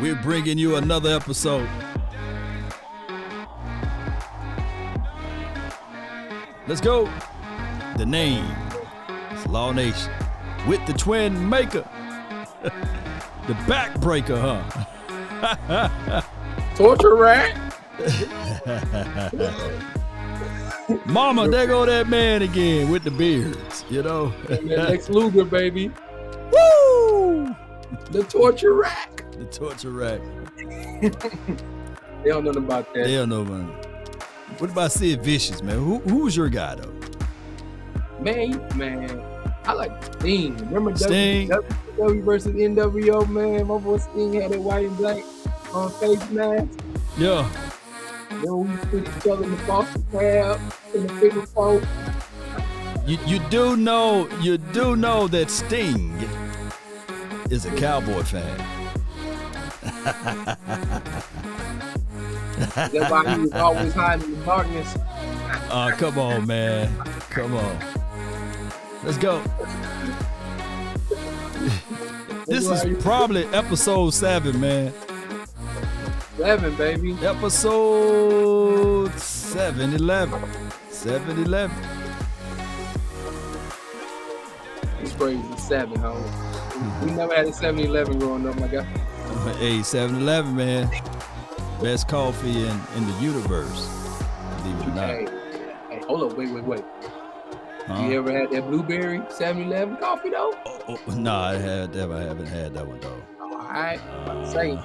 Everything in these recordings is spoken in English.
We're bringing you another episode. Let's go. The name is Law Nation with the twin maker, the backbreaker, huh? Torture rack. Mama, there go that man again with the beards, you know. And that Lex Luger, baby. Woo! The torture rack. The torture rack. They don't know nothing about that. They don't know, man. What about Sid Vicious, man? Who was your guy, though? Man, I like Sting. Remember Sting? WCW versus NWO, man? My boy Sting had that white and black face mask. Yeah. Then we put each other in the Boston Crab, in the figure four. You do know that Sting is a Cowboy fan. That's why he was always hiding in the darkness. Come on, man. Come on. Let's go. This is probably episode 7, man. 7, baby. Episode 711. 711. It's crazy. 7, huh? We never had a 7-11 growing up, my guy. Hey, 711, man. Best coffee in the universe. Believe it or not. Hey, hold up. Wait. You ever had that blueberry 7-11 coffee, though? No, I haven't had that one, though. All right. Say.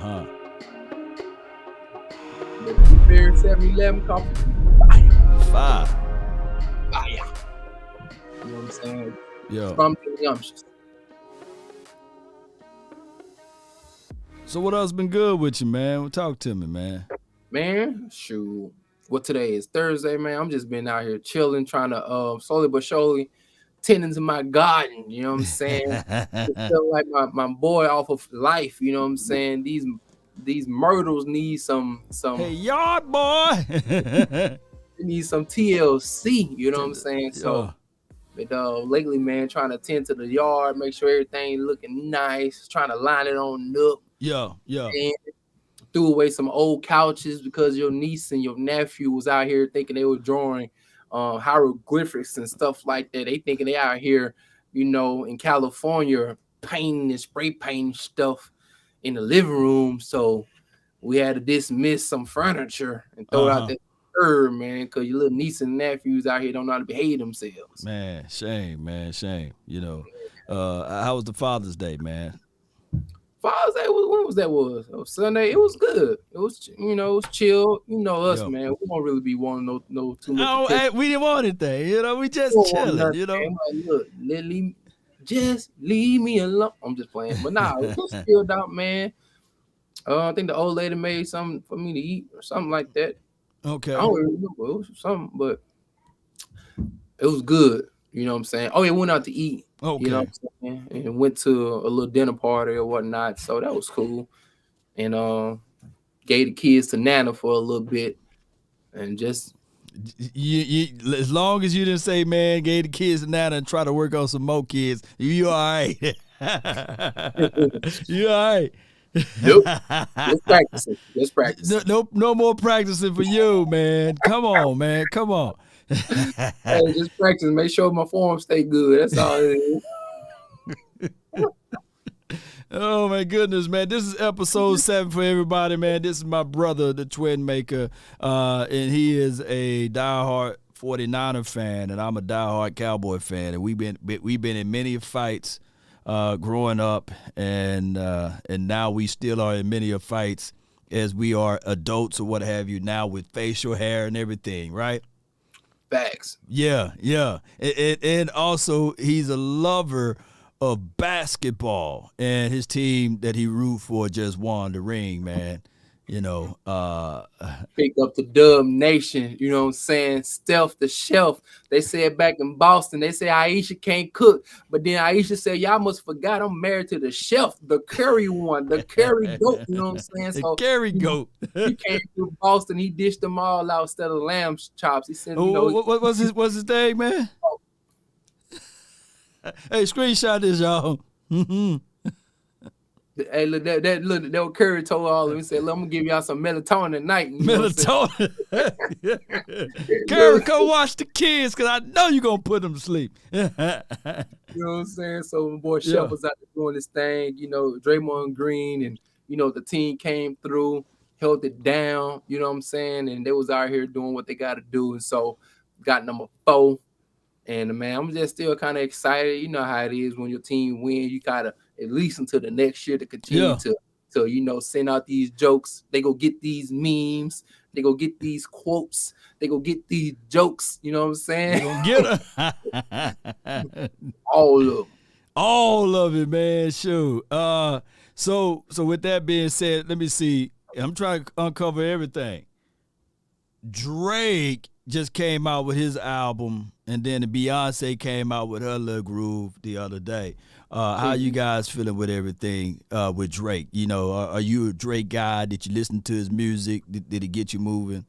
The blueberry 7-11 coffee. Fire. You know what I'm saying? Yeah. From the yumptious. So what else been good with you, man? Well, talk to me, man. Man, shoot. What today is Thursday, man. I'm just been out here chilling, trying to slowly but surely tending to my garden. You know what I'm saying? Feel like my boy off of life. You know what I'm saying? These myrtles need some. Hey, yard boy. Need some TLC. You know what I'm saying? So, but lately, man, trying to tend to the yard, make sure everything looking nice, trying to line it on up. Yeah. And threw away some old couches because your niece and your nephew was out here thinking they were drawing hieroglyphics and stuff like that. They thinking they out here, you know, in California painting and spray painting stuff in the living room. So we had to dismiss some furniture and throw out that herb, man, because your little niece and nephews out here don't know how to behave themselves. Man, shame. You know, how was the Father's Day, man? Father's Day, when was that? Was Sunday? It was good. It was, it was chill. You know us, man. We don't really be wanting no too much. Oh, we didn't want anything. You know, we just chilling. You know, like, look, just leave me alone. I'm just playing, but nah, it was chilled out, man. I think the old lady made something for me to eat or something like that. Okay. I don't really remember. It was something, but it was good. You know what I'm saying? Oh, yeah, went out to eat. Okay. You know what I'm saying? And went to a little dinner party or whatnot. So that was cool. And gave the kids to Nana for a little bit. And just you as long as you didn't say, man, gave the kids to Nana and try to work on some more kids, you all right. You all right. Nope. Just practicing. No more practicing for you, man. Come on, man. Come on. Hey, just practice. Make sure my form stay good. That's all it is. Oh my goodness, man. This is episode 7 for everybody, man. This is my brother, the twin maker. And he is a diehard 49er fan, and I'm a diehard Cowboy fan. And we've been in many fights growing up, and now we still are in many fights as we are adults or what have you now with facial hair and everything, right? Facts. Yeah. And also he's a lover of basketball, and his team that he root for just won the ring, man. You know, pick up the Dub Nation, you know what I'm saying? Stealth the shelf. They said back in Boston, they say Aisha can't cook, but then Aisha said, y'all must forgot I'm married to the shelf, the curry one, the curry goat, you know what I'm saying? So the curry goat. He came to Boston, he dished them all out instead of lamb chops. He said, what's his name, man? Oh. Hey, screenshot this, y'all. Hey, look, that what Curry told all of them. He said, "Look, I'm gonna give y'all some melatonin tonight." You know what I'm saying? Melatonin. Curry, come watch the kids, cause I know you're gonna put them to sleep. You know what I'm saying? So my boy Yeah. Chef was out there doing this thing, you know, Draymond Green, and you know, the team came through, held it down, you know what I'm saying? And they was out here doing what they gotta do. And so got number 4. And man, I'm just still kind of excited. You know how it is when your team wins, you gotta at least until the next year to continue Yeah. to you know, send out these jokes. They go get these memes, they go get these quotes, they go get these jokes, you know what I'm You saying? gonna get her. All of them. All of it, man. Sure. So with that being said, let me see. I'm trying to uncover everything. Drake just came out with his album, and then Beyonce came out with her little groove the other day. How you guys feeling with everything with Drake? You know, are you a Drake guy? Did you listen to his music? Did it get you moving?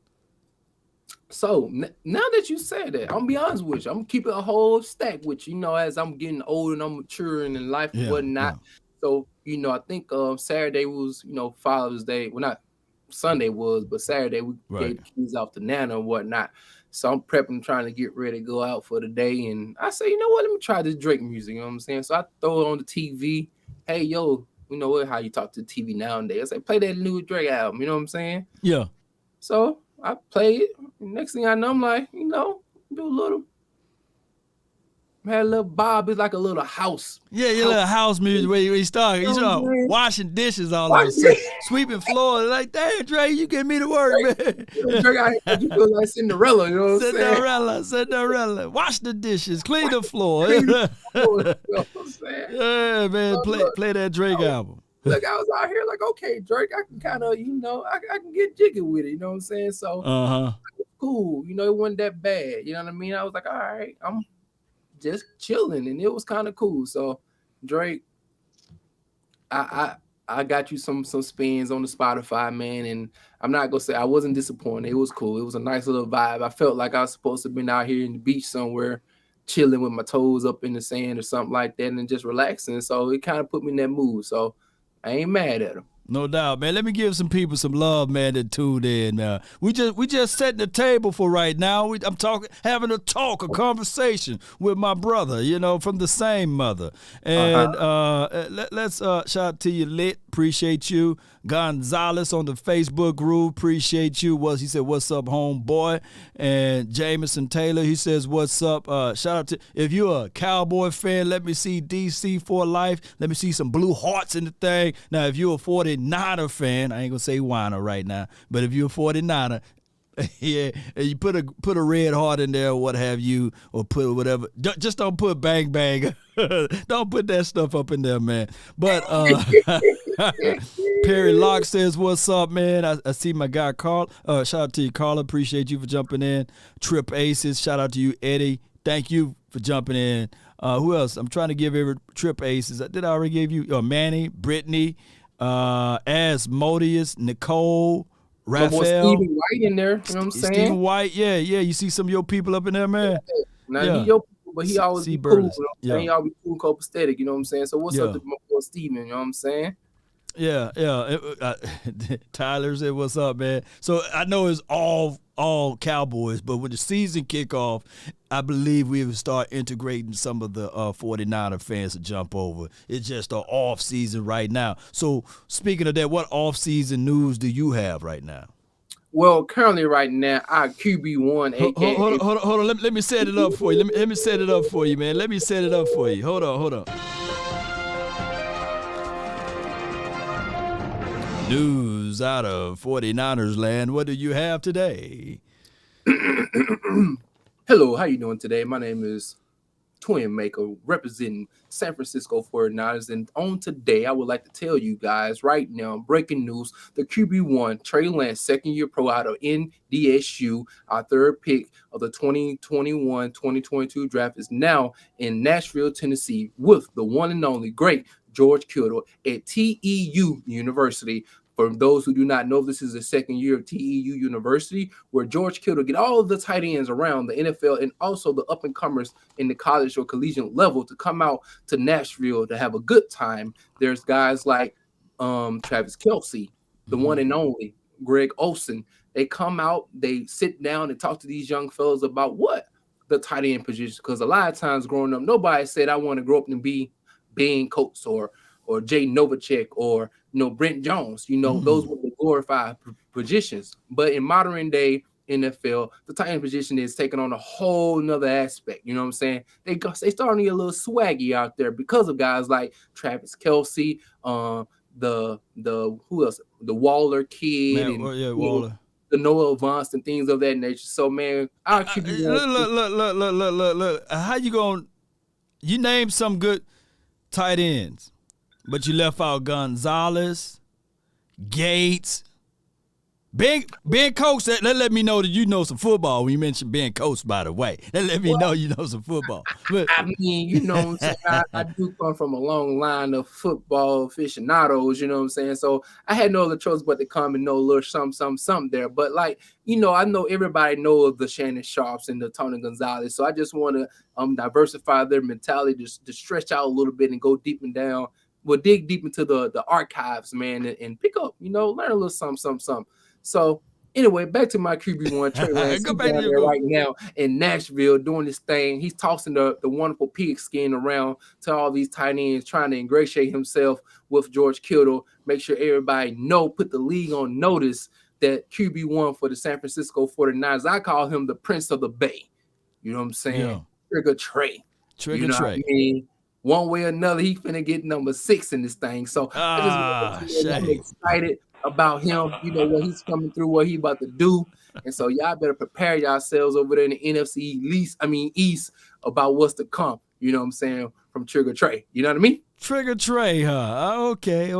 So now that you said that, I'm gonna be honest with you. I'm keeping a whole stack with you. You know, as I'm getting older and I'm maturing in life and Yeah, whatnot. yeah. So you know, I think Saturday was Father's Day. Well, not Sunday was, but Saturday we Right. gave the keys off to Nana and whatnot. So I'm prepping, trying to get ready to go out for the day. And I say, you know what? Let me try this Drake music. You know what I'm saying? So I throw it on the TV. Hey, yo, you know what? How you talk to the TV nowadays? I say, play that new Drake album. You know what I'm saying? Yeah. So I play it. Next thing I know, I'm like, do a little. Had a little Bob. It's like a little house. Yeah, your little house music where you start. You You know what I'm start saying? washing dishes all Why- of a sudden, sweeping floors. Like, damn, Drake, you get me to work, man. Drake out here, you feel like Cinderella. You know what I'm saying? Cinderella, wash the dishes, clean the floor. You know what I'm saying? Yeah, man, play that Drake album. Look, I was out here like, okay, Drake, I can kind of, I can get jiggy with it. You know what I'm saying? So cool. It wasn't that bad. You know what I mean? I was like, all right, I'm just chilling, and it was kind of cool. So Drake, I got you some spins on the Spotify, man, and I'm not gonna say I wasn't disappointed. It was cool. It was a nice little vibe. I felt like I was supposed to have been out here in the beach somewhere, chilling with my toes up in the sand or something like that, and just relaxing. So it kind of put me in that mood. So I ain't mad at him. No doubt, man. Let me give some people some love, man, that tuned in. We just setting the table for right now. I'm having a conversation with my brother, from the same mother. And let's shout out to you, Lit. Appreciate you. Gonzalez on the Facebook group. Appreciate you. He said, what's up, homeboy? And Jameson Taylor, he says, what's up? Shout out to, if you're a Cowboy fan, let me see DC for life. Let me see some blue hearts in the thing. Now, if you're a 49er fan, I ain't going to say whiner right now, but if you're a 49er, yeah, you put a red heart in there or what have you, or put whatever. Just don't put bang bang. Don't put that stuff up in there, man. But Perry Locke says, what's up, man? I see my guy Carl. Shout out to you, Carla. Appreciate you for jumping in. Trip Aces. Shout out to you, Eddie. Thank you for jumping in. Who else? I'm trying to give every Trip Aces. Did I already give you? Manny, Brittany, Asmodeus, Nicole, Raphael. Stephen White in there. You know what I'm saying? Stephen White, yeah. You see some of your people up in there, man. Now he your people, but he always be cool. You know what I'm saying? He always cool, copacetic. You know what I'm saying? So what's up to my boy Steven? You know what I'm saying? Yeah. Tyler said, what's up, man? So I know it's all Cowboys, but when the season kick off, I believe we will start integrating some of the 49er fans to jump over. It's just an off season right now. So speaking of that, what off season news do you have right now? Well, currently right now, our QB1, aka hold on. Let me set it up for you. Let me set it up for you, man. Let me set it up for you. Hold on. News out of 49ers land. What do you have today? Hello, how you doing today? My name is Twin Maker, representing San Francisco 49ers. And on today, I would like to tell you guys right now, breaking news, the QB1, Trey Lance, second-year pro out of NDSU, our third pick of the 2021-2022 draft, is now in Nashville, Tennessee, with the one and only great George Kittle at TEU University. For those who do not know, this is the second year of TEU University, where George Kittle get all of the tight ends around the NFL and also the up-and-comers in the college or collegiate level to come out to Nashville to have a good time. There's guys like Travis Kelce, the one and only Greg Olsen. They come out, they sit down and talk to these young fellas about what the tight end position. Because a lot of times growing up, nobody said I want to grow up and be Ben Coates or Jay Novacek or Brent Jones. Those were the glorified positions. But in modern day NFL, the tight end position is taking on a whole nother aspect. You know what I'm saying? They starting to get a little swaggy out there because of guys like Travis Kelce, the who else? The Waller kid, Waller. The Noah Vance and things of that nature. So man, I'll keep you look. How you going? You named some good tight ends, but you left out Gonzalez, Gates. Ben Coates, that let me know that you know some football when you mentioned Ben Coates, by the way. That let me know you know some football. But, I mean, what I'm saying? I do come from a long line of football aficionados, you know what I'm saying? So I had no other choice but to come and know a little something there. But I know everybody knows the Shannon Sharps and the Tony Gonzalez. So I just want to diversify their mentality to stretch out a little bit and go deep and down. We'll dig deep into the archives, man, and pick up, learn a little something. So anyway, back to my QB1. Trey Lance down there right now in Nashville doing this thing. He's tossing the wonderful pigskin around to all these tight ends, trying to ingratiate himself with George Kittle. Make sure everybody put the league on notice that QB1 for the San Francisco 49ers. I call him the Prince of the Bay. You know what I'm saying? Yeah. Trigger Trey. Trey. What I mean? One way or another, he finna get number 6 in this thing. So I'm excited about him, what he's coming through, what he about to do. And so y'all better prepare yourselves over there in the NFC East about what's to come, you know what I'm saying, from Trigger Trey. You know what I mean? Trigger Trey, huh? Okay.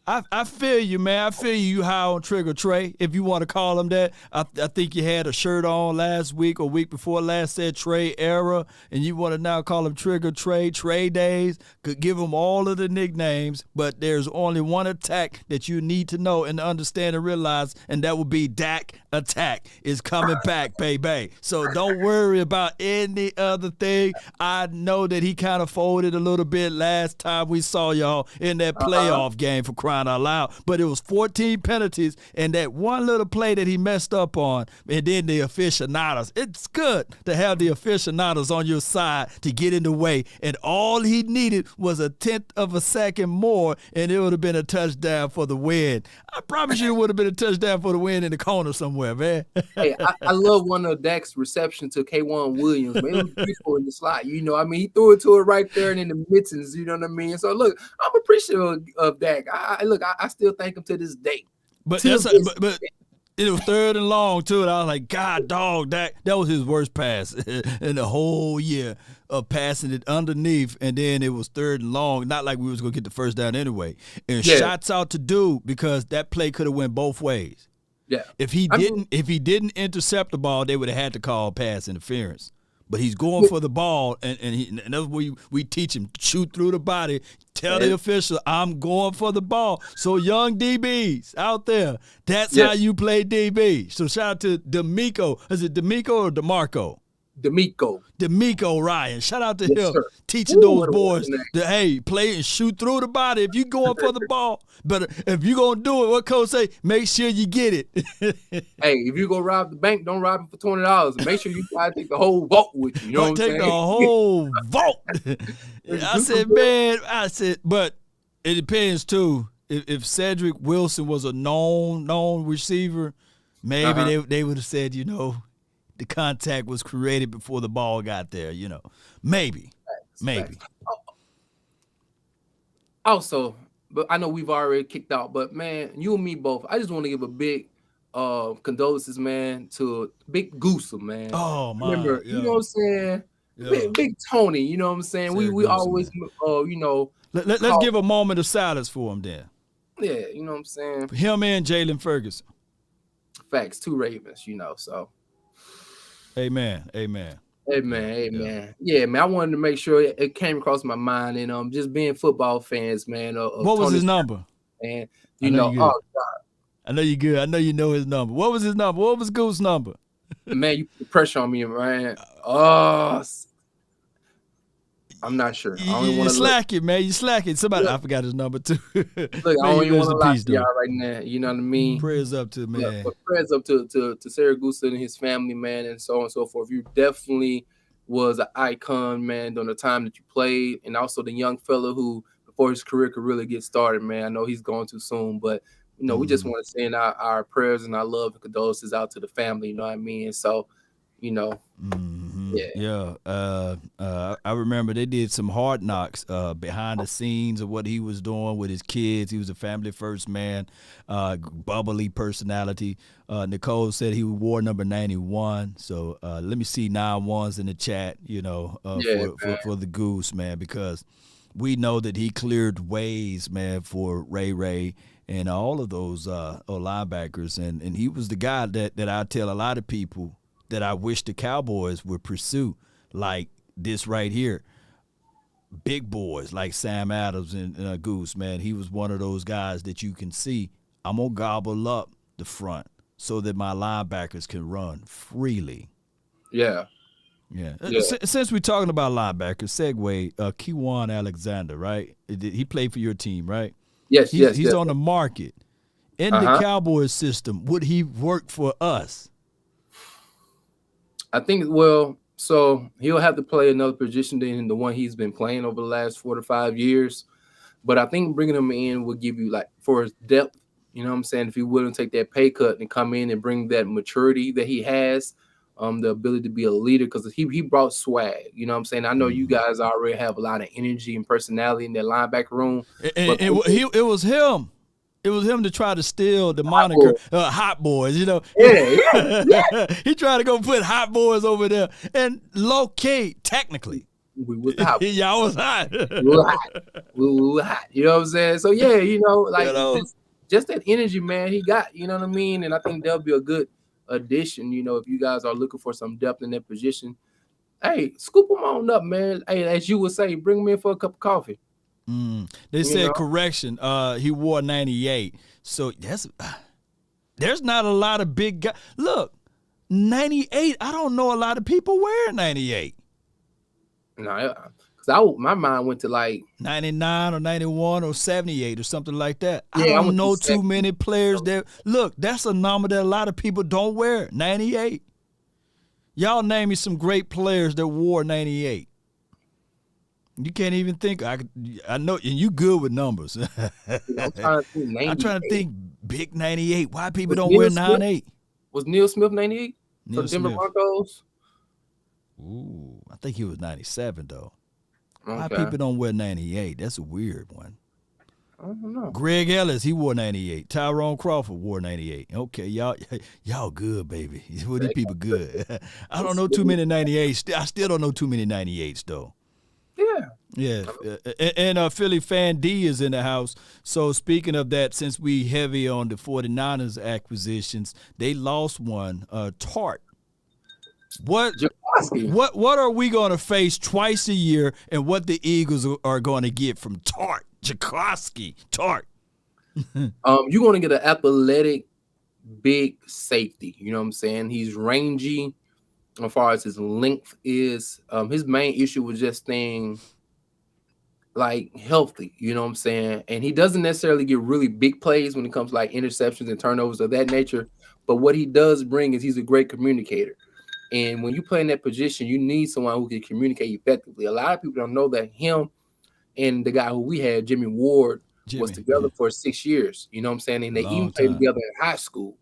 I feel you, man. I feel you high on Trigger Trey, if you want to call him that. I think you had a shirt on last week or week before last said Trey Era, and you want to now call him Trigger Trey, Trey Days. Could give him all of the nicknames, but there's only one attack that you need to know and understand and realize, and that would be Dak Attack is coming back, baby. So don't worry about any other thing. I know that he kind of folded a little bit last time we saw y'all in that playoff game, for crying out loud, but it was 14 penalties and that one little play that he messed up on, and then the aficionados. It's good to have the aficionados on your side to get in the way, and all he needed was a 1/10 of a second more, and it would have been a touchdown for the win. I promise you it would have been a touchdown for the win in the corner somewhere, man. Hey, I love one of Dak's reception to Kiwan Williams, man. It was beautiful in the slot. He threw it to it right there and in the mittens, you know what I mean? So look, I'm appreciative of Dak. I still thank him to this day. But it was 3rd and long too, and I was like, God, dog, that was his worst pass in the whole year of passing it underneath, and then it was 3rd and long. Not like we was gonna get the first down anyway. And shots out to dude, because that play could have went both ways. Yeah. If he didn't intercept the ball, they would have had to call pass interference. But he's going for the ball, and that's what we teach him. Shoot through the body. Tell the official, I'm going for the ball. So young DBs out there, that's how you play DB. So shout out to D'Amico. Is it D'Amico or DeMarco? D'Amico Ryan. Shout out to him, teaching those boys to, play and shoot through the body if you going for the ball. But if you going to do it, what coach say, make sure you get it. Hey, if you go rob the bank, don't rob it for $20. Make sure you try to take the whole vault with you. You know what I'm saying? Take the whole vault. I said, but it depends too. If Cedric Wilson was a known receiver, maybe they would have said, the contact was created before the ball got there, Maybe. Also, but I know we've already kicked out, but man, you and me both, I just want to give a big condolences, man, to Big Goose, man. Oh, my. Remember, you know what I'm saying? Yeah. Big Tony, you know what I'm saying? We Goose, always, Let's give a moment of silence for him then. Yeah, you know what I'm saying? For him and Jalen Ferguson. Facts, 2 Ravens, so. Amen. Yeah, man. I wanted to make sure it came across my mind, and just being football fans, man. What was his number? And oh God, I know you good. I know you know his number. What was his number? What was Goose's number? Man, you put pressure on me, man. I'm not sure. I don't even You want to look. slacking, man. You slacking. Somebody, I forgot his number too. Look, I Man, don't you even want rest to in lie peace, to y'all though. right now. You know what I mean? Prayers up to man. But prayers up to Saragusa and his family, man, and so on and so forth. You definitely was an icon, man, during the time that you played, and also the young fella who, before his career could really get started, man. I know he's going too soon, but you know, we just want to send our prayers and our love and condolences out to the family. You know what I mean? So, you know, Yeah. I remember they did some Hard Knocks behind the scenes of what he was doing with his kids. He was a family first man, bubbly personality. Nicole said he wore number 91. So let me see 91s in the chat, you know, for the Goose, man, because we know that he cleared ways, man, for Ray and all of those linebackers. And he was the guy that I tell a lot of people that I wish the Cowboys would pursue, like this right here. Big boys like Sam Adams and Goose, man. He was one of those guys that you can see, I'm going to gobble up the front so that my linebackers can run freely. Yeah. Since we're talking about linebackers, segue, Kiwan Alexander, right? He played for your team, right? Yes, He's on the market. In the Cowboys system, would he work for us? I think, so he'll have to play another position than the one he's been playing over the last 4 to 5 years. But I think bringing him in will give you, like, for his depth, you know what I'm saying, if he wouldn't take that pay cut and come in and bring that maturity that he has, the ability to be a leader, because he brought swag, you know what I'm saying? I know you guys already have a lot of energy and personality in that linebacker room. It was him. It was him to try to steal the moniker Hot Boys, you know. Yeah. He tried to go put Hot Boys over there. And low-key, technically, we was hot. Y'all was hot. We were hot. You know what I'm saying? So, yeah, you know, like just that energy, man, he got, you know what I mean? And I think that'll be a good addition, you know, if you guys are looking for some depth in that position. Hey, scoop him on up, man. Hey, as you would say, bring him in for a cup of coffee. They said correction. He wore 98. So there's not a lot of big guys. Look, 98. I don't know a lot of people wearing 98. No, because my mind went to like 99 or 91 or 78 or something like that. I don't know too many players that look. That's a number that a lot of people don't wear. 98. Y'all name me some great players that wore 98. You can't even think. I know, and you good with numbers. I'm trying to think big 98. Why people don't wear 98? Was Neil Smith 98 for the Denver Broncos? Ooh, I think he was 97 though. Okay. Why people don't wear 98? That's a weird one. I don't know. Greg Ellis, he wore 98. Tyrone Crawford wore 98. Okay, y'all good, baby. Well, these people good. I don't know too many 98s. I still don't know too many 98s though. Yeah. And Philly Fan D is in the house. So speaking of that, since we heavy on the 49ers acquisitions, they lost one, Tart. What are we going to face twice a year, and what the Eagles are going to get from Tart? Jacoski, Tart. You're going to get an athletic, big safety. You know what I'm saying? He's rangy as far as his length is. His main issue was just staying like healthy, you know what I'm saying? And he doesn't necessarily get really big plays when it comes to like interceptions and turnovers of that nature. But what he does bring is he's a great communicator. And when you play in that position, you need someone who can communicate effectively. A lot of people don't know that him and the guy who we had, Jimmy Ward, was together for 6 years. You know what I'm saying? And they even played together in high school.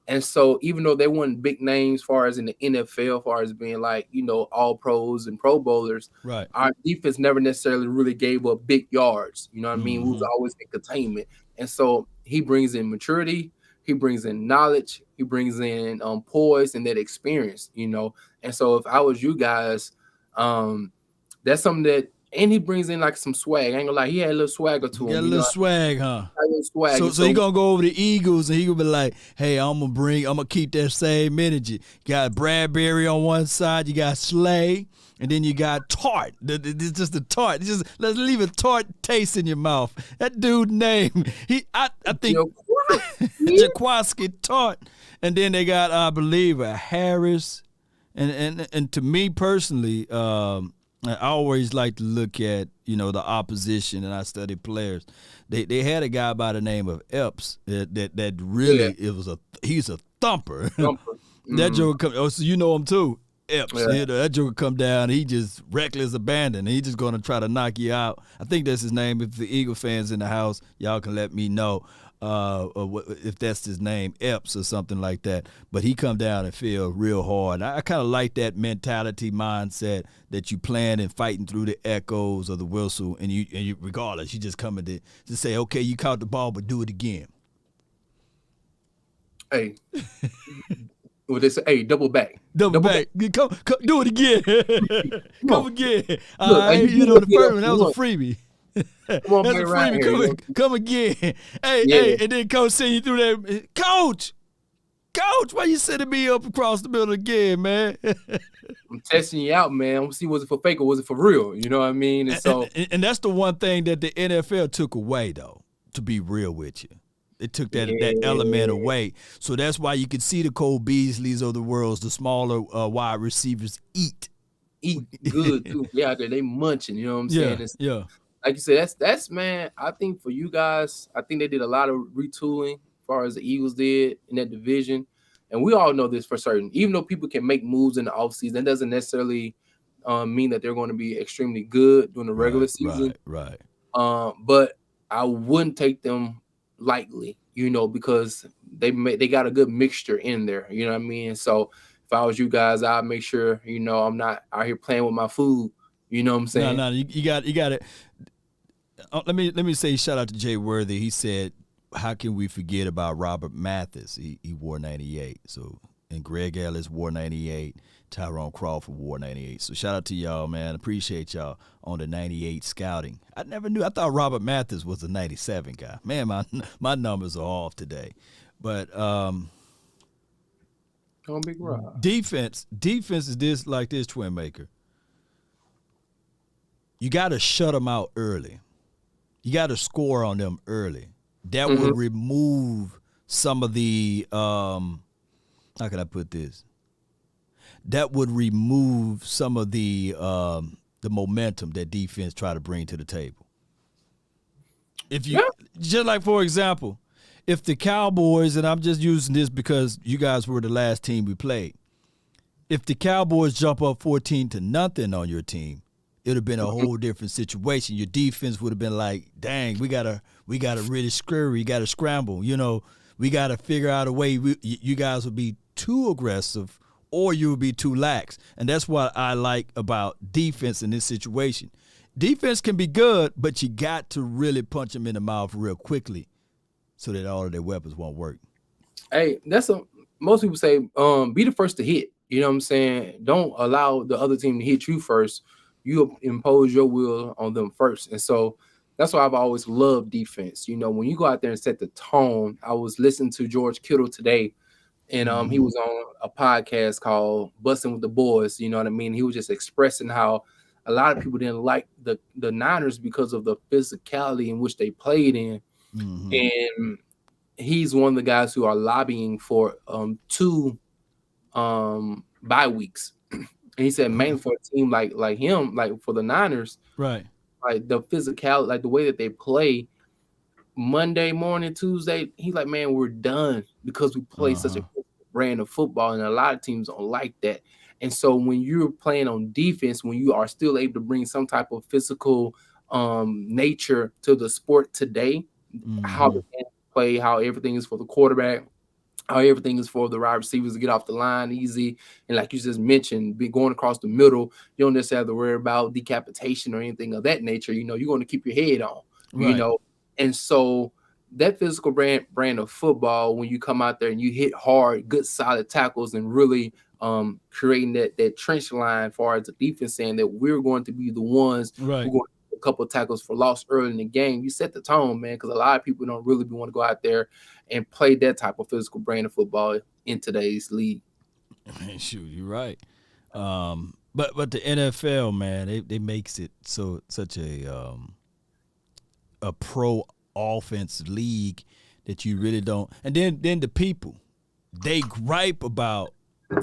And so even though they weren't big names as far as in the NFL, as far as being like, you know, all pros and pro bowlers, right, our defense never necessarily really gave up big yards. You know what I mean? We was always in containment. And so he brings in maturity, he brings in knowledge, he brings in poise and that experience, you know. And so if I was you guys, that's something that, and he brings in like some swag. I ain't gonna lie, he had a little swagger to him. Got a little swag, huh? A little swag. So he gonna go over the Eagles and he gonna be like, "Hey, I'm gonna keep that same energy." You got Bradbury on one side, you got Slay, and then you got Tart. It's just a Tart. Just let's leave a Tart taste in your mouth. That dude's name, I think Jacoski Tart, and then they got I believe a Harris, and to me personally, I always like to look at, the opposition, and I study players. They had a guy by the name of Epps that really he's a thumper. Thumper. That joker come. Oh, so you know him too, Epps. Yeah. That joker come down. He just reckless abandon. He just gonna try to knock you out. I think that's his name. If the Eagle fans in the house, y'all can let me know if that's his name, Epps or something like that. But he come down and feel real hard. I kind of like that mentality, mindset that you playing and fighting through the echoes of the whistle, and you regardless, you just coming to say, okay, you caught the ball, but do it again. Hey. Well, they say, hey, double back. Double back. Come, do it again. Come again. Look, the first one, that was a freebie. Come on, that's a freebie. Come again. Hey, and then Coach send you through that. Coach, why you sending me up across the middle again, man? I'm testing you out, man. I'm see was it for fake or was it for real? You know what I mean? And that's the one thing that the NFL took away, though, to be real with you. It took that element away. So that's why you can see the Cole Beasleys of the world, the smaller wide receivers eat good, too. They out there, they munching, you know what I'm saying? Yeah. Like you said, that's man, I think for you guys, I think they did a lot of retooling as far as the Eagles did in that division. And we all know this for certain. Even though people can make moves in the offseason, that doesn't necessarily mean that they're going to be extremely good during the regular season. Right. But I wouldn't take them lightly, because they got a good mixture in there, you know what I mean? So if I was you guys, I'd make sure, I'm not out here playing with my food, you know what I'm saying? No, you got it. Let me say shout out to Jay Worthy. He said, how can we forget about Robert Mathis? He wore 98. So, and Greg Ellis wore 98. Tyrone Crawford wore 98. So shout out to y'all, man. Appreciate y'all on the 98 scouting. I never knew. I thought Robert Mathis was a 97 guy. Man, my numbers are off today. But Big Rob. Defense is this Twin Maker. You got to shut them out early. You got to score on them early. That would remove some of the how can I put this? That would remove some of the momentum that defense try to bring to the table. If you just like, for example, if the Cowboys, and I'm just using this because you guys were the last team we played, if the Cowboys jump up 14-0 on your team, it would have been a whole different situation. Your defense would have been like, dang, we gotta really scurry, gotta scramble. We gotta figure out a way. You guys would be too aggressive, or you would be too lax. And that's what I like about defense in this situation. Defense can be good, but you got to really punch them in the mouth real quickly so that all of their weapons won't work. Hey, most people say, be the first to hit. You know what I'm saying? Don't allow the other team to hit you first. You impose your will on them first. And so that's why I've always loved defense. When you go out there and set the tone, I was listening to George Kittle today, and he was on a podcast called Bussin' with the Boys. You know what I mean? He was just expressing how a lot of people didn't like the Niners because of the physicality in which they played in. And he's one of the guys who are lobbying for 2 bye weeks. And he said mainly for a team like him, like for the Niners, right? Like the physicality, like the way that they play Monday morning, Tuesday, he's like, man, we're done because we play such a brand of football, and a lot of teams don't like that. And so when you're playing on defense, when you are still able to bring some type of physical nature to the sport today, how the fans play, how everything is for the quarterback, how everything is for the wide receivers to get off the line easy. And like you just mentioned, going across the middle, you don't necessarily have to worry about decapitation or anything of that nature. You're going to keep your head on, And so that physical brand of football, when you come out there and you hit hard, good, solid tackles, and really creating that trench line as far as the defense, saying that we're going to be the ones who are going to a couple of tackles for loss early in the game, you set the tone, man, because a lot of people don't really want to go out there and play that type of physical brand of football in today's league. Shoot, you're right. But the NFL, man, they makes it such a pro offense league that you really don't. And then the people, they gripe about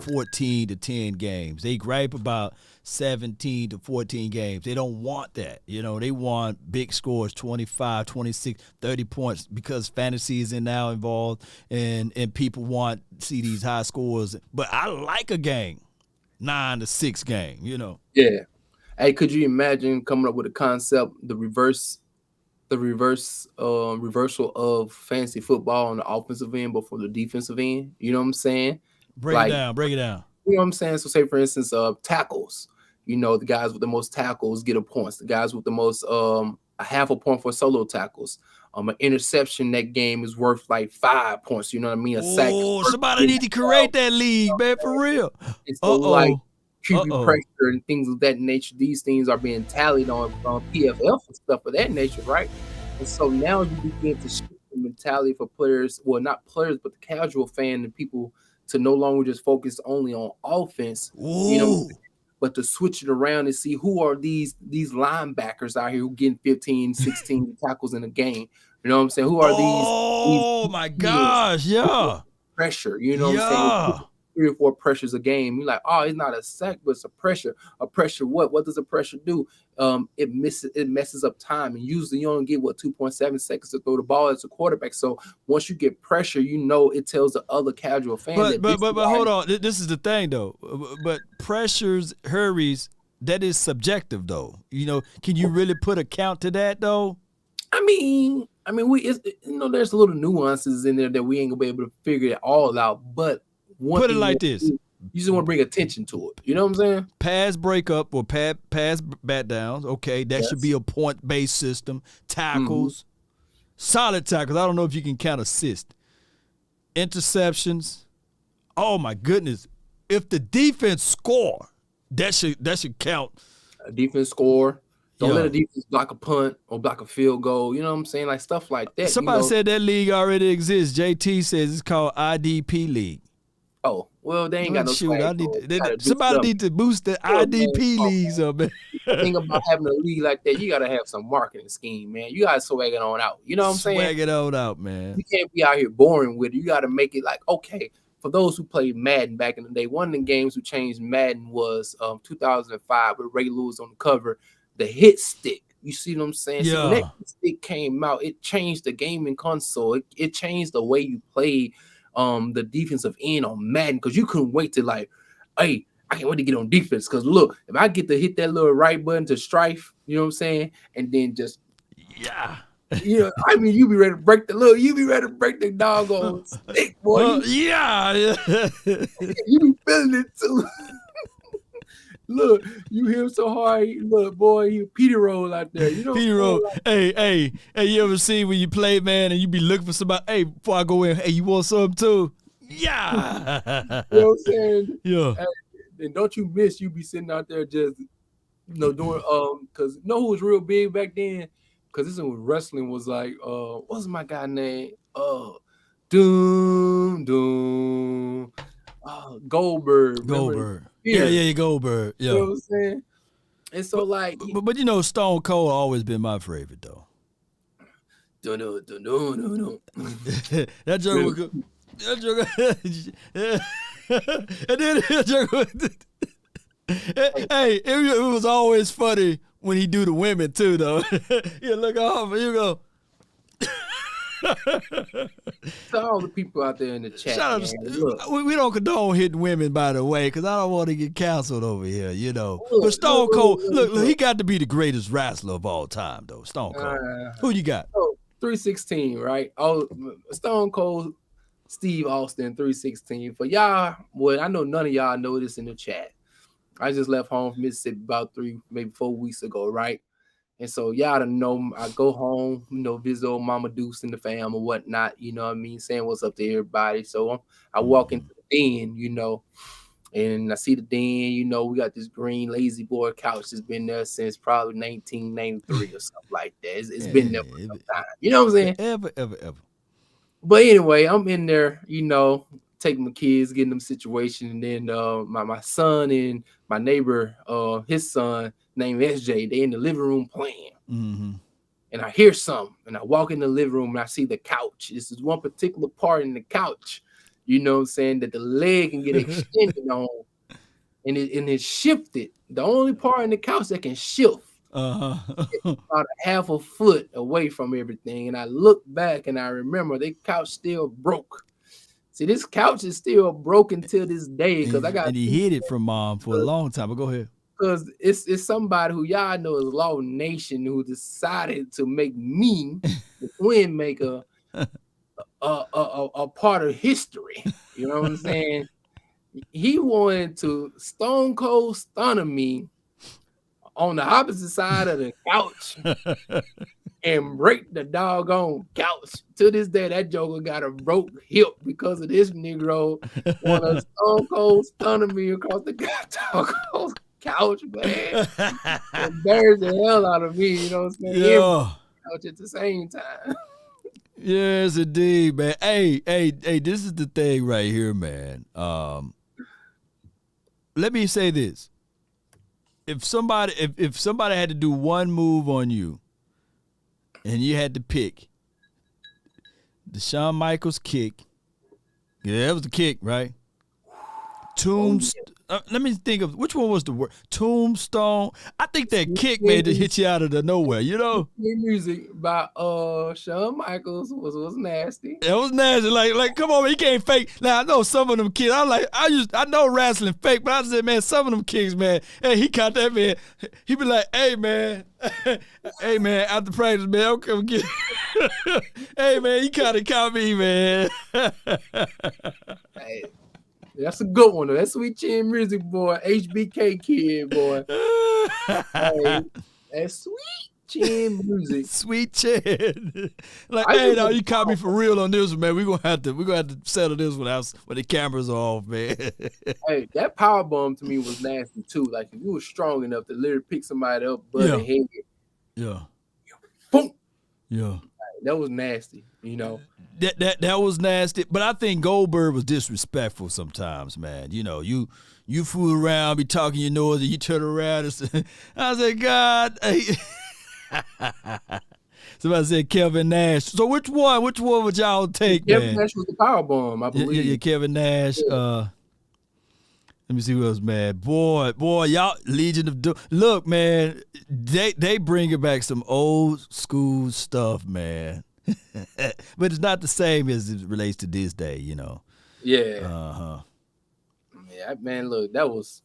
14 to 10 games. They gripe about 17 to 14 games. They don't want that. They want big scores, 25, 26, 30 points because fantasy is now involved and people want to see these high scores. But I like a game, 9 to 6 game, Yeah. Hey, could you imagine coming up with a concept, the reversal of fantasy football on the offensive end, but for the defensive end? You know what I'm saying? Break it down. You know what I'm saying? So say, for instance, tackles. The guys with the most tackles get a point. The guys with the most a half a point for solo tackles. An interception that game is worth like 5 points. You know what I mean? A sack. Oh, somebody need to create that league, man, for real. And so like QB pressure and things of that nature, these things are being tallied on PFF and stuff of that nature, right? And so now you begin to shift the mentality for players, well, not players, but the casual fan and people to no longer just focus only on offense, but to switch it around and see who are these linebackers out here who getting 15, 16 tackles in a game. You know what I'm saying? Who are these? Oh my gosh, yeah. Pressure, you know what I'm saying? 3 or 4 pressures a game. You're like, oh, it's not a sack, but it's a pressure. A pressure what? What does a pressure do? It messes up time. And usually you only get 2.7 seconds to throw the ball as a quarterback. So once you get pressure, it tells the other casual fan. But hold on. This is the thing though. But pressures, hurries, that is subjective though. Can you really put a count to that though? I mean, there's little nuances in there that we ain't gonna be able to figure it all out. But put it like this. You just want to bring attention to it. You know what I'm saying? Pass breakup or pass bat downs. Okay, that should be a point-based system. Tackles, solid tackles. I don't know if you can count assist. Interceptions. Oh my goodness! If the defense score, that should count. A defense score. Don't let a defense block a punt or block a field goal. You know what I'm saying? Like stuff like that. Somebody said that league already exists. JT says it's called IDP League. Oh, well, they ain't got no swag. Somebody need to boost the IDP leagues up, man. The thing about having a league like that, you got to have some marketing scheme, man. You got to swag it on out. You know what I'm saying? Swag it on out, man. You can't be out here boring with it. You got to make it like, okay, for those who played Madden back in the day, one of the games who changed Madden was 2005 with Ray Lewis on the cover, the hit stick. You see what I'm saying? Yeah. So when that stick came out, it changed the gaming console. It changed the way you played the defensive end on Madden, because you couldn't wait to like, hey, I can't wait to get on defense, because look, if I get to hit that little right button to strife, you know what I'm saying, and then just I mean, you be ready to break the doggone stick, boy. Yeah. You be feeling it too. Look, you hit him so hard. Look, boy, you Petey roll out there. You know, Petey roll. Hey, you ever see when you play, man, and you be looking for somebody? Hey, before I go in, hey, you want some too? Yeah. You know what I'm saying? Yeah. And don't you miss? You be sitting out there just, doing because who was real big back then? Because this is when wrestling was like, what's my guy name? Goldberg. Goldberg. Yeah, Goldberg. Yeah. You know what I'm saying? And so but Stone Cold always been my favorite though. No. That joke was good. That joke. And then that joke was, hey, it was always funny when he do the women too though. Yeah, look off, you go. To all the people out there in the chat, shout out we don't condone hitting women, by the way, because I don't want to get canceled over here, But Stone Cold, look, he got to be the greatest wrestler of all time, though. Stone Cold. Who you got? 316, right? Oh, Stone Cold, Steve Austin, 316. For y'all, I know none of y'all know this in the chat. I just left home from Mississippi about maybe 4 weeks ago, right? And so y'all to know, I go home, visit old Mama Deuce and the fam or whatnot, you know what I mean, saying what's up to everybody. So I walk into the den, and I see the den, we got this green lazy boy couch that's been there since probably 1993 or something like that. It's been there for some time. You know what I'm saying? Ever. But anyway, I'm in there, taking my kids, getting them situation, and then my son and my neighbor, his son named SJ, they in the living room playing. Mm-hmm. And I hear something, and I walk in the living room and I see the couch. This is one particular part in the couch, you know what I'm saying, that the leg can get extended on, and it's shifted. The only part in the couch that can shift. About a half a foot away from everything. And I look back and I remember the couch still broke. See, this couch is still broken till this day because I got. And he hid it from mom for a long time. But go ahead. Because it's somebody who y'all know is Law Nation who decided to make me, the Twin Maker, a part of history. You know what I'm saying? He wanted to stone cold stun me on the opposite side of the couch and break the doggone couch. To this day, that joker got a broke hip because of this Negro want to stone cold stun me across the doggone couch, man. Embarrassed the hell out of me, you know what I'm saying? Yeah. Couch at the same time. Yes, indeed, man. Hey, this is the thing right here, man. Let me say this. If somebody had to do one move on you and you had to pick the Shawn Michaels kick, yeah, that was the kick, right? Let me think of which one was the word. Tombstone. I think that kick made it hit you out of the nowhere, you know? The music by Shawn Michaels was nasty. It was nasty. Like, come on, man, you can't fake. Now I know some of them kids. I know wrestling fake, but I said, man, some of them kicks, man. Hey, he caught that man. He be like, hey man, after practice, man, I'll come get. Hey man, he caught me, man. Hey. That's a good one, though. That's Sweet Chin Music, boy. HBK kid, boy. Hey, that's Sweet Chin Music. Sweet Chin. Like, hey, no, you caught me for real on this one, man. We're gonna have to settle this one out when the cameras are off, man. Hey, that power bomb to me was nasty too. Like if you were strong enough to literally pick somebody up, butt the head. Yeah. Boom. Yeah. That was nasty, you know. That was nasty, but I think Goldberg was disrespectful sometimes, man. You know, you fool around, be talking your nose, and you turn around and say, I said, God. Somebody said Kevin Nash. So which one would y'all take, Kevin man? Nash was the power bomb, I believe. Yeah, Kevin Nash. Yeah. Let me see who else, man. Boy, y'all Legion of Doom. Look, man, they bringing back some old school stuff, man. But it's not the same as it relates to this day, you know. Yeah. Yeah, man, look, that was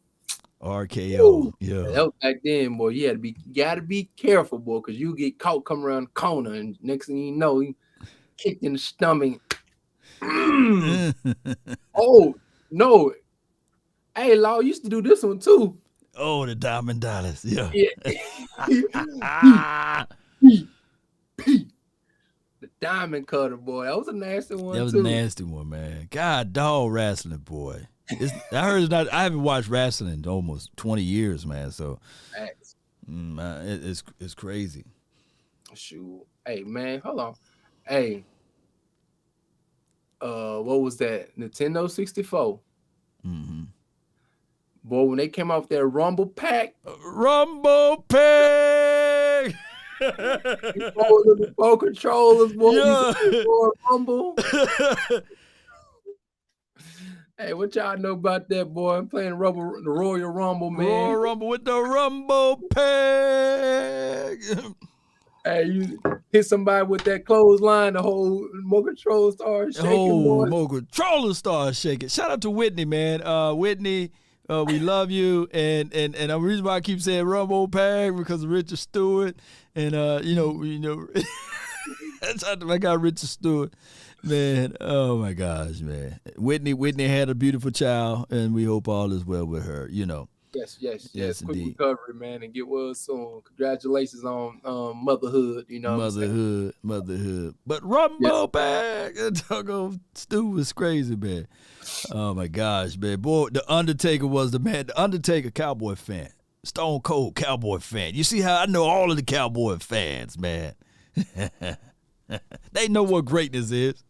RKO. Woo. Yeah. That was back then, boy. You gotta be careful, boy, because you get caught coming around the corner, and next thing you know, you kicked in the stomach. Oh no. Hey, Law used to do this one too. Oh, the Diamond Dollars. Yeah. The Diamond Cutter, boy. That was a nasty one, too. That was a nasty one, man. God, dog wrestling, boy. I heard it's not. I haven't watched wrestling in almost 20 years, man. So it's crazy. Shoot. Hey, man, hold on. Hey. What was that? Nintendo 64. Mm-hmm. Boy, when they came out with that Rumble Pack. Rumble Pack! Four controllers, boy. Yeah. Rumble. Hey, what y'all know about that, boy? I'm playing the Royal Rumble, man. Royal Rumble with the Rumble Pack. Hey, you hit somebody with that clothesline, the whole remote control started shaking. Oh, remote controller started shaking. Shout out to Whitney, man. Whitney, we love you. And the reason why I keep saying Rumble Pack because of Richard Stewart. And you know, that's how I got Richard Stewart. Man, oh my gosh, man. Whitney had a beautiful child, and we hope all is well with her, you know. Yes. Quick indeed. recovery, man, and get well soon. Congratulations on motherhood, you know. Motherhood. But Rumble Pack, that doggone Stu was crazy, man. Oh my gosh, man. Boy, The Undertaker was the man. The Undertaker, Cowboy fan. Stone Cold Cowboy fan. You see how I know all of the Cowboy fans, man. They know what greatness is.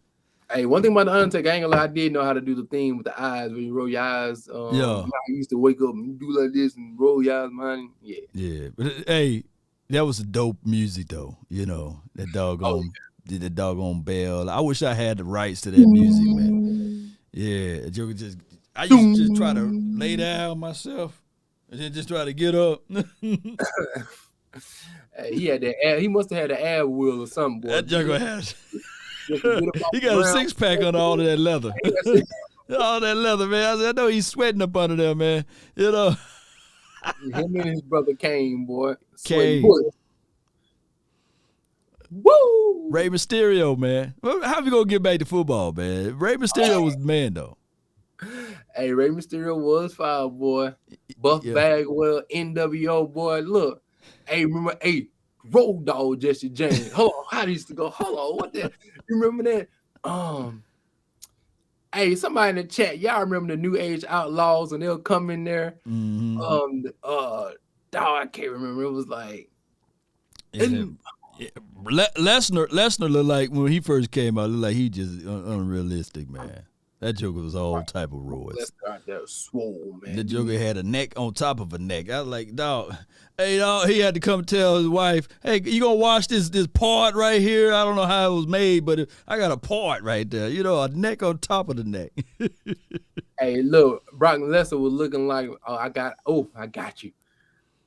Hey, one thing about The Undertaker, I ain't gonna lie, I did know how to do the thing with the eyes, when you roll your eyes. I used to wake up and do like this and roll your eyes, man. Yeah. But hey, that was a dope music though. You know, that doggone bell. I wish I had the rights to that music, man. Yeah, Joker just. I used to just try to lay down myself, and then just try to get up. He had that. He must have had an ab wheel or something, boy. That Joker has. Just to get up off He the got a ground. 6-pack on all of that leather. All that leather, man. I said, I know he's sweating up under there, man. You know. Him and his brother Kane, boy. Kane. Sweating bullets. Woo! Rey Mysterio, man. How we gonna get back to football, man? Rey Mysterio was the man, though. Hey, Rey Mysterio was fire, boy. Buff Bagwell, NWO, boy. Look, hey, remember, hey, Road Dogg Jesse James. Hold on, how they used to go? Hold on, what that? You remember that? Hey, somebody in the chat, y'all remember the New Age Outlaws, and they'll come in there. Mm-hmm. I can't remember. It was like. Lesnar looked like when he first came out, looked like he just unrealistic, man. That Joker was all type of roids. Lesnar out there swole, man. The Joker had a neck on top of a neck. I was like, dog, hey, dog, he had to come tell his wife, hey, you gonna watch this part right here? I don't know how it was made, but I got a part right there. You know, a neck on top of the neck. Hey, look, Brock Lesnar was looking like, I got you.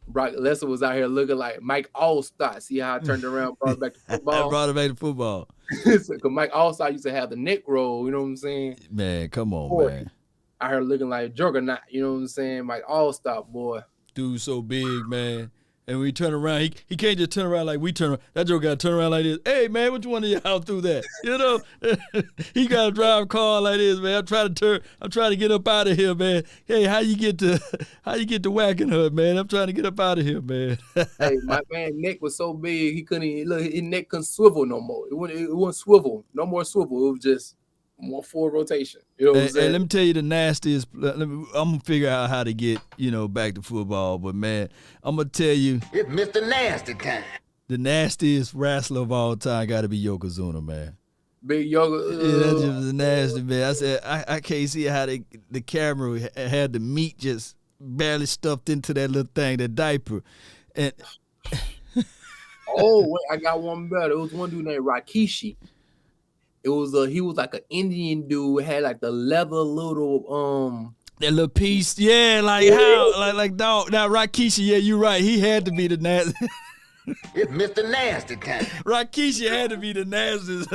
Brock Lesnar was out here looking like Mike Allstott. See how I turned around, brought it back to football? I brought it back to football. Because Mike Allstott used to have the neck roll, you know what I'm saying? Man, come on, man. Out here looking like Juggernaut, you know what I'm saying? Mike Allstott, boy. Dude so big, man. And when he turn around, he can't just turn around like we turn around. That Joker got to turn around like this. Hey, man, which one of y'all threw that? You know? He got to drive a car like this, man. I'm trying to get up out of here, man. Hey, how you get to whacking her, man? I'm trying to get up out of here, man. Hey, my man's neck was so big, he couldn't, look, his neck couldn't swivel no more. It wouldn't swivel. No more swivel. It was just more forward rotation. You know what I'm saying? And let me tell you the nastiest. I'm gonna figure out how to get back to football, but man, I'm gonna tell you, it's Mr. Nasty time. The nastiest wrestler of all time got to be Yokozuna, man. Big Yoga. Yeah, that just was nasty, man. I said I can't see how the camera had the meat just barely stuffed into that little thing, that diaper, and. Oh wait, I got one better. It was one dude named Rikishi. It was he was like an Indian dude, had like the leather little that little piece, yeah, like how like dog. Now Rikishi, yeah, you right. He had to be the nasty. It's Mr. Nasty time. Rikishi had to be the nastiest.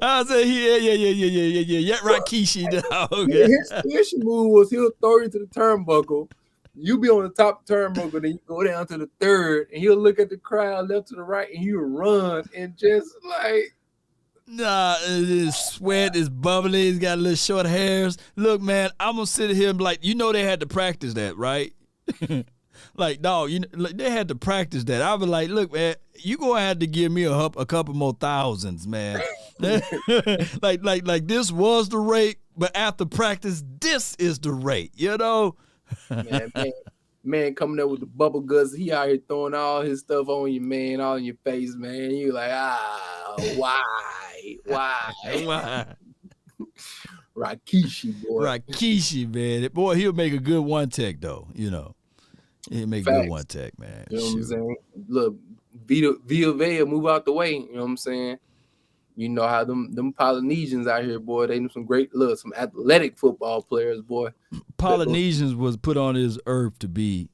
I said yeah, Rikishi dog. His move was he'll throw you to the turnbuckle. You be on the top turnbuckle, then you go down to the third, and he'll look at the crowd left to the right, and he'll run and just like. Nah, his sweat is bubbly. He's got little short hairs. Look, man, I'm gonna sit here and be like, they had to practice that, right? Like, dog, they had to practice that. I was like, look, man, you gonna have to give me a couple more thousands, man. like this was the rate, but after practice, this is the rate, Man, coming up with the bubble guts, he out here throwing all his stuff on you, man, all in your face, man. You like, why? Rikishi, boy. Rikishi, man. Boy, he'll make a good one tech, though, He'll make a good one tech, man. You know what I'm saying? Look, Via Vea move out the way, you know what I'm saying? You know how them Polynesians out here, boy, they some great, some athletic football players, boy. Polynesians was put on this earth to be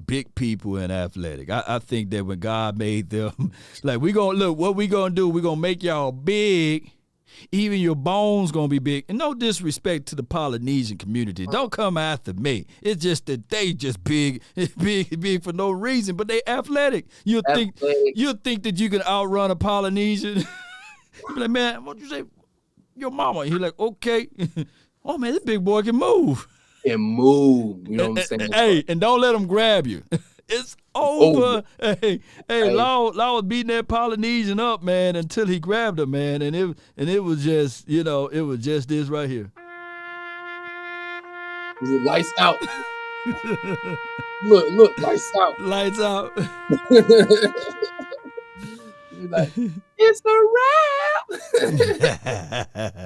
big people and athletic. I think that when God made them, like, what we gonna do, we gonna make y'all big. Even your bones gonna be big. And no disrespect to the Polynesian community. Don't come after me. It's just that they just big for no reason, but they athletic. You'll think that you can outrun a Polynesian. You be like, man, what you say? Your mama. He's like, okay. Oh man, this big boy can move. You know what I'm saying? Hey, and don't let him grab you. It's over. Hey, Law was beating that Polynesian up, man, until he grabbed her, man, and it was just, it was just this right here. Is it lights out? Look, lights out. Lights out. Like, it's a wrap.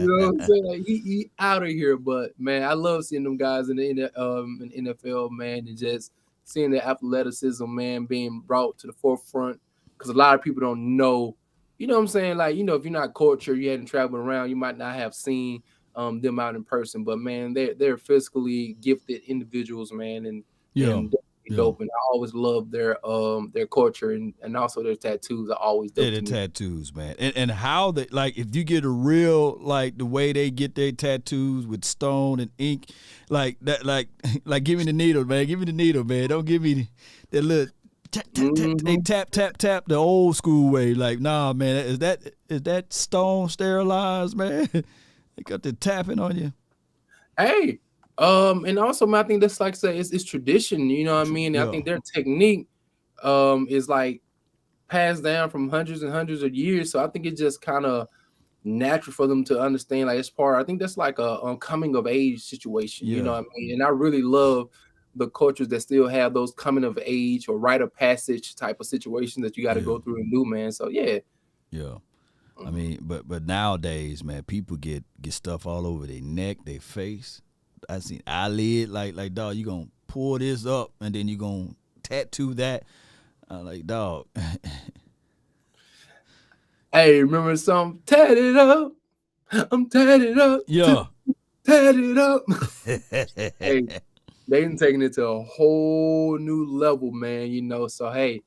You know what I'm saying? Like, he out of here, but man, I love seeing them guys in the NFL, man, and just seeing the athleticism, man, being brought to the forefront, because a lot of people don't know. You know what I'm saying? Like, if you're not cultured, you hadn't traveled around, you might not have seen them out in person. But man, they're physically gifted individuals, man, and Yeah. definitely dope. And I always love their culture and also their tattoos are always dope. Yeah, the tattoos, man. And how they, like, if you get a real, like, the way they get their tattoos with stone and ink, like that, like give me the needle, man. Give me the needle, man. Don't give me that little tap, they tap the old school way. Like, nah, man, is that stone sterilized, man? They got the tapping on you. Hey, and also, man, I think that's like I say, it's tradition. You know what I mean? Yeah. I think their technique, is like passed down from hundreds and hundreds of years. So I think it's just kind of natural for them to understand. Like it's part. I think that's like a coming of age situation. You know what I mean? And I really love the cultures that still have those coming of age or rite of passage type of situations that you got to go through and do, man. So yeah. I mean, but nowadays, man, people get stuff all over their neck, their face. I seen eyelid, like dog, you gonna pull this up and then you gonna tattoo that. Like, dog. Hey, remember some tatted up? I'm tatted up. Yeah. Tatted up. Hey, they done taking it to a whole new level, man. You know, so hey,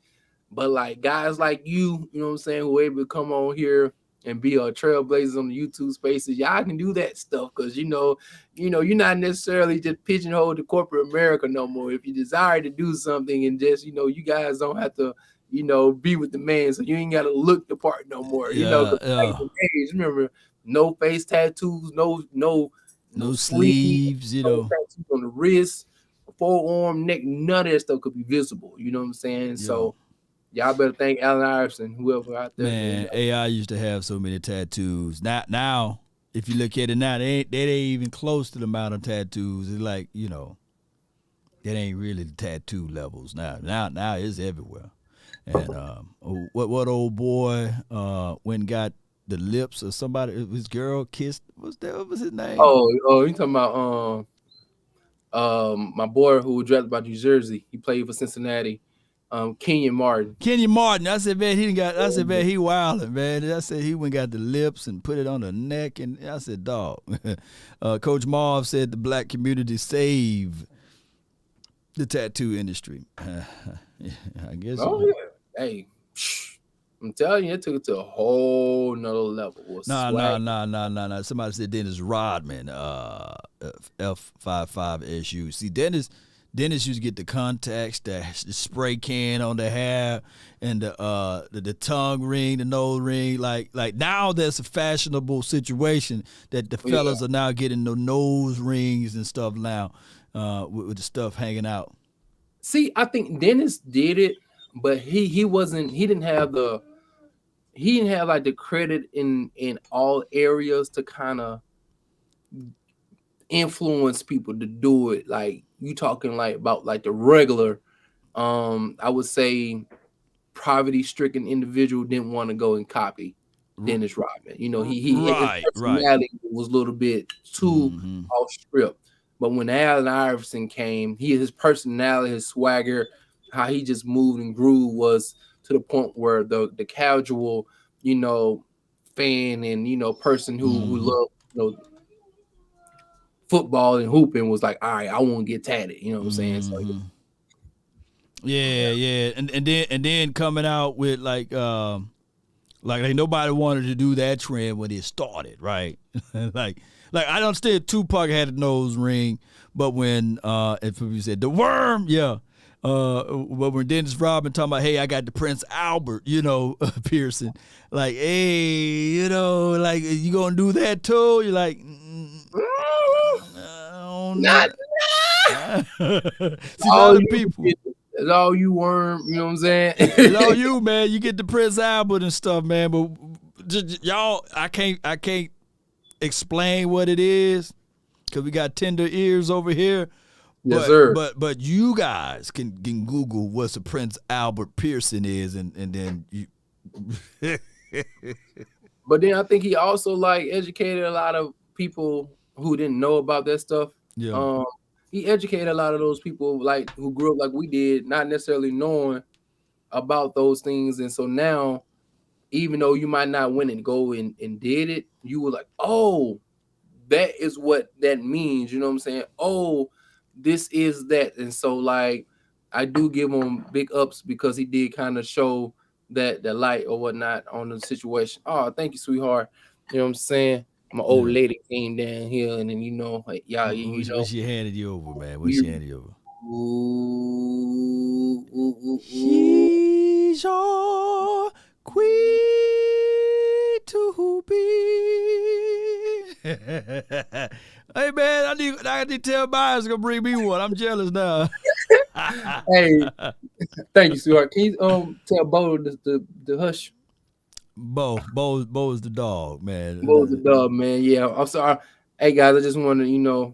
but like guys like you know what I'm saying, who able to come on here and be trailblazers on the YouTube spaces, y'all can do that stuff because you know, you're not necessarily just pigeonholed to corporate America no more. If you desire to do something and just, you guys don't have to, be with the man, so you ain't got to look the part no more. Days, remember, no face tattoos, no sleeves, no tattoos on the wrist, forearm, neck, none of that stuff could be visible. You know what I'm saying? So y'all better thank Allen Iverson, whoever out there. Man, AI used to have so many tattoos. Now, if you look at it now, they ain't even close to the amount of tattoos. It's like, that ain't really the tattoo levels now. Now it's everywhere. And what old boy went and got the lips of somebody? His girl kissed. What was his name? Oh, you talking about my boy who was drafted by New Jersey? He played for Cincinnati. Kiwan Martin. I said, man, he wildin', man. I said he went and got the lips and put it on the neck, and I said, dog. Coach Marv said the black community saved the tattoo industry. I guess. Yeah. Hey, I'm telling you, it took it to a whole nother level. Nah. Somebody said Dennis Rodman, F55SU. See, Dennis used to get the contacts, the spray can on the hair, and the tongue ring, the nose ring. Like now, there's a fashionable situation that the fellas are now getting the nose rings and stuff now, with the stuff hanging out. See, I think Dennis did it, but he didn't have like the credit in all areas to kind of influence people to do it. Like you talking like about like the regular, I would say poverty-stricken individual didn't want to go and copy Dennis Rodman. His personality was a little bit too off script. But when Allen Iverson came, his personality, his swagger, how he just moved and grew was to the point where the casual, fan and person who loved football and hooping was like, all right, I want to get tatted. You know what I'm saying? So, yeah. And then coming out with like nobody wanted to do that trend when it started, right? like I don't understand Tupac had a nose ring, but when if you said the worm, but when Dennis Rodman talking about, hey, I got the Prince Albert, Pearson, like, hey, like, you gonna do that too? You're like, not. See, a lot of people. It's all you, worm. You know what I'm saying? It's all you, man. You get the Prince Albert and stuff, man. But y'all, I can't explain what it is because we got tender ears over here. Yes, sir. But you guys can Google what a Prince Albert Pearson is, and then you. But then I think he also like educated a lot of people who didn't know about that stuff. Yeah. He educated a lot of those people like who grew up like we did, not necessarily knowing about those things. And so now, even though you might not win and go and did it, you were like, oh, that is what that means. You know what I'm saying? Oh, this is that. And so like I do give him big ups because he did kind of show that the light or whatnot on the situation. Oh, thank you, sweetheart. You know what I'm saying? My old lady came down here, and then like, y'all, What she handed you over, man? What you- she handed you over? Ooh. She's your queen to be. Hey man, I need to tell Myers gonna bring me one. I'm jealous now. Hey, thank you, sweetheart. Can you tell Bo the hush? Bo is the dog, man. Bo's the dog, man. Yeah, I'm sorry. Hey guys, I just want to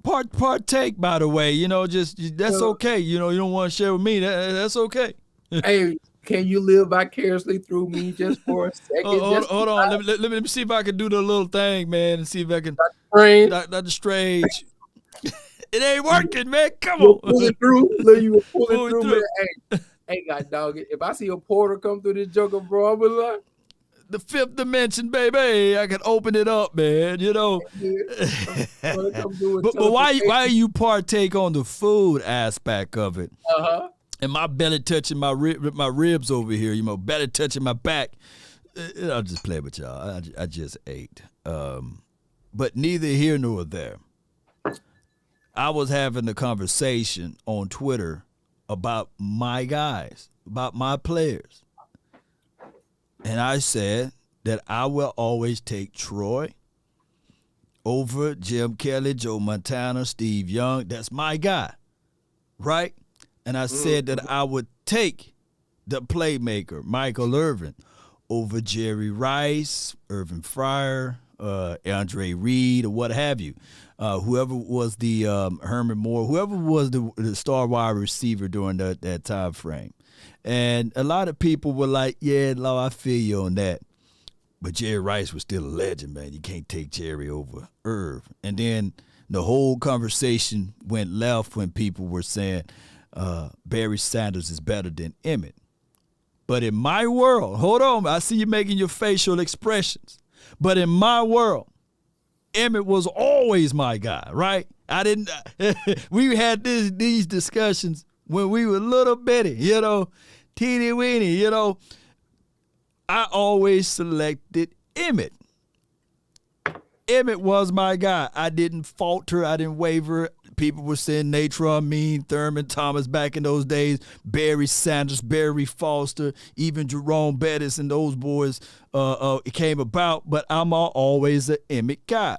Partake, by the way. That's okay. You don't want to share with me. That's okay. hey, can you live vicariously through me just for a second? Hold on. Let me see if I can do the little thing, man, and see if I can. Dr. Strange. It ain't working, man. Come on. Pull it through. Look, you were pulling Pull it through, through. man. Hey, God, dog. If I see a portal come through this joker, bro, I'm like, The fifth dimension, baby. I can open it up, man. But why you partake on the food aspect of it? And my belly touching my ribs over here, belly touching my back. I'll just play with y'all. I just ate. But neither here nor there. I was having a conversation on Twitter about my guys, about my players. And I said that I will always take Troy over Jim Kelly, Joe Montana, Steve Young. That's my guy, right? And I said that I would take the playmaker, Michael Irvin, over Jerry Rice, Irvin Fryer, Andre Reed, or what have you. Whoever was the Herman Moore, whoever was the star wide receiver during that time frame. And a lot of people were like, yeah, Law, I feel you on that. But Jerry Rice was still a legend, man. You can't take Jerry over Irv. And then the whole conversation went left when people were saying Barry Sanders is better than Emmett. But in my world, hold on, I see you making your facial expressions. But in my world, Emmett was always my guy, right? We had these discussions when we were little bitty, teeny weeny, I always selected Emmett. Emmett was my guy. I didn't falter. I didn't waver. People were saying Natron, Mean, Thurman, Thomas back in those days, Barry Sanders, Barry Foster, even Jerome Bettis and those boys it came about, but I'm always an Emmett guy.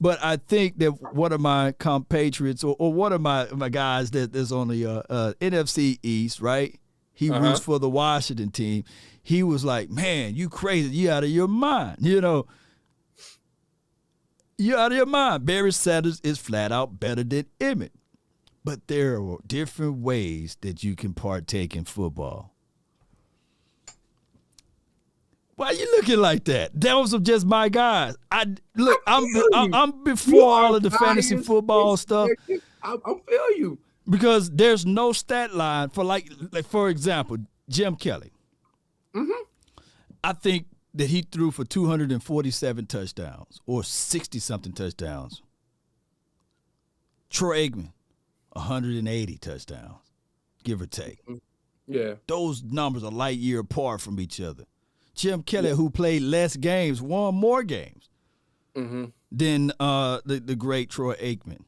But I think that one of my compatriots or one of my guys that's on the NFC East, right? He roots for the Washington team. He was like, man, you crazy. You out of your mind. You're out of your mind. Barry Sanders is flat out better than Emmett. But there are different ways that you can partake in football. Why are you looking like that? Those are just my guys. I'm before all of the fantasy football stuff. I feel you. Because there's no stat line for like for example, Jim Kelly. I think that he threw for 247 touchdowns or 60-something touchdowns. Troy Aikman, 180 touchdowns, give or take. Yeah. Those numbers are light year apart from each other. Jim Kelly, who played less games, won more games than the great Troy Aikman.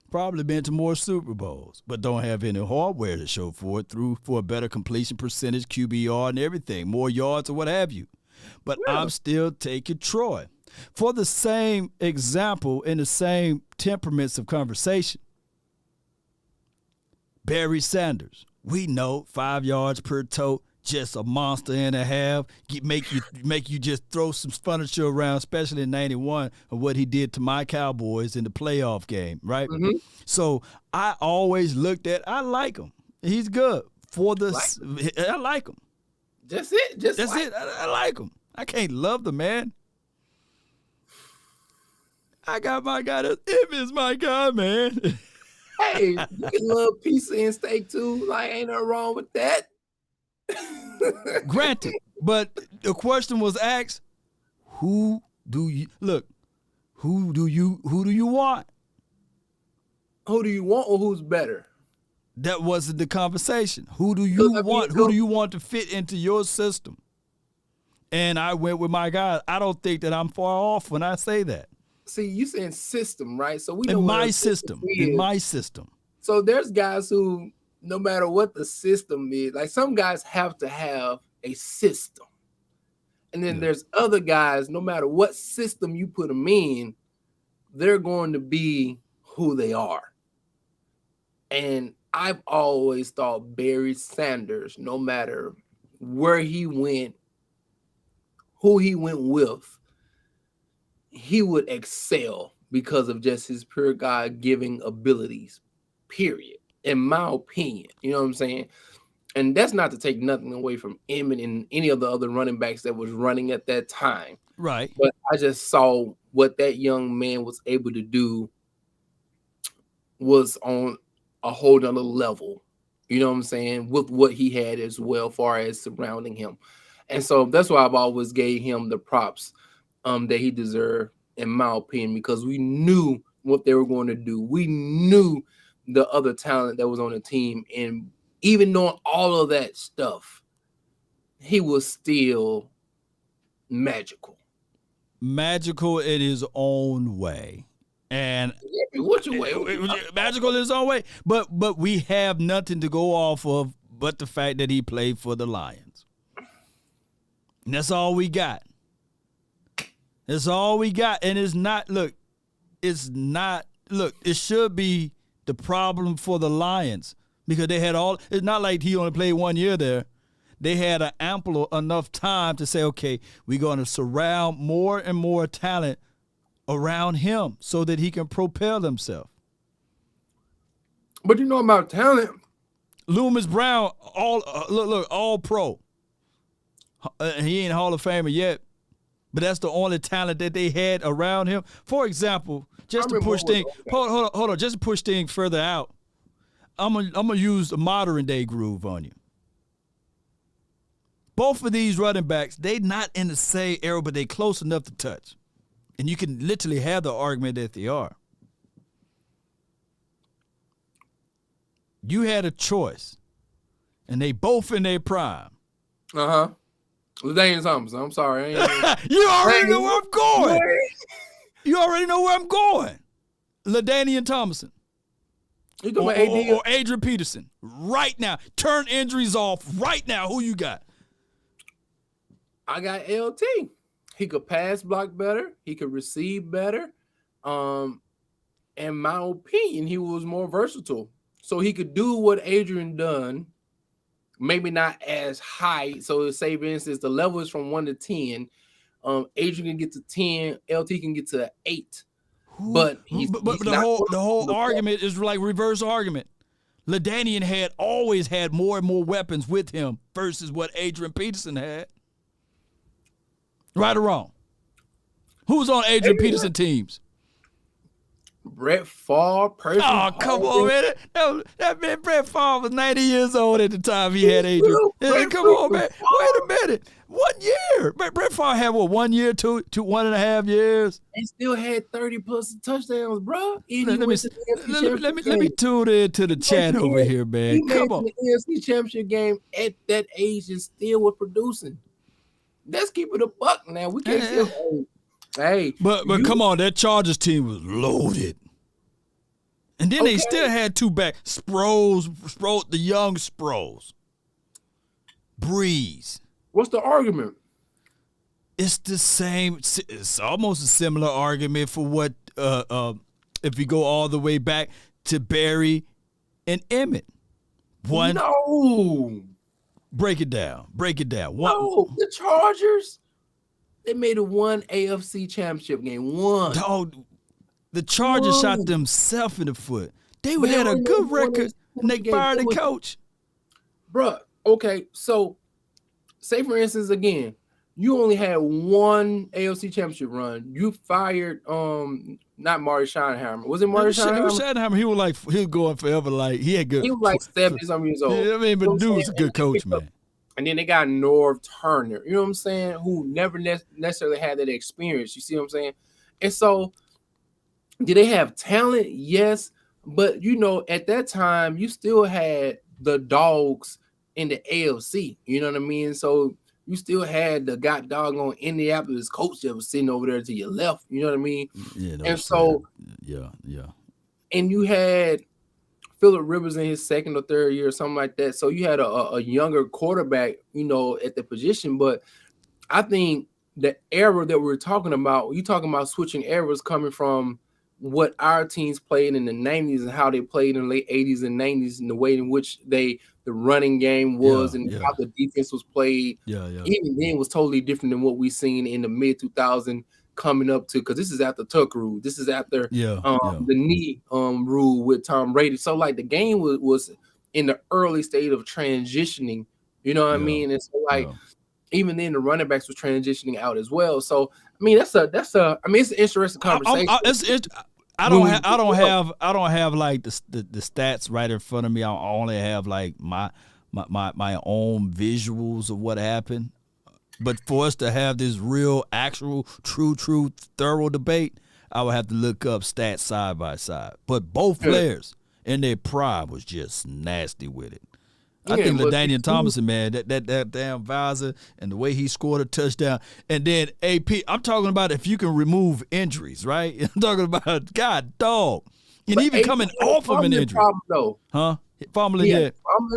Probably been to more Super Bowls, but don't have any hardware to show for it. Threw for a better completion percentage, QBR, and everything, more yards or what have you. But I'm still taking Troy. For the same example in the same temperaments of conversation, Barry Sanders, we know 5 yards per toe, just a monster and a half. Make you just throw some furniture around, especially in '91, of what he did to my Cowboys in the playoff game, right? So I always looked at. I like him. He's good for the. I like him. That's it. That's it. I like him. I can't love the man. I got my guy. Emmett's my guy, man. Hey, you can love pizza and steak too. Like, ain't nothing wrong with that. Granted, but the question was asked, who do you look? Who do you want? Who do you want or who's better? That wasn't the conversation. Who do you want? Who do you want to fit into your system? And I went with my guy. I don't think that I'm far off when I say that. See, you saying system, right? So we know in what my a system. is. In my system. So there's guys who, no matter what the system is, like some guys have to have a system. And then there's other guys, no matter what system you put them in, they're going to be who they are. And I've always thought Barry Sanders, no matter where he went, who he went with, he would excel because of just his pure God-giving abilities, period, in my opinion. You know what I'm saying? And that's not to take nothing away from Emmett and any of the other running backs that was running at that time. Right. But I just saw what that young man was able to do was on a whole nother level. You know what I'm saying? With what he had as well, far as surrounding him. And so that's why I've always gave him the props that he deserved, in my opinion, because we knew what they were going to do. We knew the other talent that was on the team. And even knowing all of that stuff, he was still magical. Magical in his own way. And What's your way? magical in his own way. But we have nothing to go off of but the fact that he played for the Lions. And that's all we got. That's all we got. And it should be the problem for the Lions because they had it's not like he only played 1 year there. They had an ample enough time to say, okay, we're going to surround more and more talent around him so that he can propel himself. But you know about talent. Loomis Brown, all pro. He ain't Hall of Famer yet, but that's the only talent that they had around him. For example, just to push things, hold on, just to push things further out, I'm gonna use a modern day groove on you. Both of these running backs, they not in the same era, but they close enough to touch. And you can literally have the argument that they are. You had a choice, and they both in their prime. Uh-huh. LaDainian Thompson. I'm sorry. You already know where I'm going. You already know where I'm going. LaDainian Thompson. You talking about AD? Or Adrian Peterson. Right now. Turn injuries off right now. Who you got? I got LT. He could pass block better. He could receive better. In my opinion, he was more versatile. So he could do what Adrian done, maybe not as high. So say, for instance, the level is from 1 to 10. Adrian can get to 10. LT can get to 8. But the whole argument is like reverse argument. LaDainian had always had more and more weapons with him versus what Adrian Peterson had. Right or wrong? Who's on Adrian Peterson teams? Brett Favre, Percy. Oh, come on, man. That man, Brett Favre was 90 years old at the time he had Adrian. Come on, man. Wait a minute. 1 year. Brett Favre had, 1 year, 1.5 years? He still had 30-plus touchdowns, bro. Let me tune in to the chat over here, man. He Come made on. the NFC Championship game at that age and still was producing. Let's keep it a buck now. We can't still. Hey, but come on, that Chargers team was loaded. And then they still had two back. Sproles, the young Sproles. Breeze. What's the argument? It's the same. It's almost a similar argument for what, if you go all the way back to Barry and Emmett. No. Break it down. No, the Chargers, they made a 1 AFC championship game. 1. Dog, the Chargers shot themselves in the foot. They had a good record, and they fired the coach. Bruh, okay, so say, for instance, again, you only had 1 AFC championship run. You fired not Marty Schottenheimer. Was it Marty Schottenheimer? Schottenheimer, he was going forever. Like he had good. He was like 70-something years old. Yeah, I mean, but dude was a good coach, man. And then they got Norv Turner. You know what I'm saying? Who never necessarily had that experience. You see what I'm saying? And so Did they have talent? Yes. But, at that time, you still had the dogs in the AFC. You know what I mean? So you still had the doggone Indianapolis coach that was sitting over there to your left. You know what I mean? Yeah, And so, yeah. and you had Phillip Rivers in his second or third year or something like that. So you had a younger quarterback, at the position. But I think the era that we're talking about, you talking about switching eras coming from what our teams played in the 90s and how they played in the late 80s and 90s and the way in which the running game was and how the defense was played. Even then was totally different than what we seen in the mid 2000s coming up to, because this is after Tuck rule. This is after the knee rule with Tom Brady. So like the game was in the early state of transitioning. You know what I mean? And so even then the running backs was transitioning out as well. So I mean it's an interesting conversation. I don't have like the stats right in front of me. I only have like my own visuals of what happened. But for us to have this real, actual, true, thorough debate, I would have to look up stats side by side. But both players in their prime was just nasty with it. I think LaDainian Tomlinson, man, that damn visor and the way he scored a touchdown. And then AP, I'm talking about if you can remove injuries, right? I'm talking about, God, dog. And but even coming off of an injury. Problem, though. Huh? Fumbling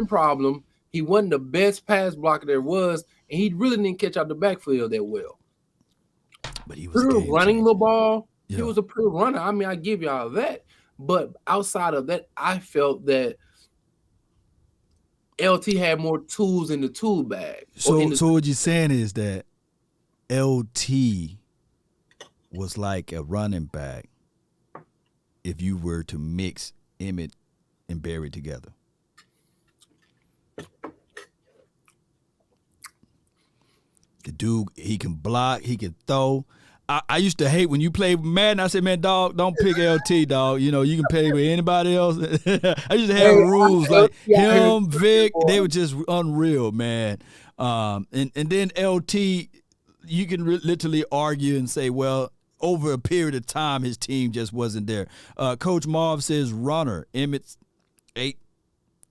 problem. He wasn't the best pass blocker there was, and he really didn't catch out the backfield that well. But he was running the ball. Yeah. He was a pure runner. I mean, I give y'all that. But outside of that, I felt that LT had more tools in the tool bag. So what you're saying is that LT was like a running back if you were to mix Emmett and Barry together. The dude, he can block, he can throw. I used to hate when you played Madden. I said, man, dog, don't pick LT, dog. You can play with anybody else. I used to have rules like him, Vic. They were just unreal, man. And then LT, you can literally argue and say, well, over a period of time, his team just wasn't there. Coach Marv says runner, Emmett 8,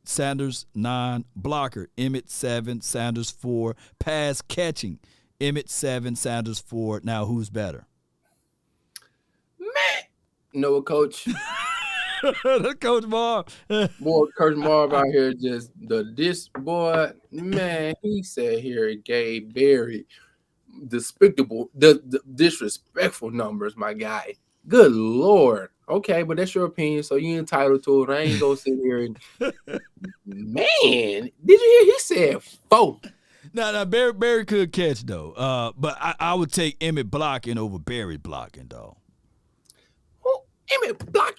Sanders 9, blocker, Emmett 7, Sanders 4, pass catching, Emmett 7, Sanders 4. Now who's better? Man, Coach. Coach Marv. Boy, Coach Marv out here just this boy, man, he said here it gave Barry despicable, the disrespectful numbers, my guy. Good Lord. Okay, but that's your opinion, so you're entitled to it. I ain't gonna sit here and man, did you hear? He said 4. No, Barry could catch though. But I would take Emmett blocking over Barry blocking though. Who Emmett block?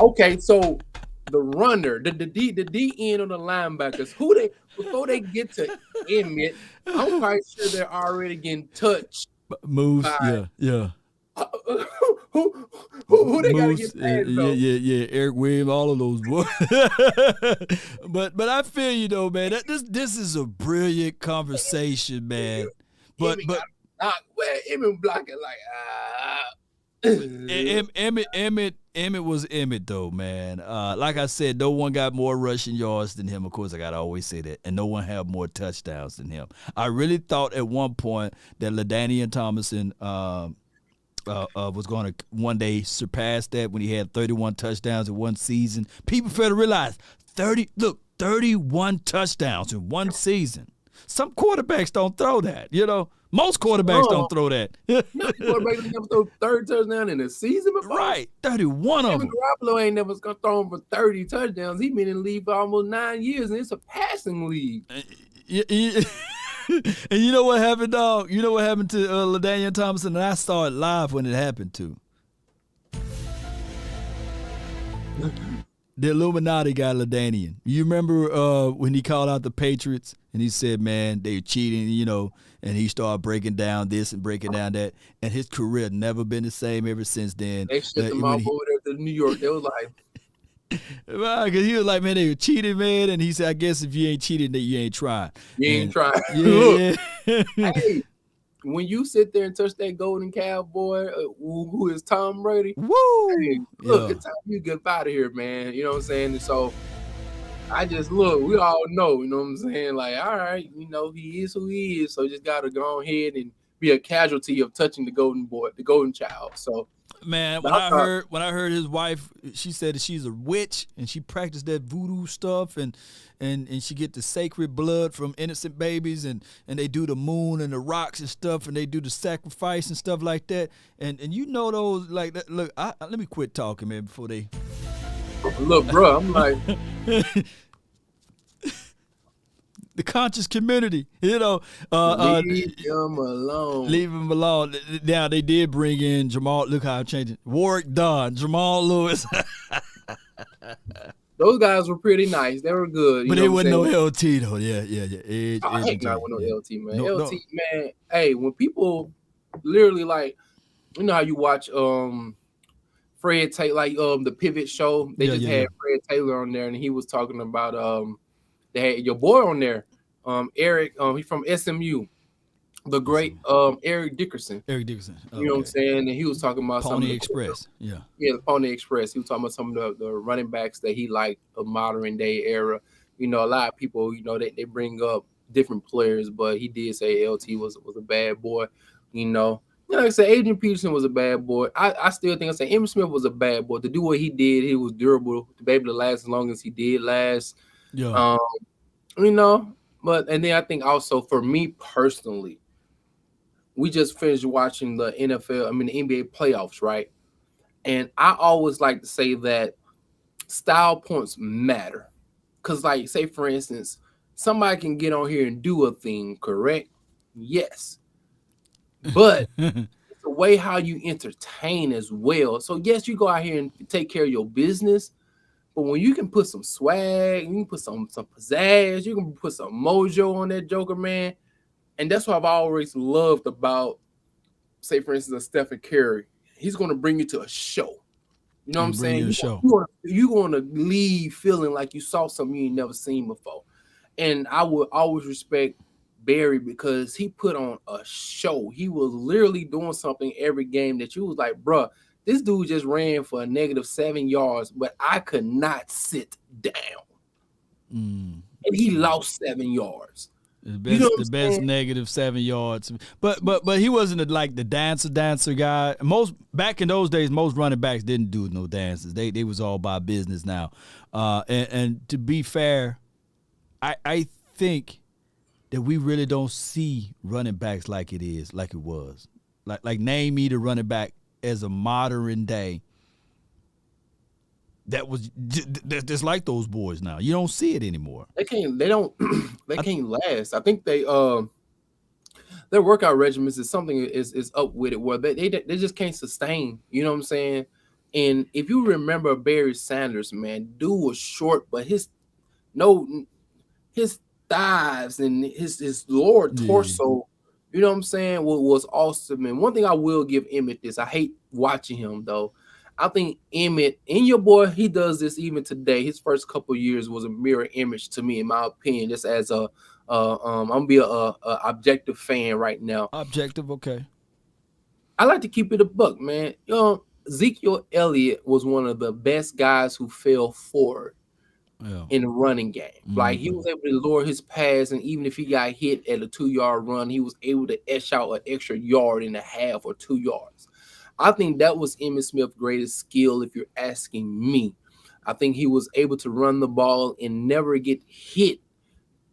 Okay, so the runner, the D end on the linebackers, before they get to Emmett, I'm quite sure they're already getting touched. Moves, yeah. Who they gotta get past, though? Yeah. Eric Williams, all of those boys. but I feel you though, man. This is a brilliant conversation, man. But Emmett blocking like Emmett was Emmett though, man. Like I said, no one got more rushing yards than him. Of course, I gotta always say that, and no one had more touchdowns than him. I really thought at one point that LaDainian Tomlinson was going to one day surpass that when he had 31 touchdowns in one season. People fail to realize 31 touchdowns in one season. Some quarterbacks don't throw that, Most quarterbacks don't throw that. Quarterbacks never throw 30 touchdowns in a season before. Right, 31 of them. Garoppolo ain't never gonna throw him for 30 touchdowns. He's been in the league for almost 9 years, and it's a passing league. And you know what happened, dog? You know what happened to LaDainian Tomlinson? And I saw it live when it happened too. The Illuminati got LaDainian. You remember when he called out the Patriots and he said, man, they cheating, and he started breaking down this and breaking down that. And his career never been the same ever since then. They shipped him off over there to New York. They was like, because he was like, man, they were cheating, man. And he said, I guess if you ain't cheating, then you ain't trying. You ain't trying. Yeah. Hey, when you sit there and touch that golden cowboy, who is Tom Brady, hey, Woo! look, Yeah. it's time you get out of here, man. You know what I'm saying? And so I just look, we all know, you know what I'm saying? Like, all right, he is who he is. So just gotta go ahead and be a casualty of touching the golden boy, the golden child. So Man, but when I I thought, heard his wife, she said that she's a witch and she practiced that voodoo stuff and she get the sacred blood from innocent babies and they do the moon and the rocks and stuff and they do the sacrifice and stuff like that and those like that. Look, let me quit talking, man, before they. look, bro, I'm like, The conscious community, leave him alone. leave him alone. Now they did bring in Jamal. Look how I'm changing. Warwick Dunn, Jamal Lewis. Those guys were pretty nice. They were good. But know they what wasn't I'm no saying? LT though. Yeah. I ain't not with no LT, man. No, LT, no. man. Hey, when people literally like, you know how you watch Fred Taylor, like the Pivot Show. They just had Fred Taylor on there, and he was talking about they had your boy on there, Eric. He's from SMU, the great Eric Dickerson. Eric Dickerson. You know what I'm saying? And he was talking about Pony Express. Yeah, the Pony Express. He was talking about some of the running backs that he liked of modern day era. A lot of people, they bring up different players, but he did say LT was a bad boy. Like I said, Adrian Peterson was a bad boy. I still think I say Emmitt Smith was a bad boy. To do what he did, he was durable to be able to last as long as he did last. Yeah. But and then I think also for me personally, we just finished watching the the NBA playoffs, right? And I always like to say that style points matter. Because, like, say, for instance, somebody can get on here and do a thing, correct? Yes. But it's the way how you entertain as well. So, yes, you go out here and take care of your business. But when you can put some swag, you can put some pizzazz, you can put some mojo on that joker, man. And that's what I've always loved about, say, for instance, a Stephen Curry. He's going to bring you to a show. You know what I'm saying? You're going to leave feeling like you saw something you ain't never seen before. And I would always respect Barry because he put on a show. He was literally doing something every game that you was like, bruh, this dude just ran for a -7 yards, but I could not sit down. And he lost 7 yards. The best -7 yards, but he wasn't like the dancer guy. Most back in those days, most running backs didn't do no dances. They was all about business now. And to be fair, I think that we really don't see running backs like it was. Like name me the running back as a modern day that was just like those boys now. You don't see it anymore. They can't last. I think their workout regimens is something is up with it where they just can't sustain. You know what I'm saying? And if you remember Barry Sanders, man, dude was short, but his thighs and his lower torso, you know what I'm saying, was awesome. And one thing I will give Emmett this, I hate watching him though. I think Emmett and your boy, he does this even today. His first couple of years was a mirror image to me, in my opinion. Just as I'm gonna be a objective fan right now. Objective, okay. I like to keep it a buck, man. Ezekiel Elliott was one of the best guys who fell forward in the running game. Like he was able to lower his pass, and even if he got hit at a 2-yard run, he was able to etch out an extra 1.5 yards or 2 yards. I think that was Emmitt Smith's greatest skill, if you're asking me. I think he was able to run the ball and never get hit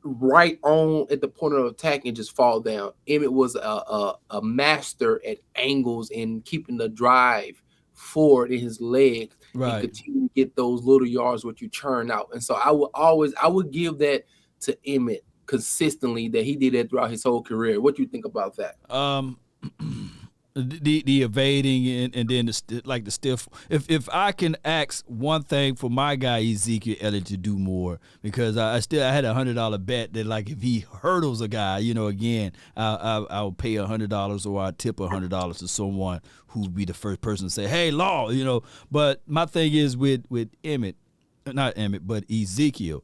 right on at the point of attack and just fall down. Emmett was a master at angles and keeping the drive forward in his legs and continue to get those little yards what you churn out. And so I would give that to Emmett consistently, that he did that throughout his whole career. What do you think about that? The evading and then the stiff. If I can ask one thing for my guy Ezekiel Elliott to do more, because I had $100 bet that like if he hurdles a guy, again I'll pay $100 or I tip $100 to someone who would be the first person to say, hey, Law, But my thing is with not Emmett, but Ezekiel.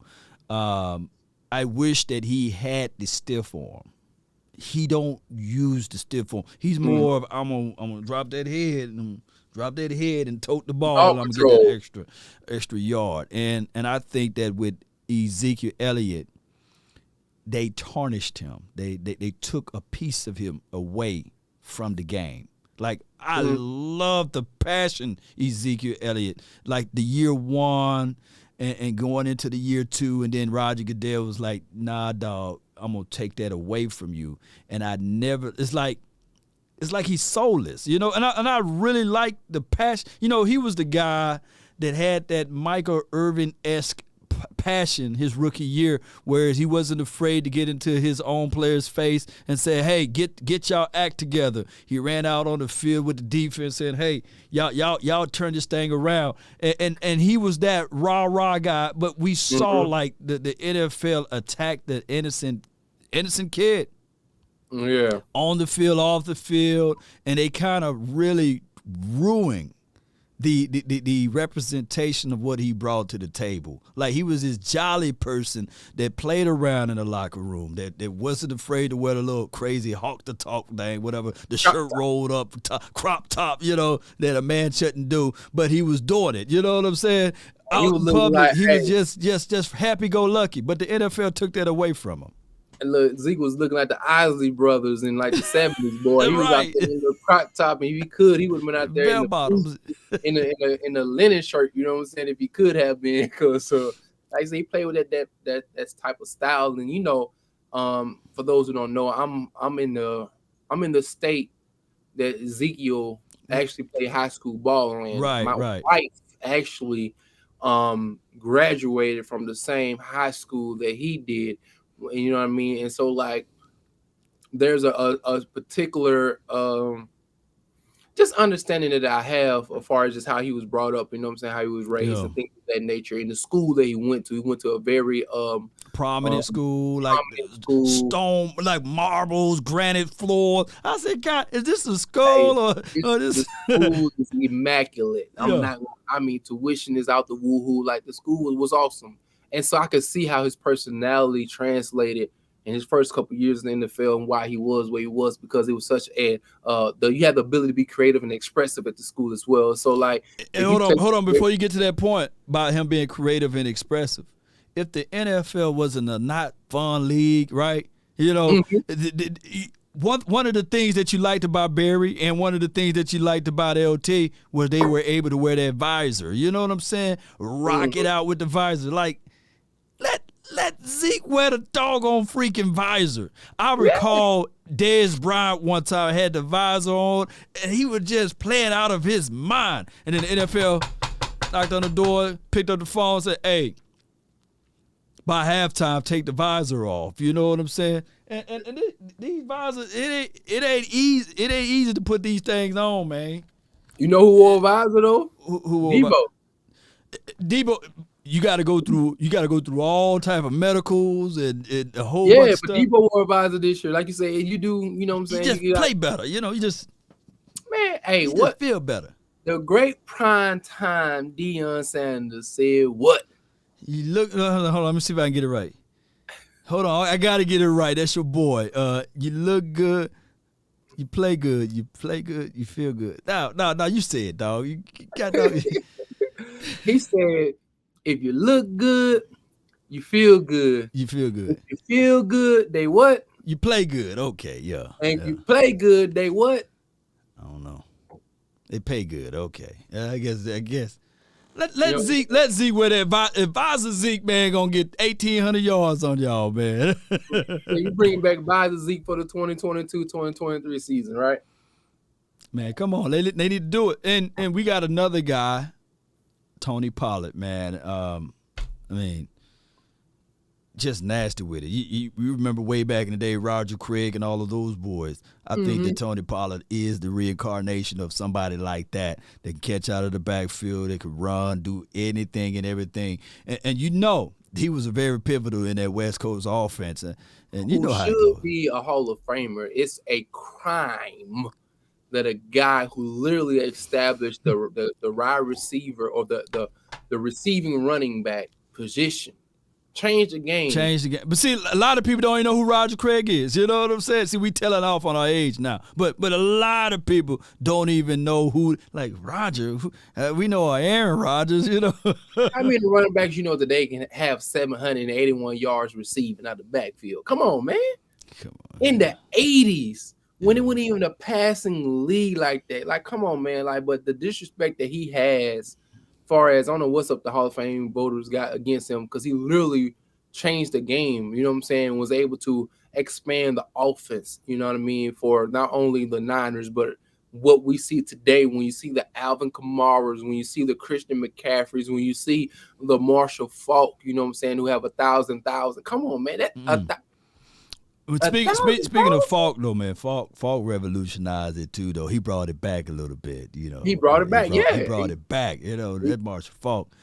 I wish that he had the stiff arm. he don't use the stiff form. He's more of I'm gonna drop that head and tote the ball. Ball I'm gonna control. get that extra yard. And I think that with Ezekiel Elliott, they tarnished him. They took a piece of him away from the game. Like, I love the passion Ezekiel Elliott. Like the year one and going into the year two, and then Roger Goodell was like, nah, dog, I'm gonna take that away from you. And it's like he's soulless, you know. And I really like the passion. You know, he was the guy that had that Michael Irvin-esque passion his rookie year, whereas he wasn't afraid to get into his own player's face and say, hey, get y'all act together. He ran out on the field with the defense saying, hey, y'all turn this thing around. And he was that rah guy, but we saw like the NFL attack the innocent kid. Yeah. On the field, off the field, and they kind of really ruined the representation of what he brought to the table. Like, he was this jolly person that played around in the locker room, that wasn't afraid to wear the little crazy hawk the talk thing, whatever, the shirt rolled up, crop top, you know, that a man shouldn't do, but he was doing it. You know what I'm saying? Out in public, he was just happy-go-lucky, but the NFL took that away from him. And look, Zeke was looking like the Isley brothers in like the 70s, boy. He was out there in the crop top, and if he could, he would have been out there in the linen shirt. You know what I'm saying? If he could have been, because like I say, he played with that type of style. And you know, for those who don't know, I'm in the state that Ezekiel actually played high school ball in. My wife actually graduated from the same high school that he did. You know what I mean? And so, like, there's a particular just understanding that I have as far as just how he was brought up, you know what I'm saying, how he was raised and things of that nature. In the school that he went to a very prominent school, like stone, like marbles, granite floor. I said, God, is this a school or this? The school is immaculate. Tuition is out the woohoo. Like, the school was awesome. And so I could see how his personality translated in his first couple of years in the NFL and why he was where he was, because it was such you had the ability to be creative and expressive at the school as well. So, like, hold on, before you get to that point about him being creative and expressive. If the NFL wasn't a not fun league, right? You know, one of the things that you liked about Barry and one of the things that you liked about LT was they were able to wear that visor. You know what I'm saying? Rock it out with the visor. Like, let Zeke wear the doggone freaking visor. I recall Dez Bryant one time had the visor on, and he was just playing out of his mind. And then the NFL knocked on the door, picked up the phone, and said, hey, by halftime, take the visor off. You know what I'm saying? And these visors, it ain't easy to put these things on, man. You know who wore a visor though? Who wore Debo. You got to go through all type of medicals and a whole bunch of stuff. Yeah, but Debo wore a visor this year. Like you say, you do, you know what I'm saying? You just play better. You know, you just feel better. The great prime time Deion Sanders said what? You look, hold on, let me see if I can get it right. Hold on, I got to get it right. That's your boy. You look good. You play good. You feel good. No, you say it, dog. You got dog. He said, if you look good, you feel good. You feel good. If you feel good, they what? You play good. Okay, yeah. And you play good, they what? I don't know. They pay good. Okay. I guess. Let Zeke wear that advisor. Zeke, man, gonna get 1,800 yards on y'all, man. So you bring back advisor Zeke for the 2022-2023 season, right? Man, come on. They need to do it. And we got another guy, Tony Pollard, man. Just nasty with it. You remember way back in the day, Roger Craig and all of those boys. I think that Tony Pollard is the reincarnation of somebody like that can catch out of the backfield, that can run, do anything and everything. And you know, he was very pivotal in that West Coast offense. And you know how it goes. Should be a Hall of Famer. It's a crime that a guy who literally established the wide receiver or the receiving running back position Change the game. Change the game. But see, a lot of people don't even know who Roger Craig is. You know what I'm saying? See, we telling off on our age now. But a lot of people don't even know who, like Roger. We know Aaron Rodgers, you know. How many running backs you know today can have 781 yards receiving out the backfield? Come on, man. Come on. In the 80s, when it wasn't even a passing league like that. Like, come on, man. Like, but the disrespect that he has, far as I don't know what's up the Hall of Fame voters got against him, because he literally changed the game, you know what I'm saying, was able to expand the offense, you know what I mean, for not only the Niners, but what we see today when you see the Alvin Kamaras, when you see the Christian McCaffreys, when you see the Marshall Faulk, you know what I'm saying, who have 1,000. Come on, man. Speaking of Falk, though, man, Falk revolutionized it too, though. He brought it back a little bit, you know. He brought it back, He brought it back, you know. That Marshall Falk,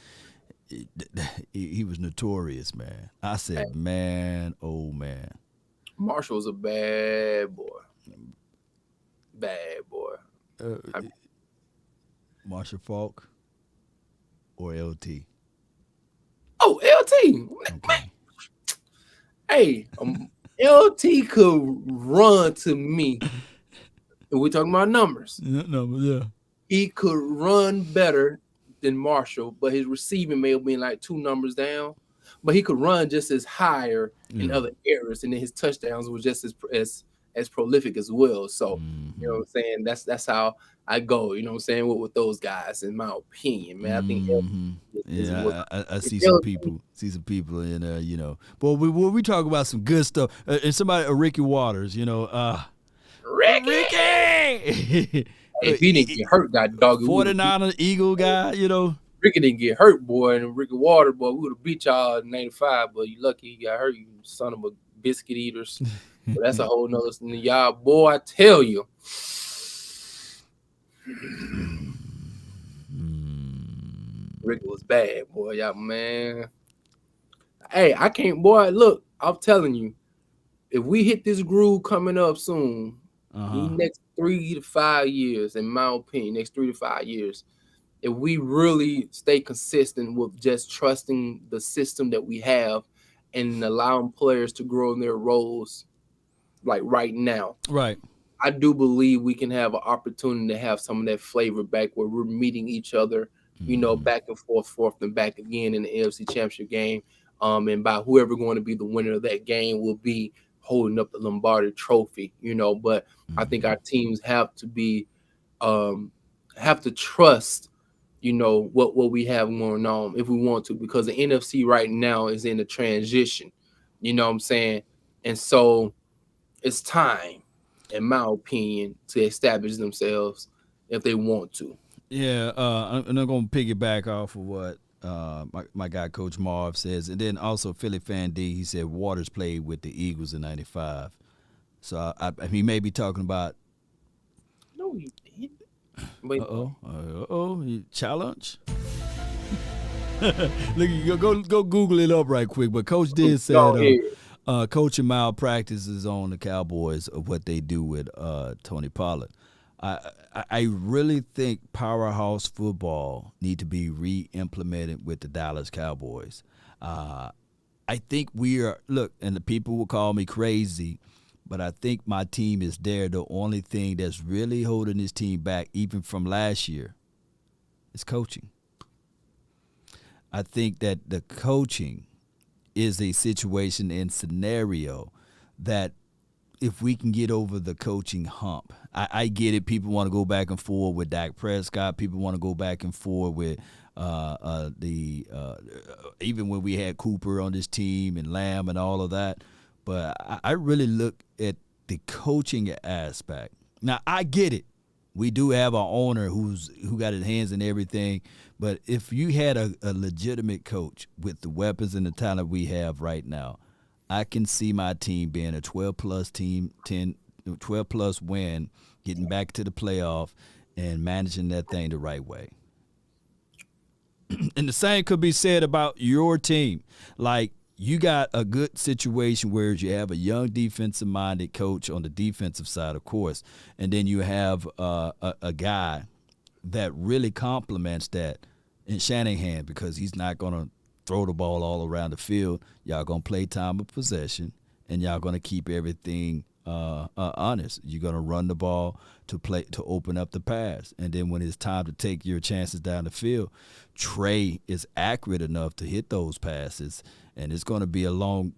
he was notorious, man. I said, man, oh man. Marshall's a bad boy. Bad boy. Marshall Falk or LT? Oh, LT. Okay. Hey, LT could run to me. And we're talking about numbers. Yeah. He could run better than Marshall, but his receiving may have been like 2 numbers down. But he could run just as higher in other areas, and then his touchdowns were just as prolific as well. So, you know what I'm saying? That's how I go, you know what I'm saying, with those guys, in my opinion, man. I think I see some people in there, you know. But we talk about some good stuff. And somebody, Ricky Waters, you know, Ricky! If he didn't get hurt, that dog. 49er Eagle guy, you know. Ricky didn't get hurt, boy, and Ricky Water, boy, we would have beat y'all in 95, but you lucky he got hurt, you son of a biscuit eaters. But that's a whole nother thing. Y'all, boy, I tell you. Ricky was bad, boy, y'all, man. Hey, I can't, boy, look, I'm telling you, if we hit this groove coming up soon, these next 3 to 5 years, in my opinion, next 3 to 5 years, if we really stay consistent with just trusting the system that we have and allowing players to grow in their roles, like right now, right? I do believe we can have an opportunity to have some of that flavor back, where we're meeting each other, you know, back and forth and back again in the AFC Championship game. And by whoever going to be the winner of that game will be holding up the Lombardi Trophy, you know. But I think our teams have to be, have to trust, you know, what we have going on if we want to, because the NFC right now is in a transition, you know what I'm saying? And so it's time, in my opinion, to establish themselves if they want to. Yeah, and I'm going to piggyback off of what my guy Coach Marv says. And then also Philly Fan D, he said Waters played with the Eagles in 95. So he may be talking about. No, he didn't. Challenge. Look, go Google it up right quick. But Coach did say coaching malpractices on the Cowboys of what they do with Tony Pollard. I really think powerhouse football need to be re-implemented with the Dallas Cowboys. I think we are, and the people will call me crazy, but I think my team is there. The only thing that's really holding this team back, even from last year, is coaching. I think that the coaching is a situation and scenario that if we can get over the coaching hump, I get it. People want to go back and forth with Dak Prescott. People want to go back and forth with even when we had Cooper on this team and Lamb and all of that. But I really look at the coaching aspect. Now, I get it. We do have our owner who got his hands in everything. But if you had a legitimate coach with the weapons and the talent we have right now, I can see my team being a 12-plus team, 12-plus win, getting back to the playoff, and managing that thing the right way. And the same could be said about your team. Like, you got a good situation where you have a young defensive-minded coach on the defensive side, of course, and then you have a guy that really complements that in Shanahan, because he's not going to throw the ball all around the field. Y'all going to play time of possession, and y'all going to keep everything honest. You're going to run the ball to open up the pass. And then when it's time to take your chances down the field, Trey is accurate enough to hit those passes. And it's going to be a long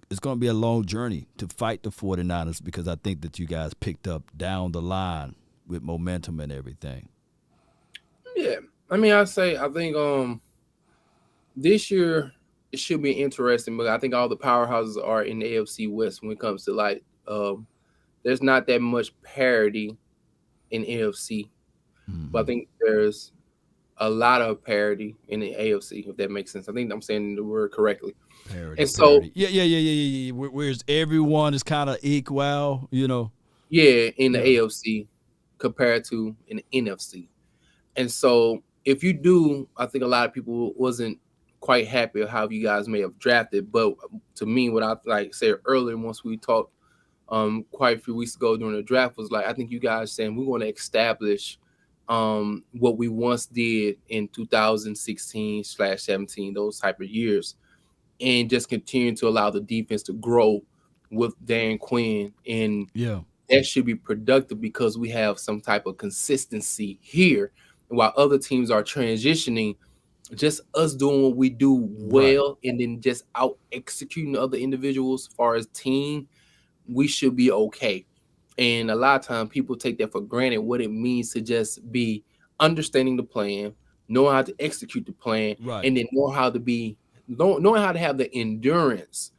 journey to fight the 49ers, because I think that you guys picked up down the line with momentum and everything. Yeah. I think this year it should be interesting, but I think all the powerhouses are in the AFC West when it comes to there's not that much parity in AFC, but I think there's a lot of parity in the AFC, if that makes sense. I think I'm saying the word correctly. Parity, and so, parity. Yeah. Whereas everyone is kind of equal, Yeah, in the AFC compared to in the NFC. And so, if you do, I think a lot of people wasn't quite happy with how you guys may have drafted. But to me, what I said earlier, once we talked quite a few weeks ago during the draft, was I think you guys saying we're going to establish what we once did in 2016/17, those type of years, and just continue to allow the defense to grow with Dan Quinn. And that should be productive because we have some type of consistency here. And while other teams are transitioning, just us doing what we do well, and then just out executing other individuals as far as team, we should be okay. And a lot of times people take that for granted, what it means to just be understanding the plan, knowing how to execute the plan, and then knowing how to have the endurance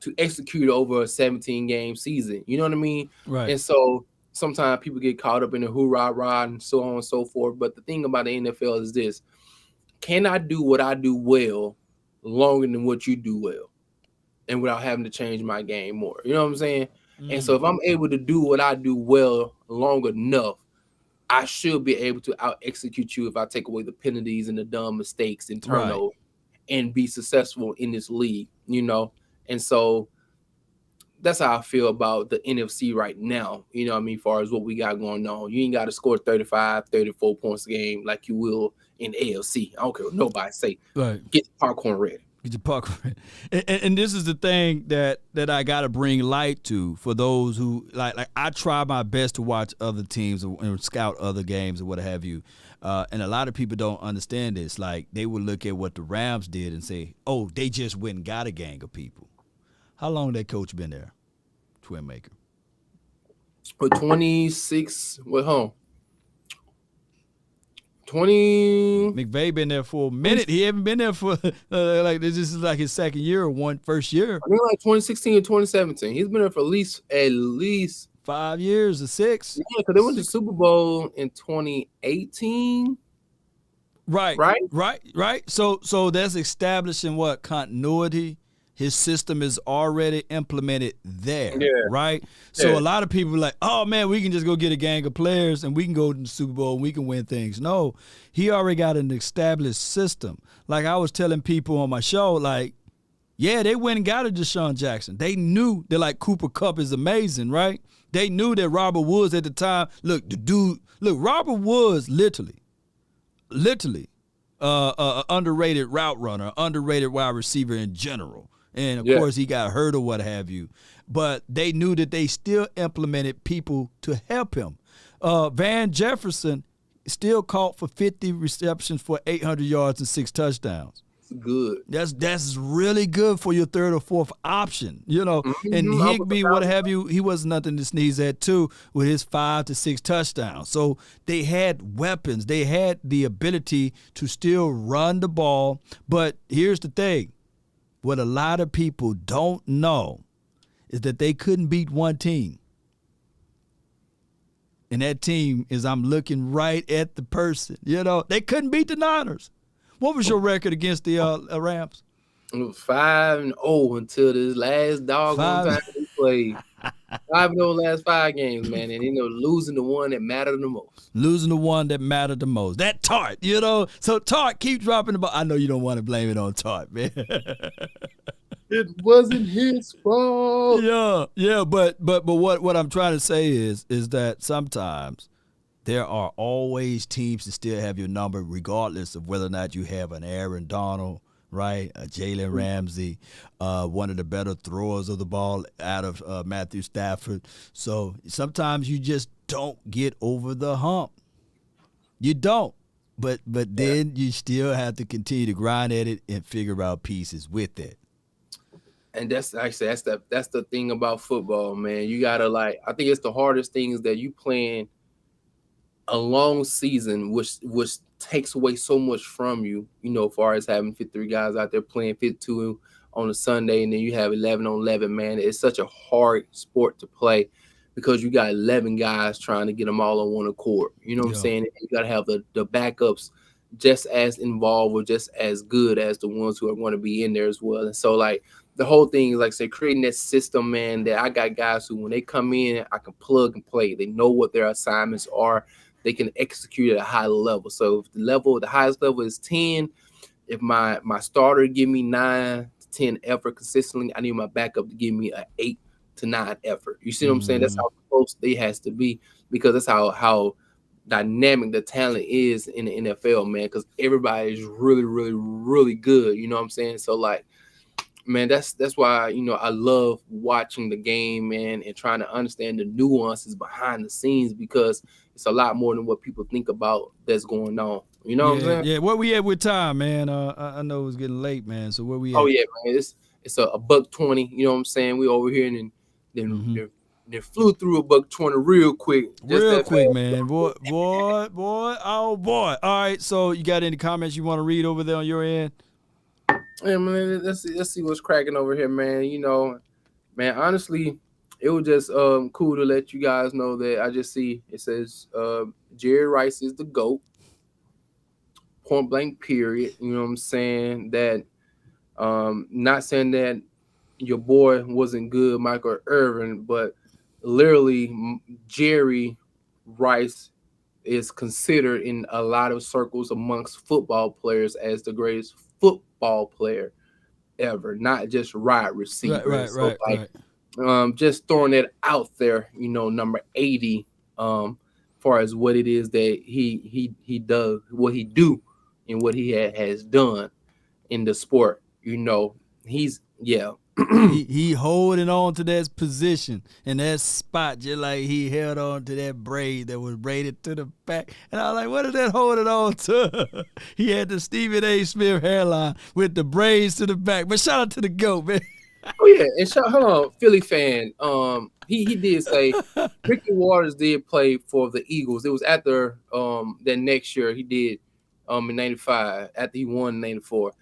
to execute over a 17-game season. You know what I mean? Right. And so sometimes people get caught up in the hoorah and so on and so forth. But the thing about the NFL is this: can I do what I do well longer than what you do well, and without having to change my game more? You know what I'm saying? And so if I'm able to do what I do well long enough, I should be able to out execute you if I take away the penalties and the dumb mistakes and turnover and be successful in this league, And so that's how I feel about the NFC right now, as far as what we got going on. You ain't got to score 35, 34 points a game like you will in the AFC. I don't care what nobody say. Right. Get the popcorn ready. Get your popcorn ready. And this is the thing that I got to bring light to for those who, like I try my best to watch other teams and scout other games or what have you. And a lot of people don't understand this. Like, they would look at what the Rams did and say, oh, they just went and got a gang of people. How long that coach been there, Twin Maker? For 26, 20. McVay been there for a minute. He haven't been there for this is like his second year or first year. I think 2016 and 2017. He's been there for at least 5 years or 6. Yeah, because they went to the Super Bowl in 2018. Right. So that's establishing what continuity. His system is already implemented there, right? So a lot of people are like, oh, man, we can just go get a gang of players and we can go to the Super Bowl and we can win things. No, he already got an established system. Like I was telling people on my show, they went and got a Deshaun Jackson. They knew that, Cooper Kupp is amazing, right? They knew that Robert Woods at the time, Robert Woods literally, underrated route runner, underrated wide receiver in general. And, of course, he got hurt or what have you. But they knew that they still implemented people to help him. Van Jefferson still caught for 50 receptions for 800 yards and 6 touchdowns. Good. That's really good for your third or fourth option, And Higbee, what have you, he wasn't nothing to sneeze at too with his 5 to 6 touchdowns. So they had weapons. They had the ability to still run the ball. But here's the thing. What a lot of people don't know is that they couldn't beat one team. And that team is, I'm looking right at the person. They couldn't beat the Niners. What was your record against the Rams? It was 5-0 until this last doggone time we played. 5-0 last 5 games, man, and losing the one that mattered the most. Losing the one that mattered the most. That Tart, So Tart, keep dropping the ball. I know you don't want to blame it on Tart, man. It wasn't his fault. Yeah, but what I'm trying to say is that sometimes there are always teams that still have your number, regardless of whether or not you have an Aaron Donald, right? Jalen Ramsey, one of the better throwers of the ball out of Matthew Stafford. So sometimes you just don't get over the hump. You don't. But then you still have to continue to grind at it and figure out pieces with it. And that's actually that's the thing about football, man. You gotta I think it's the hardest thing is that you playing a long season, which takes away so much from you, as far as having 53 guys out there playing 52 on a Sunday, and then you have 11 on 11, man. It's such a hard sport to play because you got 11 guys trying to get them all on one accord. You know what I'm saying? You got to have the backups just as involved or just as good as the ones who are going to be in there as well. And so, the whole thing is, say, creating that system, man, that I got guys who, when they come in, I can plug and play. They know what their assignments are. They can execute at a high level. So if the highest level is 10, if my starter give me 9 to 10 effort consistently, I need my backup to give me an 8 to 9 effort. You see what I'm saying? That's how close it has to be, because that's how dynamic the talent is in the NFL, man, because everybody is really, really, really good. You know what I'm saying? So, man, that's why, I love watching the game, man, and trying to understand the nuances behind the scenes, because it's a lot more than what people think about that's going on. You know what I'm saying? Yeah, where we at with time, man? I know it's getting late, man. So where we at? Oh, yeah, man. It's a $1:20. You know what I'm saying? We over here and then flew through a $1:20 real quick. Real quick, man. Boy. Oh, boy. All right, so you got any comments you want to read over there on your end? Yeah, man, let's see what's cracking over here, man. Man, honestly, it was just cool to let you guys know that I just see it says Jerry Rice is the GOAT. Point blank, period. You know what I'm saying? That not saying that your boy wasn't good, Michael Irvin, but literally Jerry Rice is considered in a lot of circles amongst football players as the greatest football player ever, not just wide receiver. Right. Just throwing it out there, number 80, far as what it is that he does, what he do, and what he has done in the sport. He's he holding on to that position and that spot just like he held on to that braid that was braided to the back. And I was like, what is that holding on to? He had the Stephen A. Smith hairline with the braids to the back. But shout out to the GOAT, man. Oh yeah, and hold on, Philly fan. He did say Ricky Waters did play for the Eagles. It was after that next year he did in '95 after he won in '94.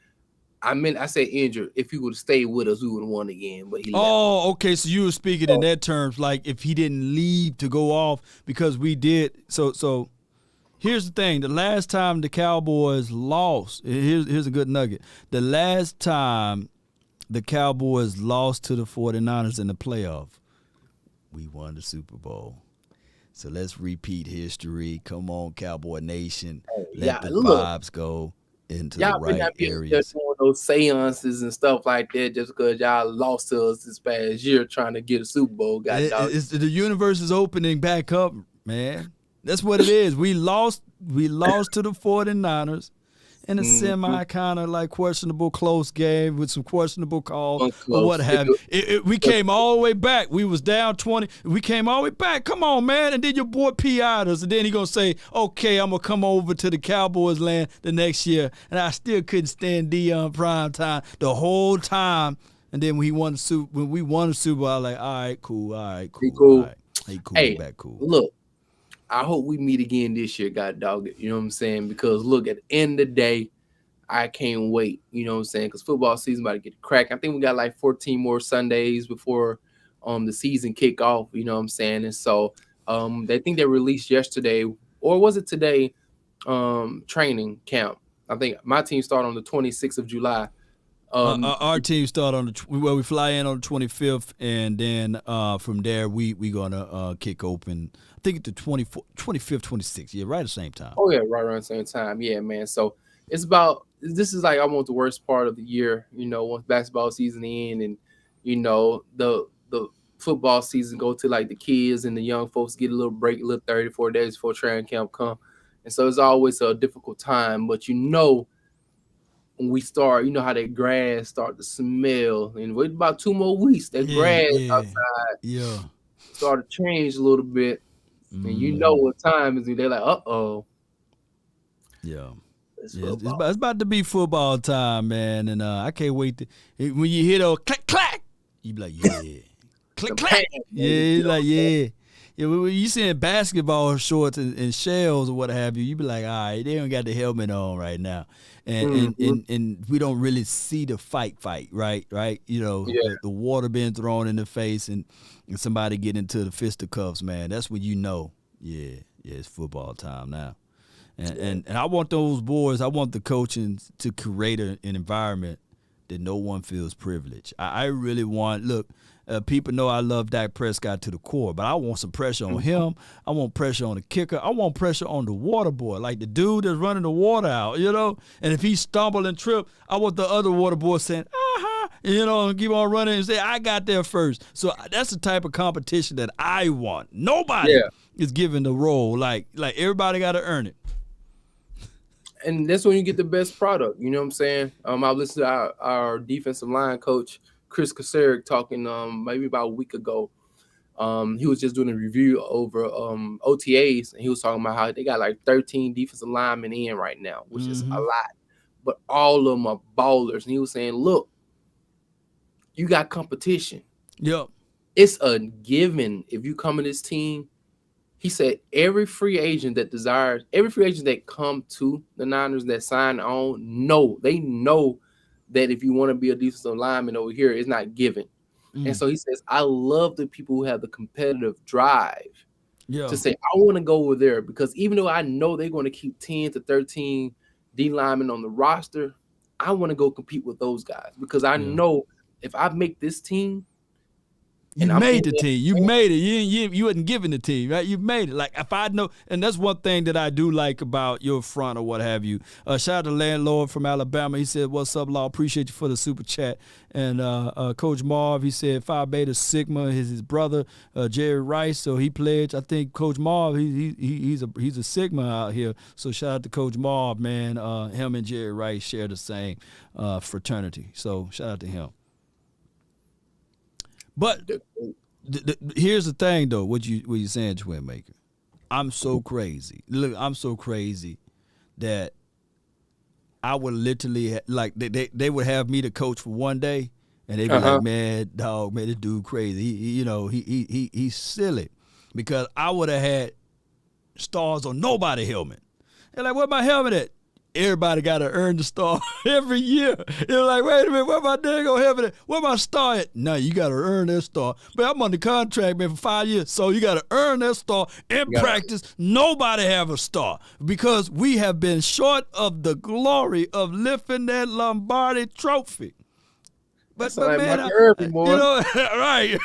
I said injured. If he would have stayed with us, we would have won again. But he left. Oh, okay. So you were speaking in that terms, like if he didn't leave to go off because we did. So here's the thing. The last time the Cowboys lost, here's a good nugget. The last time the Cowboys lost to the 49ers in the playoff, we won the Super Bowl. So let's repeat history. Come on, Cowboy Nation. Let the vibes go into the right areas. Doing those seances and stuff like that just because y'all lost to us this past year trying to get a Super Bowl. The universe is opening back up, man. That's what it is. We lost to the 49ers in a semi kind of like questionable close game with some questionable calls or what have you. We came all the way back. We was down 20. We came all the way back. Come on, man. And then your boy P.I.'d us. And then he going to say, okay, I'm going to come over to the Cowboys land the next year. And I still couldn't stand Dion Primetime the whole time. And then when we won the Super Bowl, I was like, all right, cool. All right. Hey, cool. Hey, back cool. Look. I hope we meet again this year, God dog it. You know what I'm saying? Because look, at the end of the day, I can't wait. You know what I'm saying? Because football season about to get cracked. I think we got like 14 more Sundays before the season kick off. You know what I'm saying? And so they think they released yesterday, or was it today? Training camp. I think my team started on the 26th of July. Our team start we fly in on the 25th, and then from there we gonna kick open. I think the 25th, 26th. Yeah, right at the same time. Oh yeah, right around the same time. Yeah, man. So this is like almost the worst part of the year. Once basketball season ends, and the football season go to like the kids and the young folks get a little break, a little 34 days before training camp come, and so it's always a difficult time. But when we start, you know how that grass start to smell, and wait about 2 more weeks, that Yeah, grass yeah, outside yeah. start to change a little bit, and you know what time is it. They're like, Yeah. it's Yeah, football. it's about to be football time, man, and I can't wait to when you hear those click clack, you be like, yeah, click The clack, pain, yeah, you like yeah. Yeah, when you seeing basketball shorts and shells or what have you, you be like, all right, they don't got the helmet on right now, and we don't really see the fight, right? You know, Yeah. the water being thrown in the face and somebody get into the fisticuffs, man. That's when you know, yeah, it's football time now. And I want those boys, I want the coaching to create an environment that no one feels privileged. I really want, look, people know I love Dak Prescott to the core, but I want some pressure on him. I want pressure on the kicker. I want pressure on the water boy, like the dude that's running the water out, you know? And if he stumble and trip, I want the other water boy saying, you know, and keep on running and say, I got there first. So that's the type of competition that I want. Nobody is given the role. Like everybody got to earn it. And that's when you get the best product. You know what I'm saying? I listened to our defensive line coach, Chris Kasarik, talking maybe about a week ago. He was just doing a review over OTAs, and he was talking about how they got like 13 defensive linemen in right now, which is a lot. But all of them are ballers. And he was saying, look, you got competition. Yep. It's a given if you come in this team. He said every free agent that come to the Niners that sign on, they know that if you want to be a defensive lineman over here, it's not given. And so he says, I love the people who have the competitive drive to say, I want to go over there, because even though I know they're going to keep 10 to 13 D linemen on the roster, I want to go compete with those guys, because I know if I make this team, you made the team. You made it. You wasn't given the team, right? You made it. Like, if I know, and that's one thing that I do like about your front or what have you. Shout out to Landlord from Alabama. He said, "What's up, Law? Appreciate you for the super chat." And Coach Marv, he said, Phi Beta Sigma is his brother, Jerry Rice. So he pledged. I think Coach Marv, he's a Sigma out here. So shout out to Coach Marv, man. Him and Jerry Rice share the same fraternity. So shout out to him. But here's the thing, though. What you saying, Twin Maker? I'm so crazy. Look, I'm so crazy that I would literally like they would have me to coach for one day, and they'd be like, "Man, dog, man, this dude crazy. He's silly," because I would have had stars on nobody helmet. They're like, "Where my helmet at?" Everybody got to earn the star every year. You're like, wait a minute, where my dang old helmet at? Where my star at? No, you got to earn that star. But I'm under contract, man, for 5 years. So you got to earn that star in practice. Nobody have a star because we have been short of the glory of lifting that Lombardi trophy. But like man, Irving, boy. You know, right.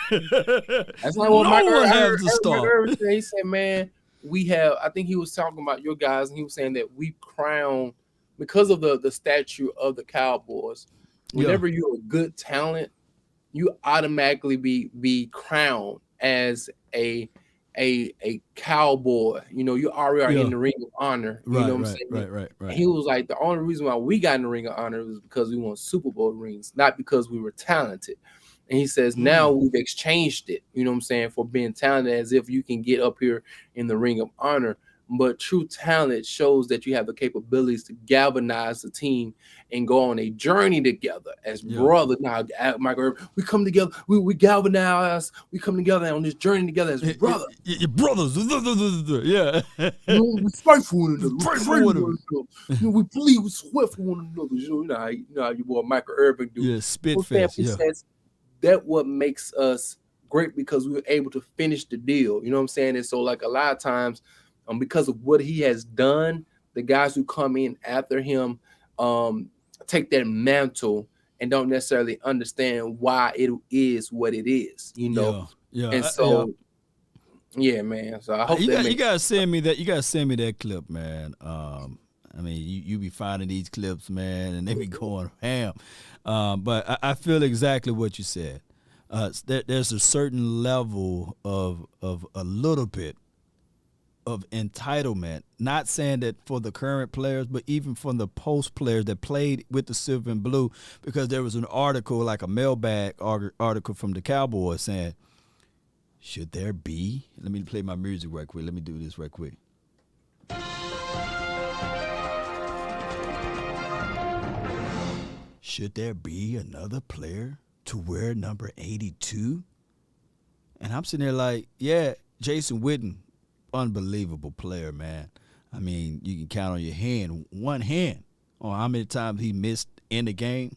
That's like what Michael has the star. He said, man, I think he was talking about your guys, and he was saying that we crown, because of the statue of the Cowboys, whenever you're a good talent, you automatically be crowned as a Cowboy. You know, you already are in the Ring of Honor. You know what I'm saying? Right. And he was like, the only reason why we got in the Ring of Honor was because we won Super Bowl rings, not because we were talented. And he says, now we've exchanged it, you know what I'm saying, for being talented, as if you can get up here in the Ring of Honor. But true talent shows that you have the capabilities to galvanize the team and go on a journey together as brothers. Now, Michael, we come together, we galvanize, we come together on this journey together as brothers. Your brothers, yeah. We fight for one another. We bleed, we sweat for one another. You know how your boy Michael Irvin do. Yeah, spit fest. He says that what makes us great, because we were able to finish the deal. You know what I'm saying? And so, like, a lot of times, because of what he has done, the guys who come in after him take that mantle and don't necessarily understand why it is what it is, you know? Yeah. And so, man. So I hope you gotta send me that. You gotta send me that clip, man. I mean, you be finding these clips, man, and they be going ham. But I feel exactly what you said. There's a certain level of a little bit of entitlement, not saying that for the current players, but even from the post players that played with the silver and blue, because there was an article, like a mailbag article from the Cowboys saying, should there be, let me play my music right quick. Let me do this right quick. Should there be another player to wear number 82? And I'm sitting there like, yeah, Jason Witten, unbelievable player, man. I mean, you can count on one hand, on how many times he missed in the game.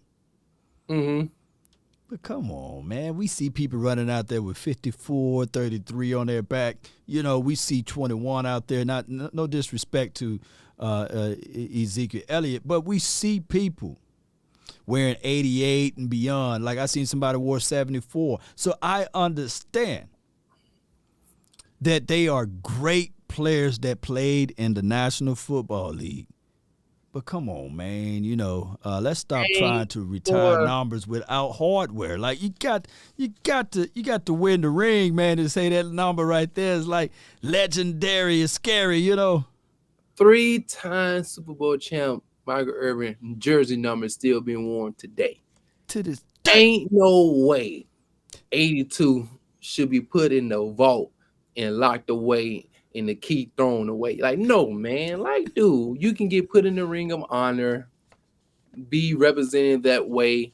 Mm-hmm. But come on, man. We see people running out there with 54, 33 on their back. You know, we see 21 out there. No disrespect to Ezekiel Elliott, but we see people wearing 88 and beyond. Like I seen somebody wore 74. So I understand that they are great players that played in the National Football League. But come on, man, you know, let's stop trying to retire numbers without hardware. Like you got to win the ring, man, to say that number right there is like legendary and scary, you know. 3-time Super Bowl champ Michael Irvin jersey number is still being worn today. To this day. Ain't no way 82 should be put in the vault and locked away and the key thrown away. Like, no, man. Like, dude, you can get put in the ring of honor, be represented that way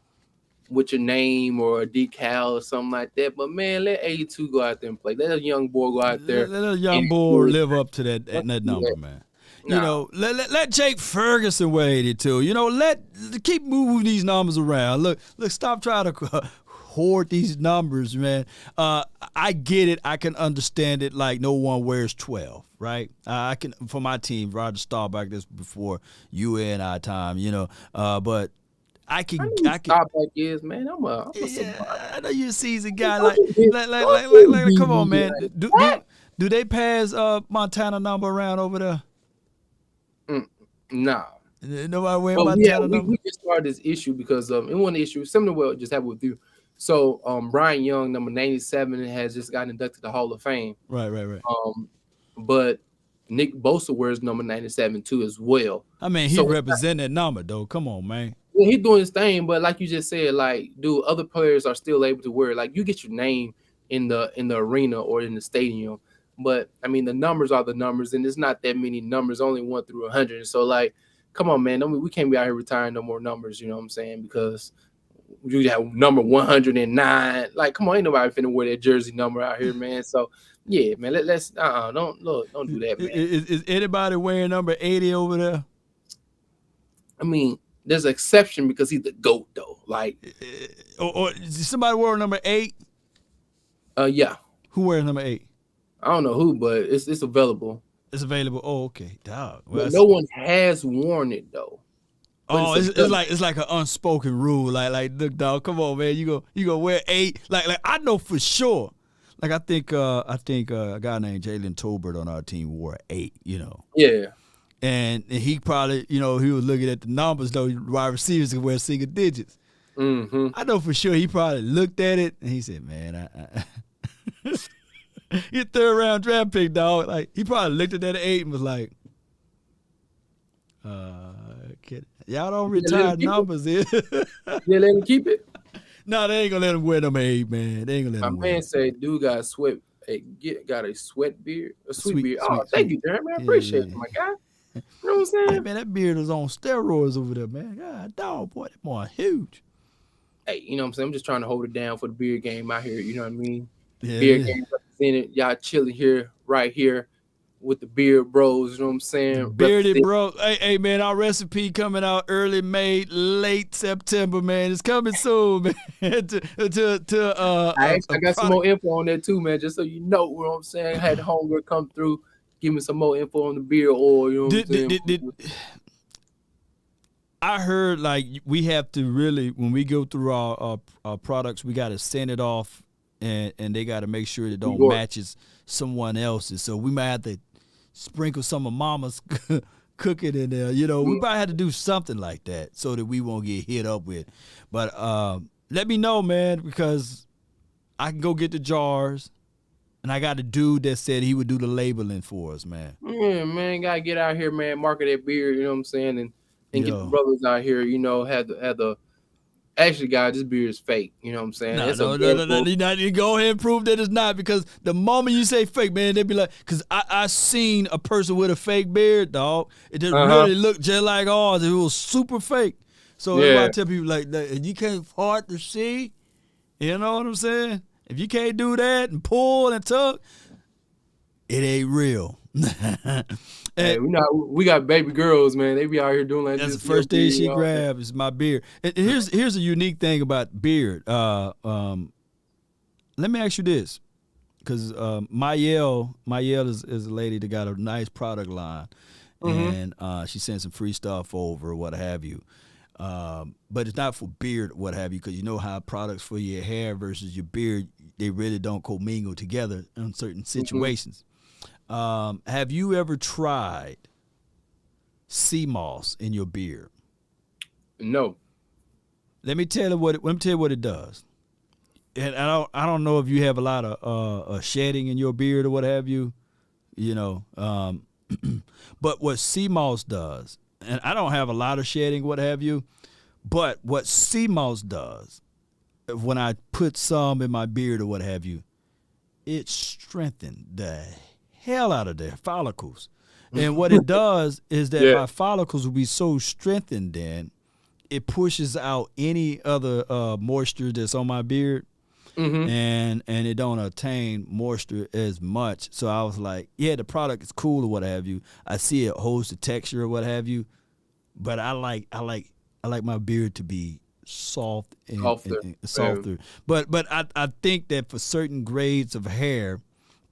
with your name or a decal or something like that. But, man, let 82 go out there and play. Let a young boy go out there. Let a young boy live up to that number, man. No. You know, let Jake Ferguson wear 82. You know, keep moving these numbers around. Look, stop trying to hoard these numbers, man. I get it. I can understand it. Like no one wears 12, right? I can, for my team, Roger Staubach, this before you and I time, you know. But I can. Staubach is, man. I'm a I know you're a seasoned guy. Like, come on, man. Do they pass Montana number around over there? Nah. Nobody wearing Montana number? We just started this issue because it wasn't an issue similar to what just happened with you. So Brian Young, number 97, has just gotten inducted to the Hall of Fame. Right. But Nick Bosa wears number 97 too as well. I mean, he represent that number though. Come on, man. Yeah, he's doing his thing, but like you just said, like, dude, other players are still able to wear it. Like, you get your name in the arena or in the stadium. But I mean, the numbers are the numbers, and there's not that many numbers, only 1 through 100. So, like, come on, man, we can't be out here retiring no more numbers. You know what I'm saying? Because you have number 109. Like, come on, ain't nobody finna wear that jersey number out here, man. So, yeah, man, let's don't do that, man. Is anybody wearing number 80 over there? I mean, there's an exception because he's the GOAT, though. Like, or somebody wearing number 8? Yeah. Who wears number 8? I don't know who, but it's available. It's available. Oh, okay, dog. Well, but no one has worn it though. Oh, it's like an unspoken rule. Like, look, dog, come on, man. You go wear 8. Like I know for sure. Like I think a guy named Jalen Tolbert on our team wore 8. You know. Yeah. And he probably, you know, he was looking at the numbers though. Wide receivers can wear single digits. Mm-hmm. I know for sure he probably looked at it and he said, "Man, He a 3rd round draft pick, dog. Like he probably looked at that 8 and was like, y'all don't retire numbers here." They let him keep it. No, they ain't gonna let him wear number 8, man. They ain't gonna let him wear. My man said, "Dude got a sweat beard, a sweet beard." Thank you, Darren, man. I appreciate it, my guy. You know what I'm saying? Hey, man, that beard is on steroids over there, man. God, dog, boy, that boy huge. Hey, you know what I'm saying? I'm just trying to hold it down for the beard game out here. You know what I mean? Yeah. Beard game represented. Y'all chilling here, right here, with the beard bros. You know what I'm saying? Bearded bro. Hey, man, our recipe coming out early May, late September, man. It's coming soon, man. I got some more info on that too, man. Just so you know what I'm saying. I had Hunger come through, give me some more info on the beard oil. You know what I'm saying? I heard like we have to really, when we go through our products, we got to send it off, and they got to make sure it don't matches someone else's. So we might have to sprinkle some of Mama's cooking in there. You know, we might have to do something like that so that we won't get hit up with. But let me know, man, because I can go get the jars. And I got a dude that said he would do the labeling for us, man. Yeah, man, gotta get out here, man. Market that beard, you know what I'm saying, and get the brothers out here, you know, had the. Actually, guys, this beard is fake. You know what I'm saying? No. You go ahead and prove that it's not, because the moment you say fake, man, they be like, because I seen a person with a fake beard, dog. It just really looked just like ours. It was super fake. So I tell people like that, you can't hard to see. You know what I'm saying? If you can't do that and pull and tuck, it ain't real. Hey, we got baby girls, man. They be out here doing like that's this. The first thing she grabs is my beard. And here's a unique thing about beard. Let me ask you this, because Mayel is a lady that got a nice product line, and she sent some free stuff over, what have you. But it's not for beard, what have you, because you know how products for your hair versus your beard, they really don't commingle together in certain situations. Have you ever tried sea moss in your beard? No. Let me tell you what it does. And I don't know if you have a lot of shedding in your beard or what have you, you know. But what sea moss does, and I don't have a lot of shedding, what have you, but what sea moss does, when I put some in my beard or what have you, it strengthens the hell out of their follicles. And what it does is that my follicles will be so strengthened, then it pushes out any other moisture that's on my beard, and it don't attain moisture as much. So I was like, yeah, the product is cool or what have you. I see it holds the texture or what have you, but I like my beard to be soft and softer. But I think that for certain grades of hair,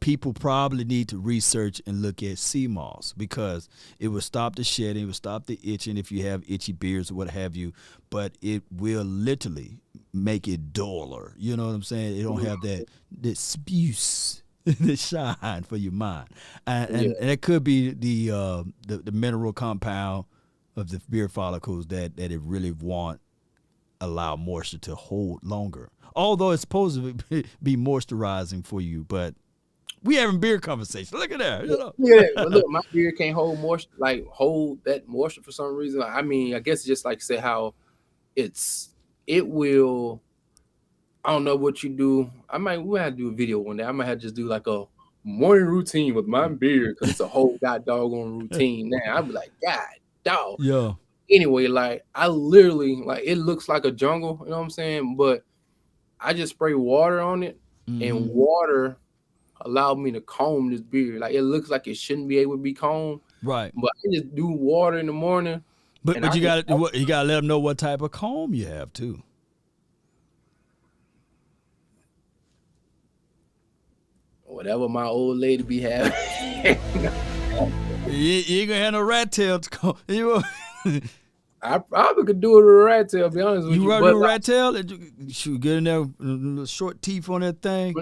people probably need to research and look at sea moss, because it will stop the shedding, it will stop the itching if you have itchy beards or what have you, but it will literally make it duller. You know what I'm saying? It don't have that spuse, the shine for your mind. And it could be the mineral compound of the beard follicles that it really allow moisture to hold longer. Although it's supposed to be moisturizing for you, but we having beard conversation. Look at that. You know? Yeah, but look, my beard can't hold moisture, hold that moisture for some reason. I mean, I guess it's just like say how it will. I don't know what you do. We'll have to do a video one day. I might have to just do like a morning routine with my beard, because it's a whole doggone routine now. I'd be like, God, dog. Yeah. Anyway, like I literally, like, it looks like a jungle, you know what I'm saying? But I just spray water on it, and water allowed me to comb this beard. Like, it looks like it shouldn't be able to be combed, right? But I just do water in the morning. But you gotta let them know what type of comb you have too. Whatever my old lady be having. you ain't gonna have no rat tail to comb. I probably could do it with a rat tail, to be honest with you. You rather do a rat tail? Shoot, get in there, short teeth on that thing.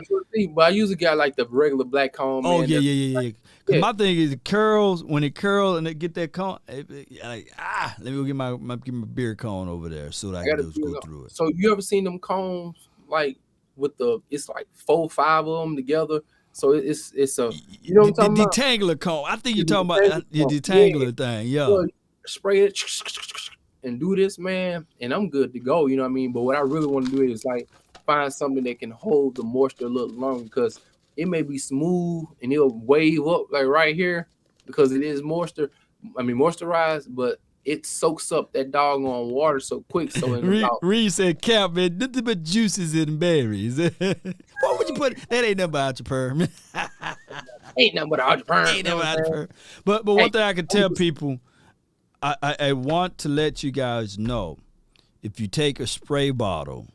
But I usually got like the regular black comb. Oh, yeah. Cause my thing is it curls. When it curls and they get that comb, let me go get my beard comb over there so that I can just go through it. So you ever seen them combs like with it's like 4, 5 of them together? So it's a, you know what I'm talking about? Detangler comb. I think you're talking about your detangler thing. Yeah. So spray it and do this, man, and I'm good to go. You know what I mean? But what I really want to do is like find something that can hold the moisture a little longer, because it may be smooth and it'll wave up like right here because it is moisturized, but it soaks up that doggone water so quick. So Reed said, "Cap, man, nothing but juices and berries." What would you put? That ain't nothing but your perm. Ain't nothing but your perm. Ain't nothing but your perm. But one thing I can tell people, I want to let you guys know, if you take a spray bottle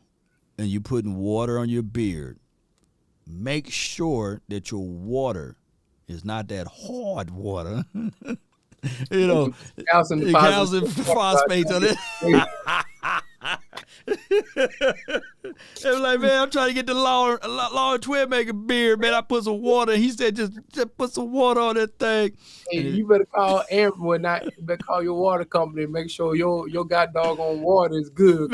and you're putting water on your beard, make sure that your water is not that hard water. You know, calcium phosphates on it. They was like, man, I'm trying to get the Law and Twin Maker beard, man. I put some water. He said, just put some water on that thing. Hey, you better call Amber, you better call your water company and make sure your god doggone water is good.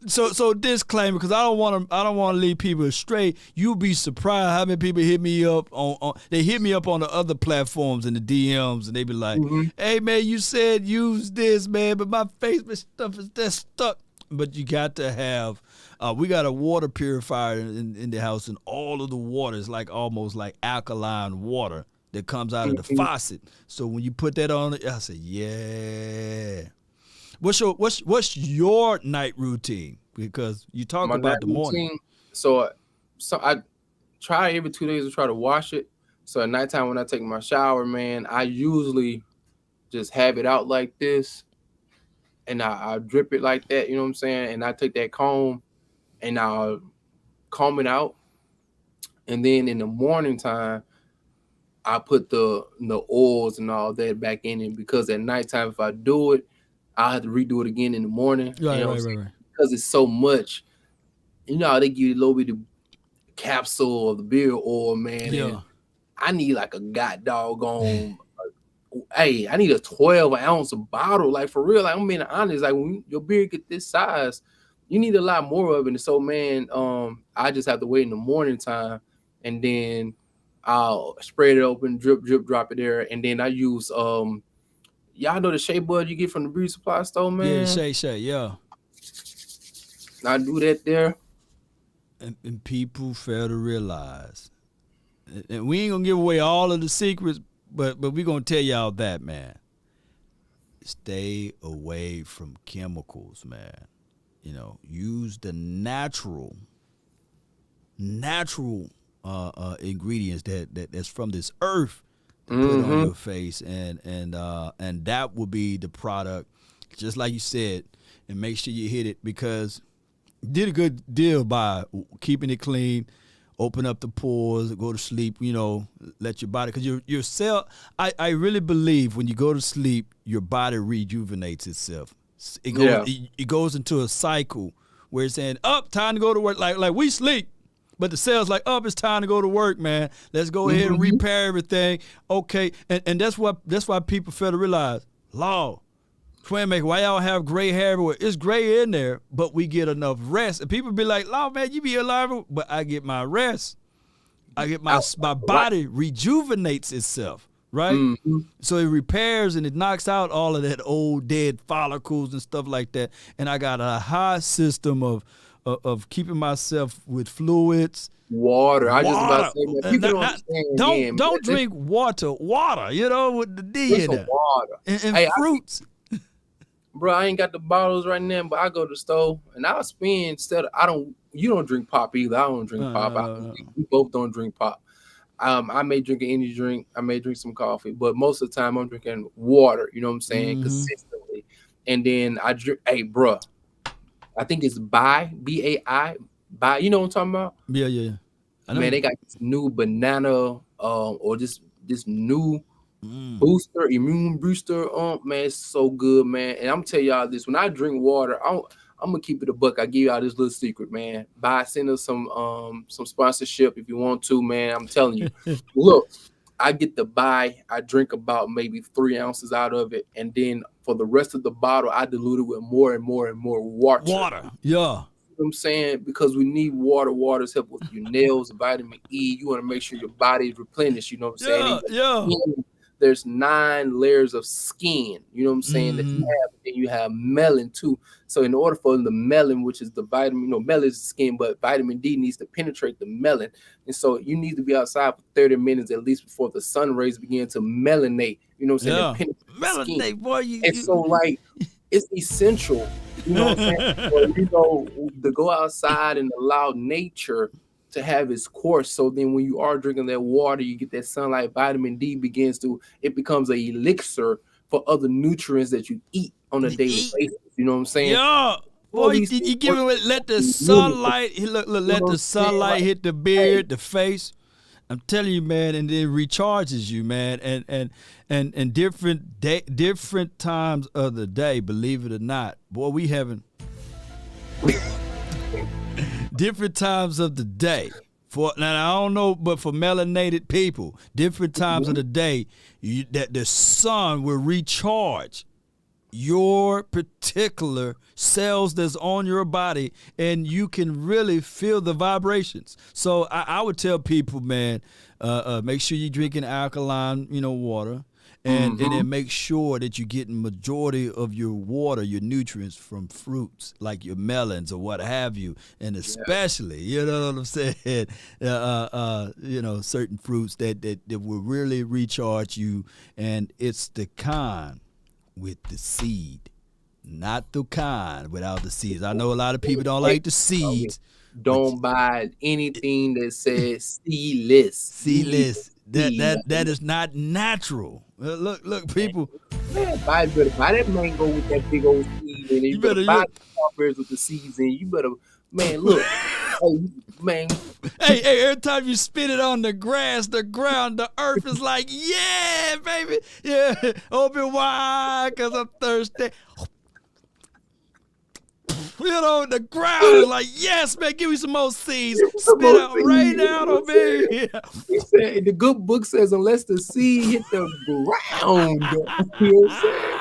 So disclaimer, because I don't want to leave people astray. You'll be surprised how many people hit me up they hit me up on the other platforms in the DMs, and they be like, hey man, you said use this, man, but my Facebook stuff is that stuck. But you got to have, we got a water purifier in the house, and all of the water is like almost like alkaline water that comes out of the faucet. So when you put that on, I said, yeah. What's your night routine? Because you talk about the morning. So I try every 2 days to try to wash it. So at nighttime when I take my shower, man, I usually just have it out like this. And I drip it like that, you know what I'm saying? And I take that comb and I'll comb it out. And then in the morning time, I put the oils and all that back in it, because at nighttime, if I do it, I'll have to redo it again in the morning. Right. Because it's so much. You know how they give you a little bit of capsule of the beard oil, man. Yeah. And I need like a god doggone... Hey, I need a 12-ounce bottle, like for real. Like, I'm being honest. Like when your beard get this size, you need a lot more of it. And so, man, I just have to wait in the morning time, and then I'll spray it open, drip, drop it there, and then I use y'all know the shea butter you get from the beauty supply store, man. Yeah, shea, yeah. I do that there, and people fail to realize, and we ain't gonna give away all of the secrets. But we're going to tell y'all that, man. Stay away from chemicals, man. You know, use the natural ingredients that's from this earth to put on your face, and that will be the product, just like you said. And make sure you hit it, because you did a good deal by keeping it clean. Open up the pores, go to sleep, you know, let your body, because your cell, I really believe when you go to sleep, your body rejuvenates itself. It goes into a cycle where it's saying, up, time to go to work. Like we sleep, but the cell's like, up, it's time to go to work, man. Let's go ahead and repair everything. Okay, and that's why people fail to realize, Law, Twin Maker, why y'all have gray hair everywhere? It's gray in there, but we get enough rest. And people be like, Law, man, you be alive, but I get my rest. I get my body rejuvenates itself, right? So it repairs and it knocks out all of that old dead follicles and stuff like that. And I got a high system of keeping myself with fluids. Water. I just about to say, man, don't drink water, you know, with the D in it. Water. And fruits. Bro, I ain't got the bottles right now, but I go to the store and I'll spend you don't drink pop either. I don't drink pop. We both don't drink pop. I may drink an energy drink. I may drink some coffee, but most of the time I'm drinking water, you know what I'm saying? Consistently. And then I drink, bro, I think it's B-A-I, you know what I'm talking about? Yeah. Man, they got this new banana, or this new immune booster. Man, it's so good, man. And I'm telling y'all this, when I drink water, I'm gonna keep it a buck. I give y'all this little secret, man. Send us some sponsorship if you want to, man. I'm telling you. Look, I get the I drink about maybe 3 ounces out of it, and then for the rest of the bottle, I dilute it with more and more and more water. Yeah. You know what I'm saying? Because we need water. Water's help with your nails, vitamin E. You want to make sure your body is replenished. You know what I'm saying? Yeah. There's 9 layers of skin, you know what I'm saying, that you have, and you have melon too. So in order for the melon, which is the vitamin, melon is the skin, but vitamin D needs to penetrate the melon. And so you need to be outside for 30 minutes at least before the sun rays begin to melanate, you know what I'm saying? Melanate, boy. So like, it's essential, you know what I'm saying? To go outside and allow nature to have its course. So then when you are drinking that water, you get that sunlight, vitamin D it becomes a elixir for other nutrients that you eat on a daily basis. You know what I'm saying? Yeah. Boy, you give it, let the sunlight, let the sunlight hit the beard, the face. I'm telling you, man, and it recharges you, man. And different times of the day, believe it or not. Boy, we having different times of the day. For now, I don't know, but for melanated people, different times of the day, that the sun will recharge your particular cells that's on your body, and you can really feel the vibrations. So I would tell people, man, make sure you're drinking alkaline, water. And then make sure that you're getting majority of your water, your nutrients from fruits like your melons or what have you. And especially, you know what I'm saying, certain fruits that will really recharge you. And it's the kind with the seed, not the kind without the seeds. I know a lot of people don't like the seeds. Don't buy anything that says seedless. Seedless. That is not natural. Look, people. Man, buy that mango with that big old seed, and you better buy the strawberries with the seeds in. You better, man, look, Hey, every time you spit it on the grass, the ground, the earth is like, yeah, baby, yeah, open wide, cause I'm thirsty. The ground is like, yes, man, give me some more seeds. Spit out right now on me. He said, the good book says, unless the seed hit the ground. You know what I'm saying?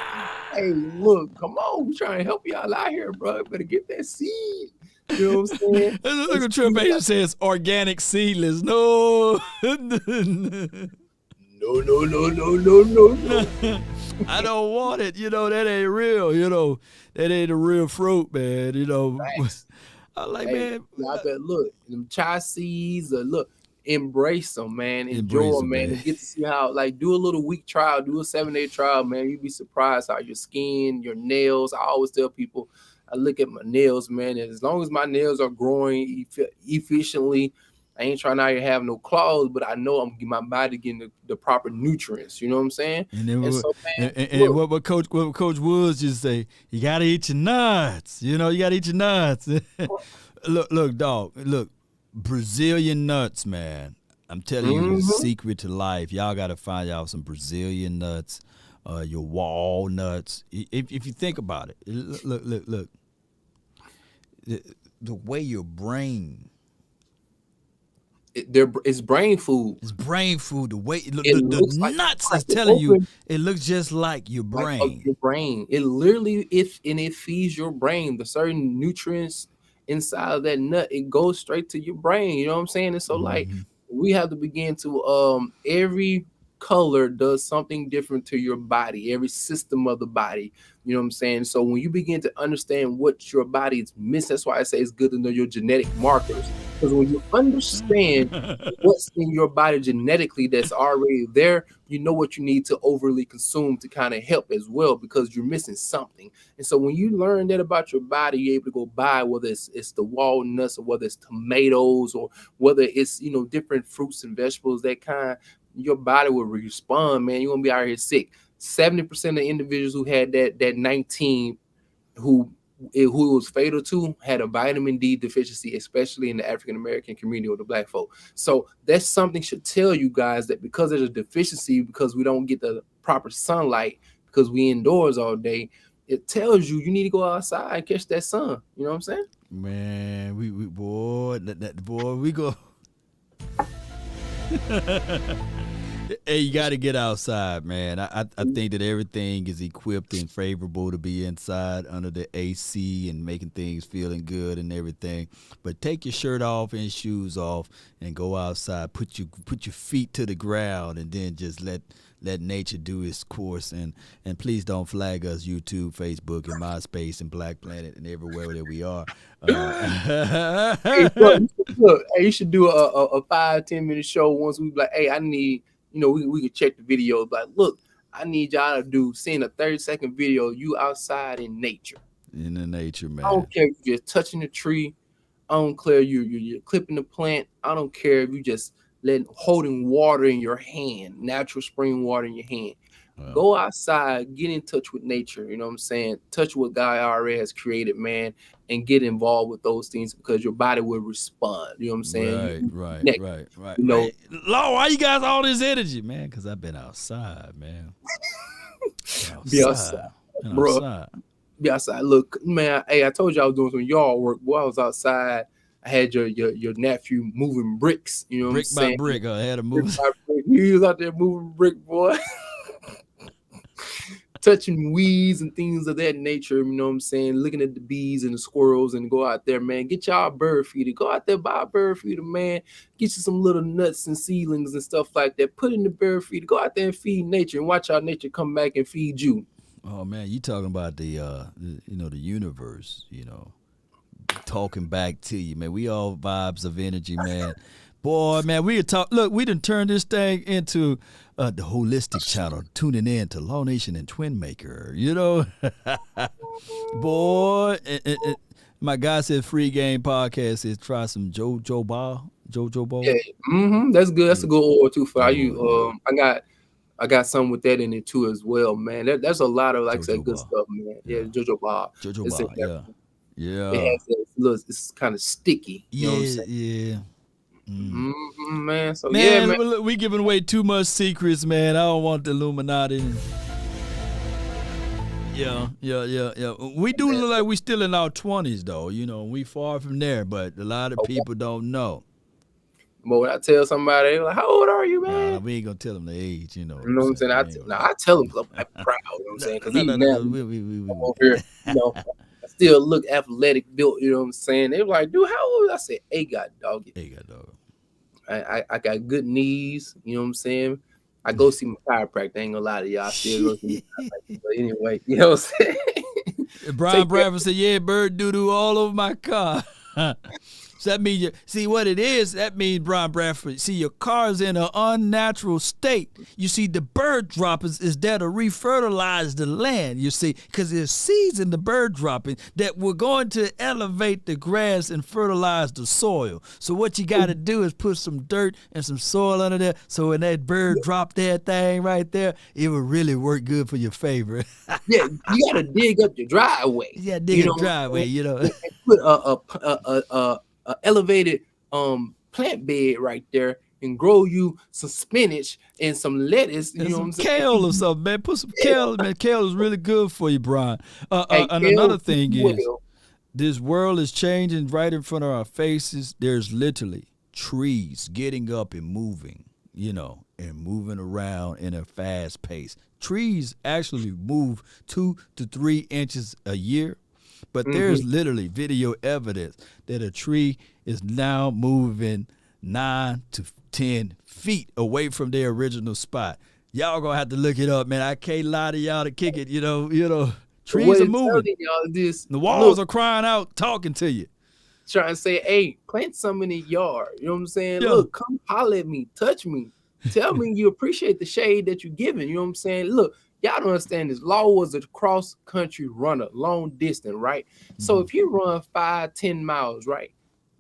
Hey, look, come on. We're trying to help y'all out here, bro. Better get that seed. You know what I'm saying? Look at Trump Asian says organic seedless. No. No. I don't want it. That ain't real. That ain't a real fruit, man. Nice. I'm like, man. I bet, look, them chai seeds, look, embrace them, man. Enjoy them, man. And get to see how, do a little week trial, do a 7-day trial, man. You'd be surprised how your skin, your nails. I always tell people, I look at my nails, man, and as long as my nails are growing efficiently, I ain't trying out here have no claws, but I know I'm getting my body getting the proper nutrients. You know what I'm saying? And what Coach Woods just say, you gotta eat your nuts. You gotta eat your nuts. look, dog. Look, Brazilian nuts, man. I'm telling you, the secret to life. Y'all gotta find y'all some Brazilian nuts, your walnuts. If you think about it, look. The way your brain. It's brain food. It's brain food. The way the nuts is telling you, it looks just like your brain. Like your brain. It literally, it feeds your brain the certain nutrients inside of that nut. It goes straight to your brain. You know what I'm saying? And so we have to begin to every color does something different to your body, every system of the body. You know what I'm saying? So when you begin to understand what your body is missing, that's why I say it's good to know your genetic markers. Because when you understand what's in your body genetically that's already there, you know what you need to overly consume to kind of help as well, because you're missing something. And so when you learn that about your body, you're able to go buy, whether it's the walnuts or whether it's tomatoes or whether it's, different fruits and vegetables, that kind, your body will respond, man. You're going to be out here sick. 70% of the individuals who had that 19 who it was fatal to had a vitamin D deficiency, especially in the African American community or the Black folk. So that's something should tell you guys that because there's a deficiency, because we don't get the proper sunlight, because we indoors all day, it tells you need to go outside and catch that sun. You know what I'm saying? Man, we go. Hey, you got to get outside, man. I think that everything is equipped and favorable to be inside under the AC and making things feeling good and everything. But take your shirt off and shoes off and go outside. Put your feet to the ground and then just let nature do its course. And please don't flag us, YouTube, Facebook, and MySpace, and Black Planet, and everywhere that we are. Look, you should do a 5-10 minute show once we be like, hey, I need. We could check the video, but look, I need y'all to send a 30-second video, you outside in nature. In the nature, man. I don't care if you're just touching the tree. I don't care you're clipping the plant. I don't care if you just holding water in your hand, natural spring water in your hand. Wow. Go outside, get in touch with nature. You know what I'm saying? Touch what God already has created, man, and get involved with those things because your body will respond. You know what I'm saying? Right. Lord, why you guys all this energy, man? Because I've been outside, man. Be outside, bro. Be outside. Look, man. Hey, I told you I was doing some yard work. Boy, I was outside I had your nephew moving bricks. You know what I'm Brick by saying? brick, I had to Brick move. by brick. He was out there moving brick, boy. Touching weeds and things of that nature, you know what I'm saying? Looking at the bees and the squirrels and go out there, man. Get y'all a bird feeder. Go out there, buy a bird feeder, man. Get you some little nuts and seedlings and stuff like that. Put in the bird feeder. Go out there and feed nature and watch our nature come back and feed you. Oh man, you talking about the the universe, talking back to you, man. We all vibes of energy, man. Boy, man, we talk. Look, we done turned this thing into the holistic channel, tuning in to Law Nation and Twin Maker. Boy, my guy said free game podcast is try some Jojo Ball. Yeah, that's good. That's a good order too for you. I got some with that in it too as well, man. That's a lot of like I said, good stuff, man. Yeah, Jojo Ball. Jojo Ball, yeah. It has that look. It's kind of sticky. You know what I'm saying? Yeah. Man. So man, yeah, man. Look, we giving away too much secrets, man. I don't want the Illuminati. Yeah. We do look like we still in our 20s, though. We far from there, but a lot of people don't know. But when I tell somebody, they're like, "How old are you, man?" We ain't gonna tell them the age, You know what I'm saying? I tell them I'm proud. You know what I'm saying? Because even now, I'm over here, I still look athletic, built. You know what I'm saying? They were like, "Dude, how old?" I said, "Hey, God, dog. I got good knees. You know what I'm saying? I go see my chiropractor. I ain't gonna lie to y'all. I still go see my chiropractor. But anyway, you know what I'm saying?" Brian Bradford said, "Yeah, bird doo-doo all over my car." So that means see what it is. That means, Brian Bradford, see your car's in an unnatural state. You see, the bird droppings is there to refertilize the land. You see, because there's seeds in the bird dropping that we're going to elevate the grass and fertilize the soil. So what you got to do is put some dirt and some soil under there. So when that bird drop that thing right there, it will really work good for your favorite. Yeah, you got to dig up your driveway. Yeah, dig a driveway. And put a elevated plant bed right there and grow you some spinach and some lettuce. You know what I'm saying? Kale or something, man. Put some kale, man. Kale is really good for you, Brian. And another thing is, this world is changing right in front of our faces. There's literally trees getting up and moving, and moving around in a fast pace. Trees actually move 2 to 3 inches a year. But there's literally video evidence that a tree is now moving 9 to 10 feet away from their original spot. Y'all gonna have to look it up, man. I can't lie to y'all to kick it. Trees are moving. The walls are crying out, talking to you. Trying to say, hey, plant some in the yard. You know what I'm saying? Yeah. Look, come holler at me, touch me. Tell me you appreciate the shade that you're giving. You know what I'm saying? Look, y'all don't understand this. Law was a cross-country runner, long distance, right? So if you run 5-10 miles, right,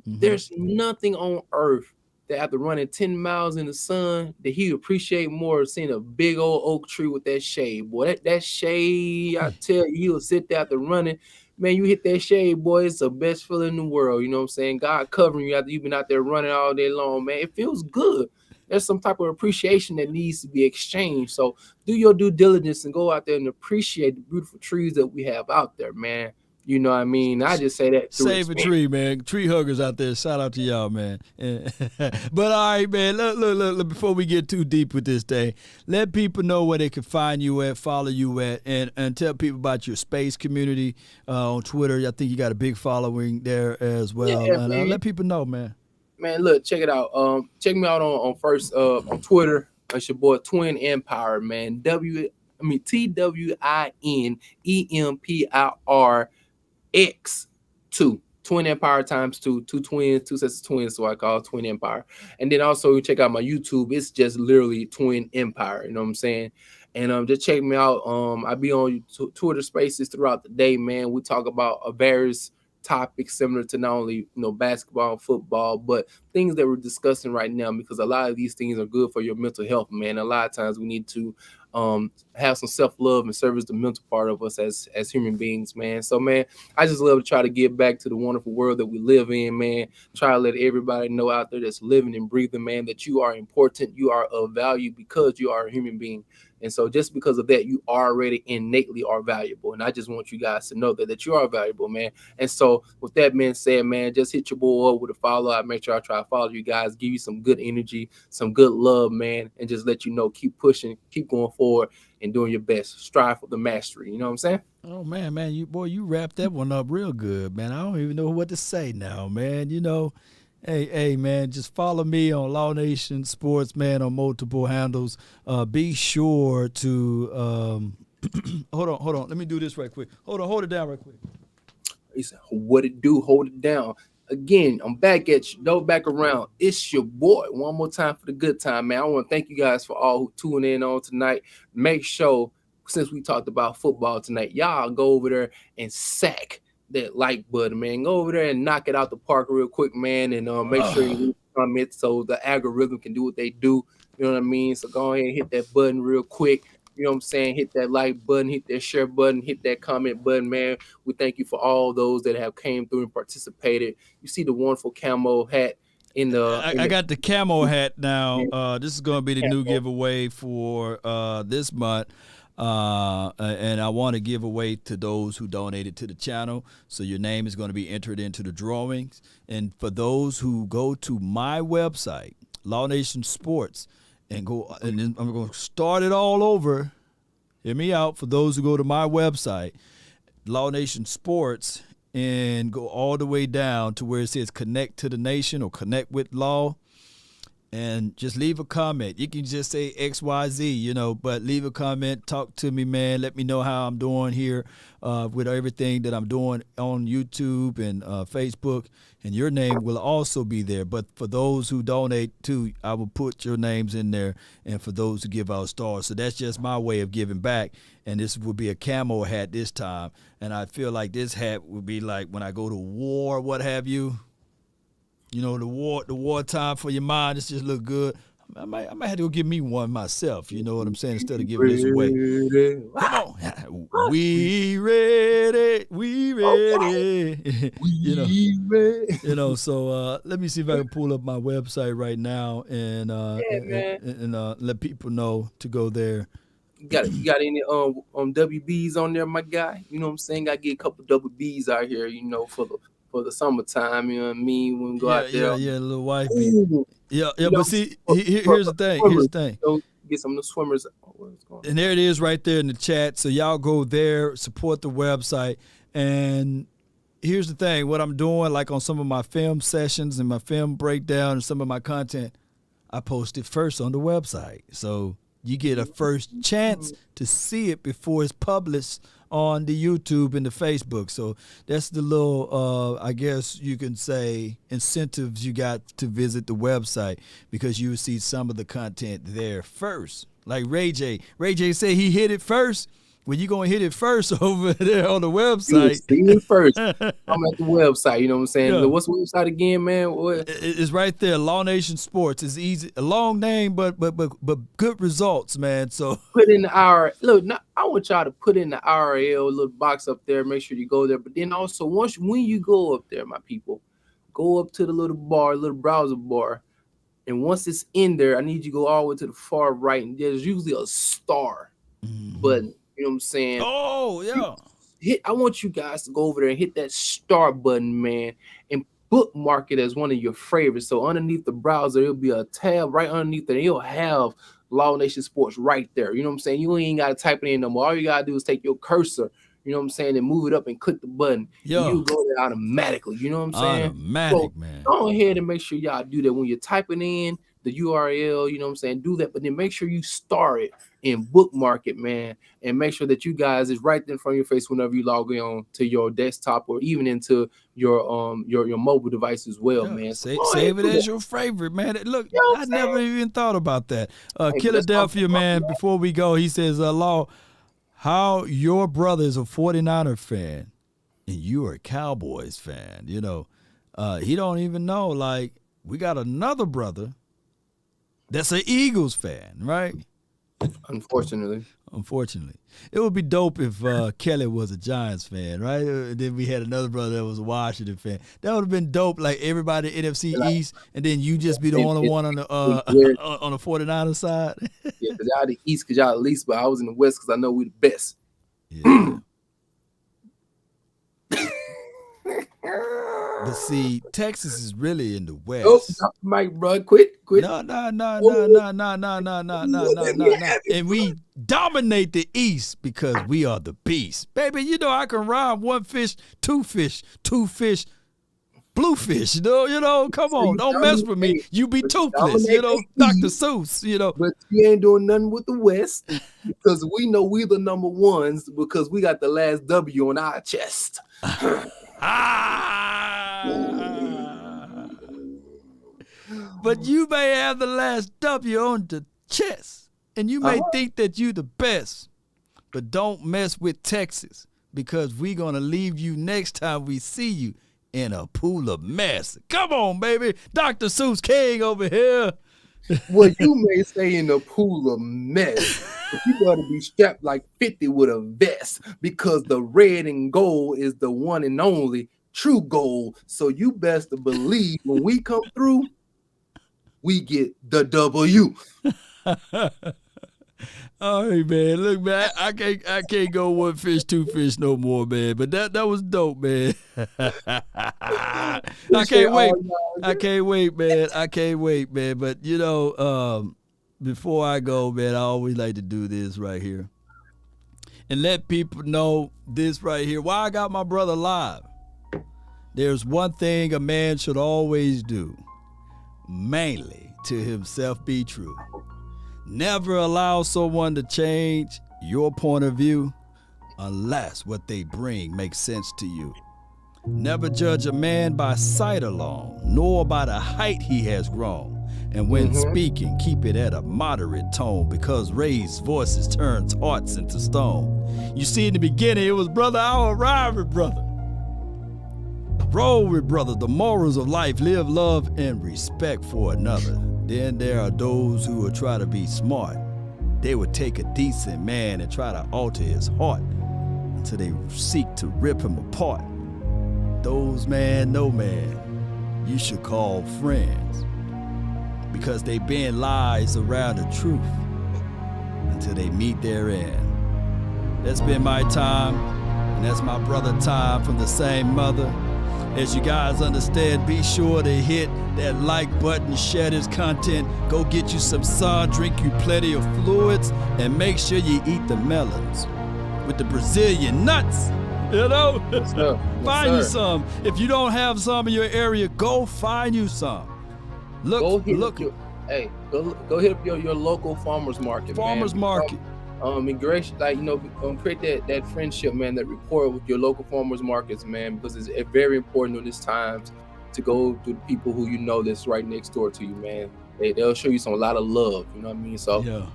there's nothing on earth that after running 10 miles in the sun that he appreciate more seeing a big old oak tree with that shade. Boy, that shade, I tell you, he'll sit there after running. Man, you hit that shade, boy, it's the best feeling in the world. You know what I'm saying? God covering you after you've been out there running all day long, man. It feels good. There's some type of appreciation that needs to be exchanged. So do your due diligence and go out there and appreciate the beautiful trees that we have out there, man. You know what I mean? I just say that. Save a tree, man. Tree huggers out there. Shout out to y'all, man. But all right, man. Look. Before we get too deep with this thing, let people know where they can find you at, follow you at, and tell people about your space community on Twitter. I think you got a big following there as well. Yeah, and let people know, man. Man, look, check it out. Check me out on Twitter. It's your boy Twin Empire, man. TWINEMPIR X2. Twin Empire times 2 twins, 2 sets of twins, so I call it Twin Empire. And then also check out my YouTube. It's just literally Twin Empire. You know what I'm saying? And just check me out. I be on Twitter Spaces throughout the day, man. We talk about various topics similar to not only basketball and football, but things that we're discussing right now, because a lot of these things are good for your mental health, man. A lot of times we need to have some self-love and service the mental part of us as human beings, man. So, man, I just love to try to give back to the wonderful world that we live in, man. Try to let everybody know out there that's living and breathing, man, that you are important, you are of value because you are a human being. And so just because of that, you already innately are valuable. And I just want you guys to know that you are valuable, man. And so with that being said, man, just hit your boy up with a follow. I make sure I try to follow you guys, give you some good energy, some good love, man, and just let you know, keep pushing, keep going forward and doing your best. Strive for the mastery. You know what I'm saying? Oh, man, you wrapped that one up real good, man. I don't even know what to say now, man. You know, hey, man, just follow me on Law Nation Sports, man, on multiple handles. Be sure to hold on. Let me do this right quick. Hold it down right quick. He said, what it do? Hold it down. Again, I'm back at you. Don't back around. It's your boy. One more time for the good time, man. I want to thank you guys for all who tuning in on tonight. Make sure, since we talked about football tonight, y'all go over there and sack that like button, man. Go over there and knock it out the park real quick, man. And make sure you leave a comment so the algorithm can do what they do. You know what I mean? So go ahead and hit that button real quick. You know what I'm saying? Hit that like button, hit that share button, hit that comment button, man. We thank you for all those that have came through and participated. You see the wonderful camo hat in the. I got the camo hat now. This is going to be the new giveaway for this month. And I want to give away to those who donated to the channel. So your name is going to be entered into the drawings. And for those who go to my website, Law Nation Sports, and go, and then I'm going to start it all over. Hear me out. For those who go to my website, Law Nation Sports, and go all the way down to where it says connect to the nation or connect with law, and just leave a comment. You can just say XYZ, you know, but leave a comment. Talk to me, man. Let me know how I'm doing here with everything that I'm doing on YouTube and Facebook. And your name will also be there. But for those who donate too, I will put your names in there. And for those who give out stars. So that's just my way of giving back. And this will be a camo hat this time. And I feel like this hat would be like when I go to war, what have you. You know, the war time for your mind. This just look good. I might have to go get me one myself. You know what I'm saying? Instead of giving this away. Come on, we ready. You know. So let me see if I can pull up my website right now and let people know to go there. You got any WBs on there, my guy? You know what I'm saying? I get a couple WBs out here, you know, for the summertime, you know what I mean? When we go out there. Yeah, little wifey. Yeah, but see, here's the thing. Get some of the swimmers. And there it is right there in the chat. So y'all go there, support the website. And here's the thing. What I'm doing, like on some of my film sessions and my film breakdown and some of my content, I post it first on the website. So you get a first chance to see it before it's published on the YouTube and the Facebook. So that's the little, I guess you can say, incentives you got to visit the website, because you will see some of the content there first. Like Ray J. Ray J said he hit it first. Well, you're going to hit it first over there on the website. See it first. I'm at the website, you know what I'm saying? Yeah. What's the website again, man? What? It's right there, Law Nation Sports. It's easy, a long name, but good results, man. So put in the URL. Look, I want y'all to put in the URL, little box up there. Make sure you go there. But then also, when you go up there, my people, go up to the little browser bar. And once it's in there, I need you to go all the way to the far right. And there's usually a star button. You know what I'm saying? Oh, yeah. I want you guys to go over there and hit that start button, man, and bookmark it as one of your favorites. So underneath the browser, it'll be a tab right underneath it. You'll have Law Nation Sports right there. You know what I'm saying? You ain't got to type it in no more. All you got to do is take your cursor, you know what I'm saying, and move it up and click the button. You'll go there automatically. You know what I'm saying? Automatic, man. Go ahead and make sure y'all do that when you're typing in the URL, you know what I'm saying? Do that, but then make sure you star it and bookmark it, man, and make sure that you guys is right there in front of your face whenever you log on to your desktop or even into your mobile device as well, man. So save it as your favorite, man. Look, you know I never even thought about that. Philadelphia, man, before we go, he says, Law, how your brother is a 49er fan and you are a Cowboys fan, you know. He don't even know, like, we got another brother that's an Eagles fan, right? Unfortunately. It would be dope if Kelly was a Giants fan, right? Then we had another brother that was a Washington fan. That would have been dope. Like everybody NFC East, and then you just be the only one on the on the 49ers side. Yeah, because y'all the East, because y'all the least, but I was in the West because I know we the best. Yeah. But see, Texas is really in the West. Oh, stop the mic, bro. Quit. No. And we dominate the East because we are the beast. Baby, you know I can rhyme one fish, two fish, blue fish. You know, come on. Don't mess with me. You be toothless, Dr. Seuss, But you ain't doing nothing with the West because we know we the number ones because we got the last W on our chest. But you may have the last W on the chest, and you may think that you the best, but don't mess with Texas because we gonna leave you next time we see you in a pool of mess. Come on, baby, Dr. Seuss King over here. Well, you may say in a pool of mess, but you gotta be strapped like 50 with a vest because the red and gold is the one and only true gold. So you best to believe when we come through, we get the W. All right, man. Look, man, I can't go one fish, two fish no more, man. But that was dope, man. I can't wait. I can't wait, man. But before I go, man, I always like to do this right here and let people know this right here. Why I got my brother live. There's one thing a man should always do. Mainly to himself be true. Never allow someone to change your point of view unless what they bring makes sense to you. Never judge a man by sight alone, nor by the height he has grown. And when speaking, keep it at a moderate tone because raised voices turns hearts into stone. You see, in the beginning, it was brother, I'll ride with brother. Roll with brother, the morals of life, live love and respect for another. Then there are those who will try to be smart. They will take a decent man and try to alter his heart until they seek to rip him apart. Those man, no man, you should call friends because they bend lies around the truth until they meet their end. That's been my time, and that's my brother time from the same mother. As you guys understand, be sure to hit that like button, share this content, go get you some sun, drink you plenty of fluids, and make sure you eat the melons with the Brazilian nuts. Yes, sir. Find you some. If you don't have some in your area, go find you some. Go hit up your local farmers market. Farmers market. Create that friendship, man, that rapport with your local farmers markets, man, because it's very important in these times to go to the people who you know that's right next door to you, man. They'll show you a lot of love, you know what I mean? So yeah,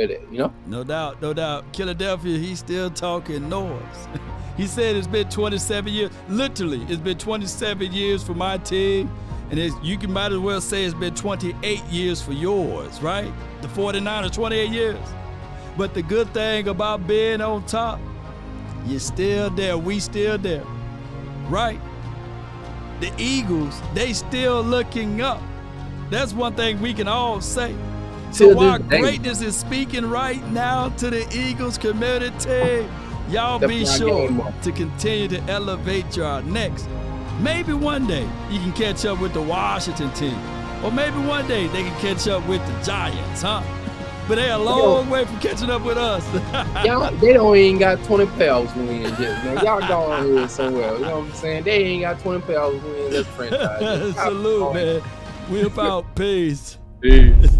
that, No doubt. Philadelphia, he's still talking noise. He said it's been 27 years. Literally, it's been 27 years for my team. And you might as well say it's been 28 years for yours, right? The 49ers, 28 years. But the good thing about being on top, you're still there. We still there, right? The Eagles, they still looking up. That's one thing we can all say. So while greatness is speaking right now to the Eagles community, y'all be sure to continue to elevate your necks. Maybe one day you can catch up with the Washington team. Or maybe one day they can catch up with the Giants, huh? But they're a long way from catching up with us. They don't even got 20 playoffs wins yet, man. Y'all go on here somewhere. You know what I'm saying? They ain't got 20 playoffs wins. That's franchise. Salute, man. We about peace. Peace.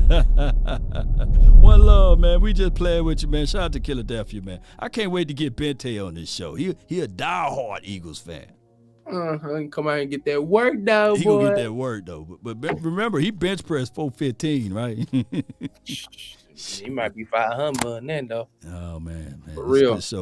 One love, man. We just playing with you, man. Shout out to Philadelphia, man. I can't wait to get Bente on this show. He a diehard Eagles fan. Come out and get that work, though, He gonna get that work, though. But remember, he bench pressed 415, right? He might be 500 on that, though. Oh, man. For real.